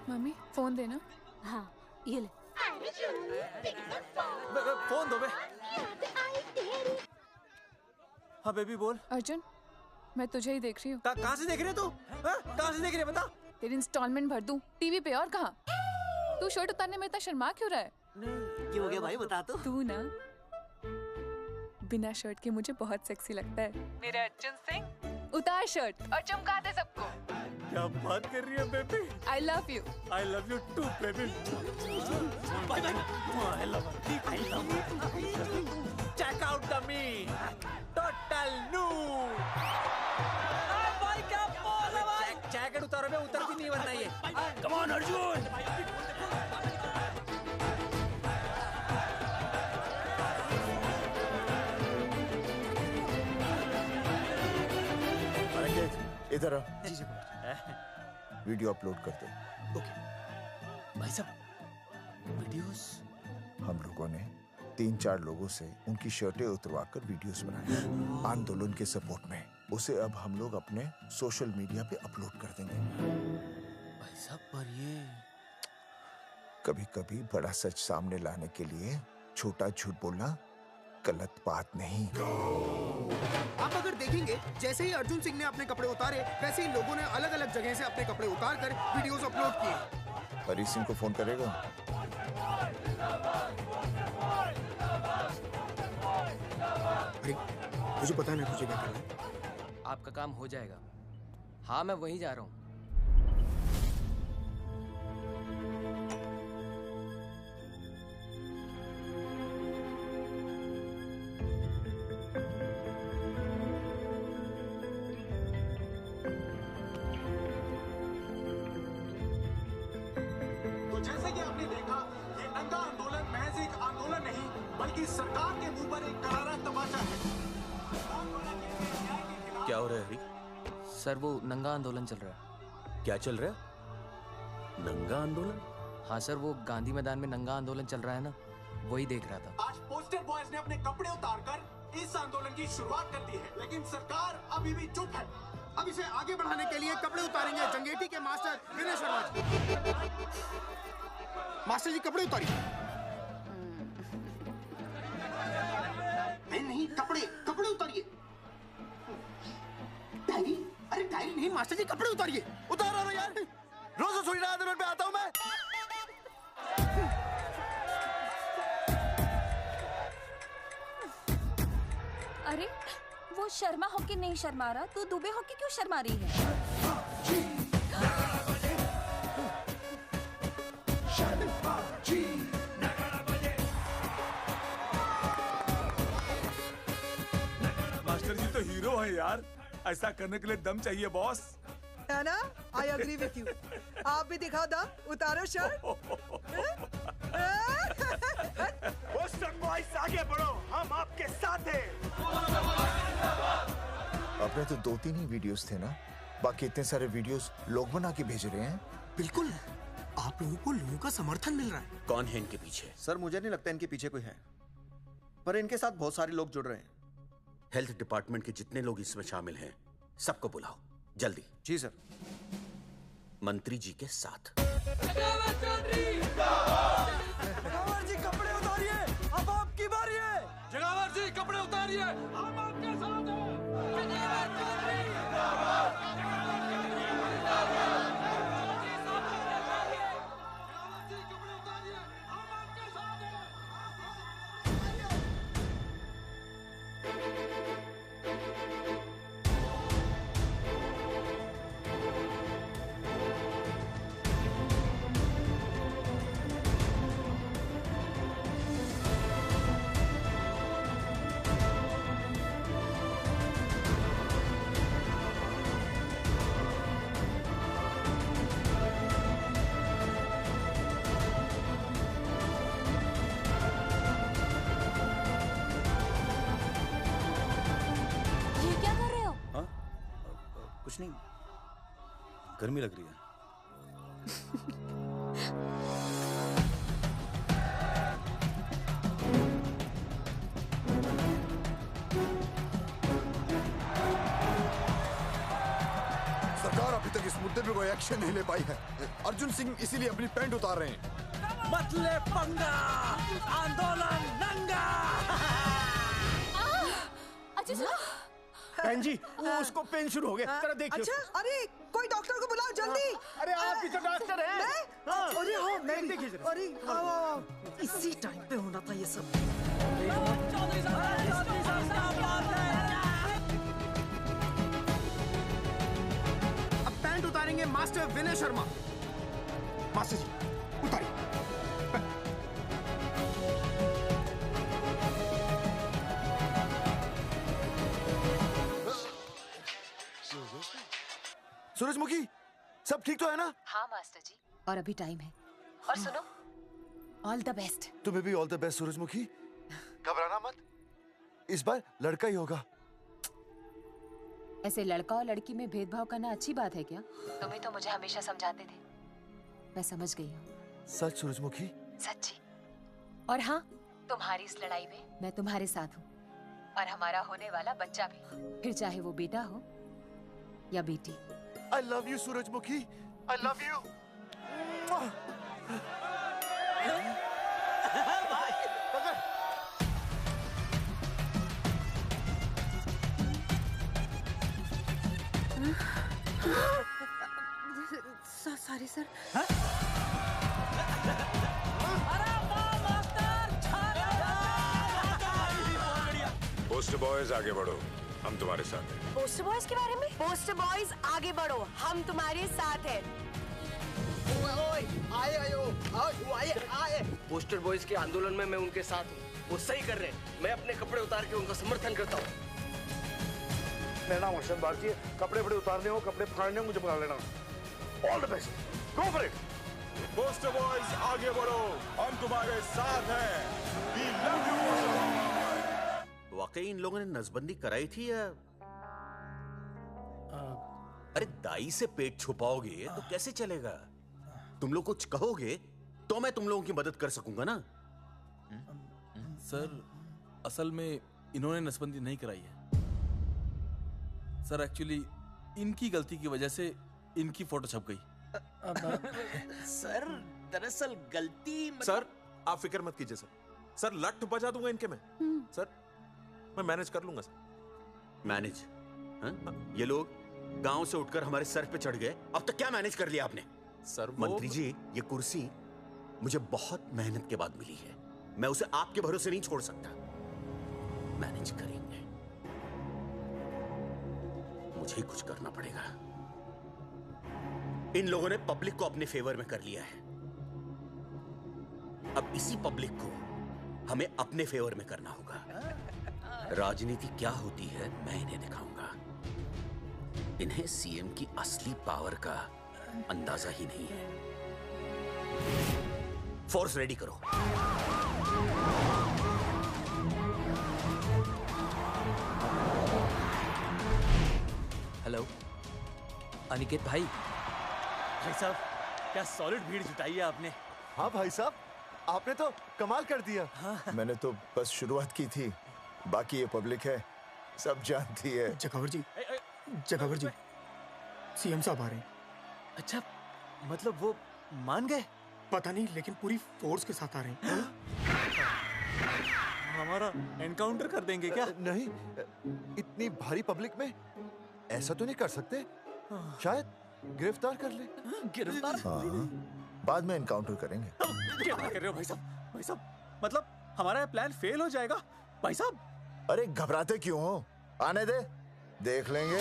मम्मी फोन देना। हाँ ये ले। फोन दो बे। हाँ बेबी बोल। अर्जुन, मैं तुझे ही देख रही हूँ। कहाँ से देख रहे तू? कहाँ से देख रही है बता? तेरी इंस्टॉलमेंट भर दूं टीवी पे और कहाँ? तू शर्ट उतारने में इतना शर्मा क्यों रहा है? क्यों हो गया भाई, बता तो। तू ना बिना शर्ट के मुझे बहुत सेक्सी लगता है। मेरे अर्जुन सिंह, उतार शर्ट और चमका दे सबको। क्या बात कर रही है baby? I love you. I love you too baby. Bye bye. I love you. Check out the me. Total new. भाई क्या बोल रहा भाई? जैकेट उतारो बे, उतरती नहीं वरना ये। Come on Arjun. इधर आ। वीडियो अपलोड करते। भाई साहब, वीडियोस? हम लोगों ने 3-4 लोगों से उनकी शर्टें उतरवाकर वीडियोस बनाए आंदोलन के सपोर्ट में। उसे अब हम लोग अपने सोशल मीडिया पे अपलोड कर देंगे। भाई साहब पर ये कभी-कभी बड़ा सच सामने लाने के लिए छोटा झूठ बोलना गलत बात नहीं। आप अगर देखेंगे, जैसे ही अर्जुन सिंह ने अपने कपड़े उतारे, वैसे ही लोगों ने अलग अलग जगह से अपने कपड़े उतार कर वीडियोस अपलोड किए। हरी सिंह को फोन करेगा? अरे मुझे पता नहीं तुझे क्या करना है। आपका काम हो जाएगा। हाँ मैं वहीं जा रहा हूँ। तो जैसे कि आपने देखा, ये नंगा आंदोलन महज एक आंदोलन नहीं, बल्कि सरकार के मुंह पर एक करारा तमाचा है। क्या हो रहा है हरी? सर वो नंगा आंदोलन चल रहा है। क्या चल रहा है? नंगा आंदोलन? हाँ सर, वो गांधी मैदान में नंगा आंदोलन चल रहा है ना। वही देख रहा था। आज पोस्टर बॉयज ने अपने कपड़े उतारकर इस आंदोलन की शुरुआत कर दी है, लेकिन सरकार अभी भी चुप है। अब इसे आगे बढ़ाने के लिए कपड़े उतारेंगे जंगेटी के मास्टर विनय शर्मा जी। मास्टर जी कपड़े उतारिए। नहीं, कपड़े उतारिए। डायरी? अरे डायरी नहीं मास्टर जी, कपड़े उतारिए। उतारो ना यार, रोज रसोई आंदोलन पे आता हूँ मैं। अरे वो शर्मा होके नहीं शर्मा रहा, तू दुबे होके क्यों शर्मा रही है? मास्टर जी तो हीरो है यार, ऐसा करने के लिए दम चाहिए बॉस। है ना? I agree with you. आप भी दिखाओ दम, उतारो शर्ट। पोस्टर बॉयज आगे बढ़ो, हम आपके साथ हैं। अपने तो 2-3 ही वीडियोस थे ना, बाकी इतने सारे वीडियोस लोग बना के भेज रहे हैं। बिल्कुल, आप लोगों को लोगों का समर्थन मिल रहा है। कौन है इनके पीछे? सर मुझे नहीं लगता इनके पीछे कोई है, पर इनके साथ बहुत सारे लोग जुड़ रहे हैं। हेल्थ डिपार्टमेंट के जितने लोग इसमें शामिल हैं, सबको बुलाओ जल्दी। जी सर। मंत्री जी के साथ। जगावर जी कपड़े उतारिए, अब आपकी बारी है। जगावर जी कपड़े उतारिए, हम आपके साथ हैं। जगावर चौधरी कुछ नहीं, गर्मी लग रही है। सरकार अभी तक इस मुद्दे पे कोई एक्शन नहीं ले पाई है। अर्जुन सिंह इसीलिए अपनी पैंट उतार रहे हैं। मत ले पंगा, आंदोलन नंगा। अच्छा सुनो। बहन जी, वो उसको पेन शुरू हो गया, जरा देखिए। अच्छा, अरे कोई डॉक्टर को बुलाओ जल्दी। अरे आप भी तो डॉक्टर हैं। मैं? अरे हाँ, मैं भी। देखिए जरा। अरे आओ, इसी टाइम पे होना था ये सब। अब पैंट उतारेंगे मास्टर विनय शर्मा। मास्टर जी उतारिए। सूरजमुखी, सब ठीक तो है ना? हाँ मास्टर जी, और अभी टाइम है। और सुनो, ऑल द बेस्ट। तुम्हें भी ऑल द बेस्ट सूरजमुखी। घबराना मत, इस बार लड़का ही होगा। ऐसे लड़का और लड़की में भेदभाव करना अच्छी बात है क्या? तुम ही तो मुझे हमेशा समझाते थे। मैं समझ गई हूँ। सच सूरजमुखी? सच्ची। और हाँ, तुम्हारी इस लड़ाई में मैं तुम्हारे साथ हूँ, और हमारा होने वाला बच्चा भी, फिर चाहे वो बेटा हो या बेटी। I love you, सूरजमुखी। I love you. Sorry sir. Poster boys आगे बढ़ो, हम तुम्हारे साथ हैं। पोस्टर बॉयज के बारे में? पोस्टर बॉयज आगे बढ़ो, हम तुम्हारे साथ हैं। आए। पोस्टर बॉयज के आंदोलन में मैं उनके साथ हूँ, वो सही कर रहे हैं। मैं अपने कपड़े उतार के उनका समर्थन करता हूँ। मेरा नाम अर्शद बागची है। कपड़े उतारने हो, कपड़े फाड़ने हो, मुझे बुला लेना। All the best, go for it. Poster boys आगे बढ़ो, हम तुम्हारे साथ हैं। We love you, poster boys. वाकई इन लोगों ने नसबंदी कराई थी या? अरे दाई से पेट छुपाओगे तो कैसे चलेगा? तुम लोग कुछ कहोगे तो मैं तुम लोगों की मदद कर सकूंगा ना। सर असल में इन्होंने नसबंदी नहीं कराई है सर। एक्चुअली इनकी गलती की वजह से इनकी फोटो छप गई। सर दरअसल गलती सर आप फिक्र मत कीजिए सर। सर लट बजा दूंगा इनके में। सर मैं मैनेज कर लूंगा सर। मैनेज? ये लोग गांव से उठकर हमारे सर पे चढ़ गए, अब तक क्या मैनेज कर लिया आपने? सर मंत्री जी, ये कुर्सी मुझे बहुत मेहनत के बाद मिली है, मैं उसे आपके भरोसे नहीं छोड़ सकता। मैनेज करेंगे, मुझे ही कुछ करना पड़ेगा। इन लोगों ने पब्लिक को अपने फेवर में कर लिया है, अब इसी पब्लिक को हमें अपने फेवर में करना होगा। राजनीति क्या होती है मैं इन्हें दिखाऊंगा। इन्हें सीएम की असली पावर का अंदाजा ही नहीं है। फोर्स रेडी करो। हेलो अनिकेत भाई। भाई साहब क्या सॉलिड भीड़ जुटाई है आपने। हाँ भाई साहब, आपने तो कमाल कर दिया। मैंने तो बस शुरुआत की थी, बाकी ये पब्लिक है, सब जानती है। जगावर जी, जगावर जी, सीएम साहब आ रहे हैं। अच्छा, मतलब वो मान गए? पता नहीं, लेकिन पूरी फोर्स के साथ आ रहे हैं। हमारा एनकाउंटर कर देंगे क्या? नहीं, इतनी भारी पब्लिक में ऐसा तो नहीं कर सकते। शायद गिरफ्तार कर ले। गिरफ्तार? हाँ, बाद में एनकाउंटर करेंगे। क्या कर रहे हो भाई साहब? भाई साहब मतलब हमारा प्लान फेल हो जाएगा भाई साहब? अरे घबराते क्यों हो, आने दे, देख लेंगे।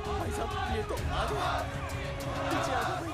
भाई साहब ये तो आ गया, पीछे आ जाओ भाई।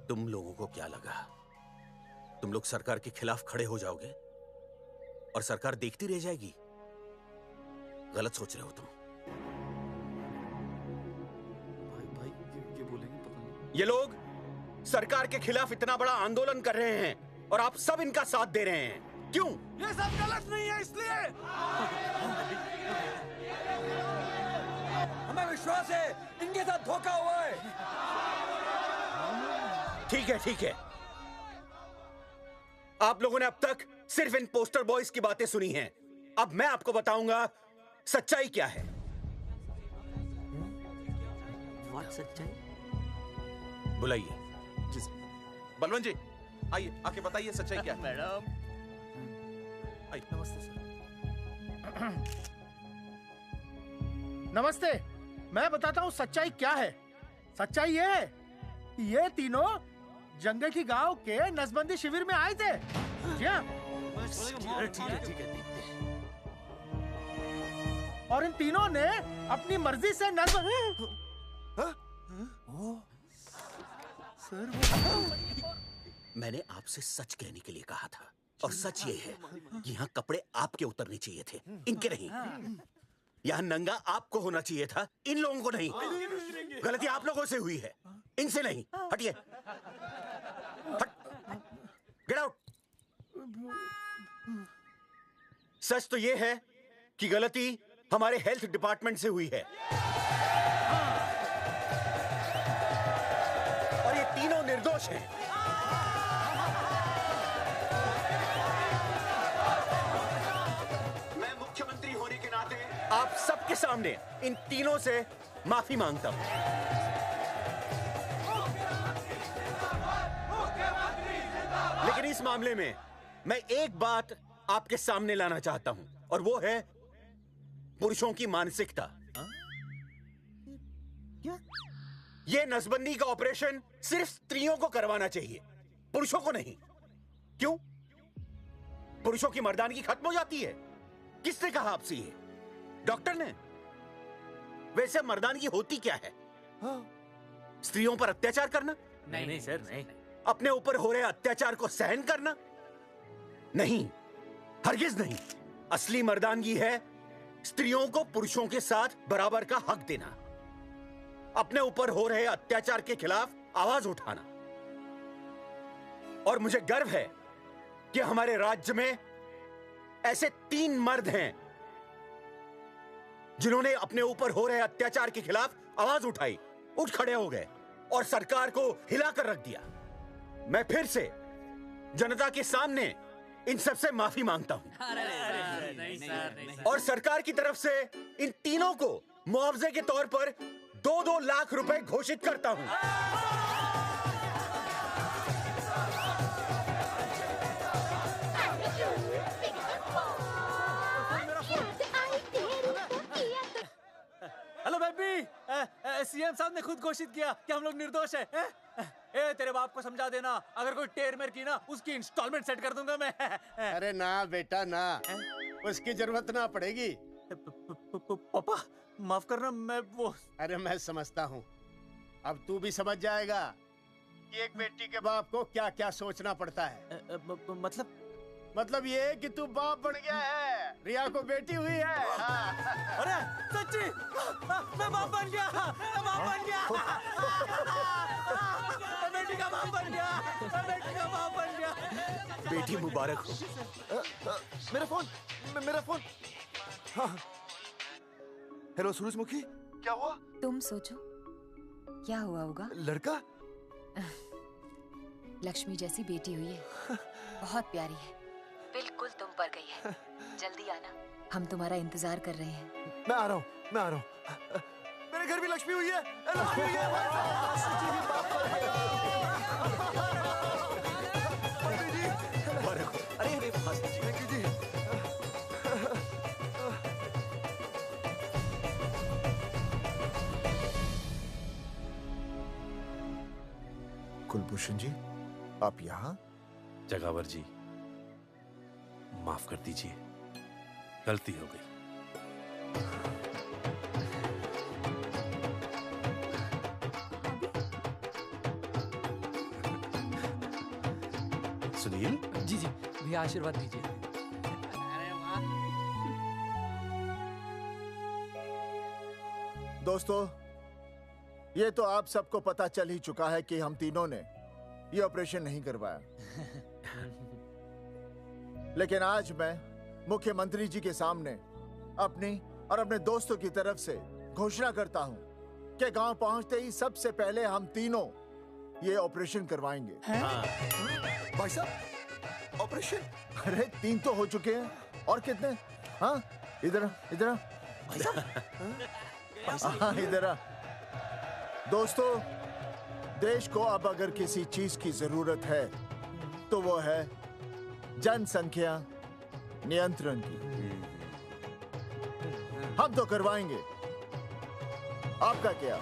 तुम लोगों को क्या लगा तुम लोग सरकार के खिलाफ खड़े हो जाओगे और सरकार देखती रह जाएगी? गलत सोच रहे हो तुम। भाई ये बोलेंगे पता नहीं। ये लोग सरकार के खिलाफ इतना बड़ा आंदोलन कर रहे हैं और आप सब इनका साथ दे रहे हैं, क्यों? ये सब गलत नहीं है इसलिए। हमें विश्वास है इनके साथ धोखा हुआ है। ठीक है, ठीक है। आप लोगों ने अब तक सिर्फ इन पोस्टर बॉयज की बातें सुनी हैं। अब मैं आपको बताऊंगा सच्चाई क्या है। सच्चाई? बुलाइए। जी सर। बलवंत जी आइए, आके बताइए सच्चाई क्या है। मैडम आइए। नमस्ते सर। नमस्ते, मैं बताता हूँ सच्चाई क्या है। सच्चाई ये है, ये तीनों जंगे की गांव के नसबंदी शिविर में आए थे। जी हाँ। ठीक है। और इन तीनों ने अपनी मर्जी से मैंने आपसे सच कहने के लिए कहा था और सच ये है कि यहाँ कपड़े आपके उतरने चाहिए थे, इनके नहीं। यहाँ नंगा आपको होना चाहिए था, इन लोगों को नहीं। गलती आप लोगों से हुई है, इनसे नहीं। हटिए, गेट आउट। सच तो ये है कि गलती हमारे हेल्थ डिपार्टमेंट से हुई है और ये तीनों निर्दोष हैं। मैं मुख्यमंत्री होने के नाते आप सबके सामने इन तीनों से माफी मांगता हूं। लेकिन इस मामले में मैं एक बात आपके सामने लाना चाहता हूं और वो है पुरुषों की मानसिकता। ये नसबंदी का ऑपरेशन सिर्फ स्त्रियों को करवाना चाहिए, पुरुषों को नहीं। क्यों? पुरुषों की मर्दानगी खत्म हो जाती है? किसने कहा आपसे ये? डॉक्टर ने? वैसे मर्दानगी होती क्या है? स्त्रियों पर अत्याचार करना? नहीं सर, नहीं। अपने ऊपर हो रहे अत्याचार को सहन करना? नहीं, हरगिज नहीं। असली मर्दानगी है स्त्रियों को पुरुषों के साथ बराबर का हक देना, अपने ऊपर हो रहे अत्याचार के खिलाफ आवाज उठाना। और मुझे गर्व है कि हमारे राज्य में ऐसे 3 मर्द हैं जिन्होंने अपने ऊपर हो रहे अत्याचार के खिलाफ आवाज उठाई, उठ खड़े हो गए और सरकार को हिलाकर रख दिया। मैं फिर से जनता के सामने इन सबसे माफी मांगता हूं और सरकार की तरफ से इन तीनों को मुआवजे के तौर पर 2-2 लाख रुपए घोषित करता हूं। हेलो बेबी, सीएम साहब ने खुद घोषित किया कि हम लोग निर्दोष हैं। ए, तेरे बाप को समझा देना, अगर कोई टेर मेर की ना, उसकी इंस्टॉलमेंट सेट कर दूंगा मैं। अरे ना बेटा ना, उसकी जरूरत ना पड़ेगी। पापा माफ करना, मैं वो। अरे मैं समझता हूँ, अब तू भी समझ जाएगा कि एक बेटी के बाप को क्या क्या सोचना पड़ता है। मतलब ये कि तू बाप बन गया है, रिया को बेटी हुई है। अरे सच्ची, मैं बाप बन गया, मैं बाप बन गया, मैं बेटी का बाप बन गया, मैं बेटी का बाप बन गया। बेटी मुबारक हो। मेरा फोन। हाँ। हेलो सूरजमुखी, क्या हुआ? तुम सोचो क्या हुआ होगा। लड़का? लक्ष्मी जैसी बेटी हुई है, बहुत प्यारी है, बिल्कुल तुम पर गई है। जल्दी आना, हम तुम्हारा इंतजार कर रहे हैं। मैं आ रहा हूँ। मेरे घर भी लक्ष्मी हुई है, लक्ष्मी हुई है। अरे कुलभूषण जी, आप यहाँ? जगावर जी, माफ कर दीजिए, गलती हो गई। सुनील जी भैया आशीर्वाद दीजिए। दोस्तों, ये तो आप सबको पता चल ही चुका है कि हम तीनों ने ये ऑपरेशन नहीं करवाया। लेकिन आज मैं मुख्यमंत्री जी के सामने अपनी और अपने दोस्तों की तरफ से घोषणा करता हूं कि गांव पहुंचते ही सबसे पहले हम तीनों ये ऑपरेशन करवाएंगे। भाई साहब, ऑपरेशन? अरे 3 तो हो चुके हैं, और कितने? हाँ, इधर हाँ, इधर। दोस्तों, देश को अब अगर किसी चीज की जरूरत है तो वो है जनसंख्या नियंत्रण की। हम तो करवाएंगे, आपका क्या?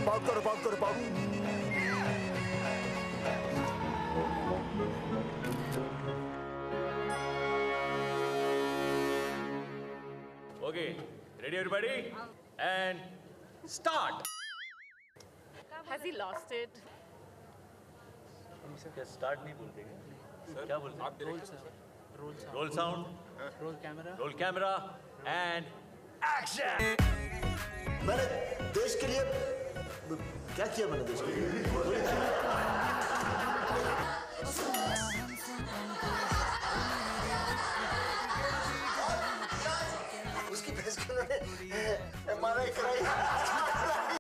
बात करो। Okay, ready everybody? And start. Has he lost it? क्या स्टार्ट नहीं बोलते क्या? क्या बोलते? आप roll roll sound, roll camera and action. मैंने देश के लिए क्या किया? मैंने देश के लिए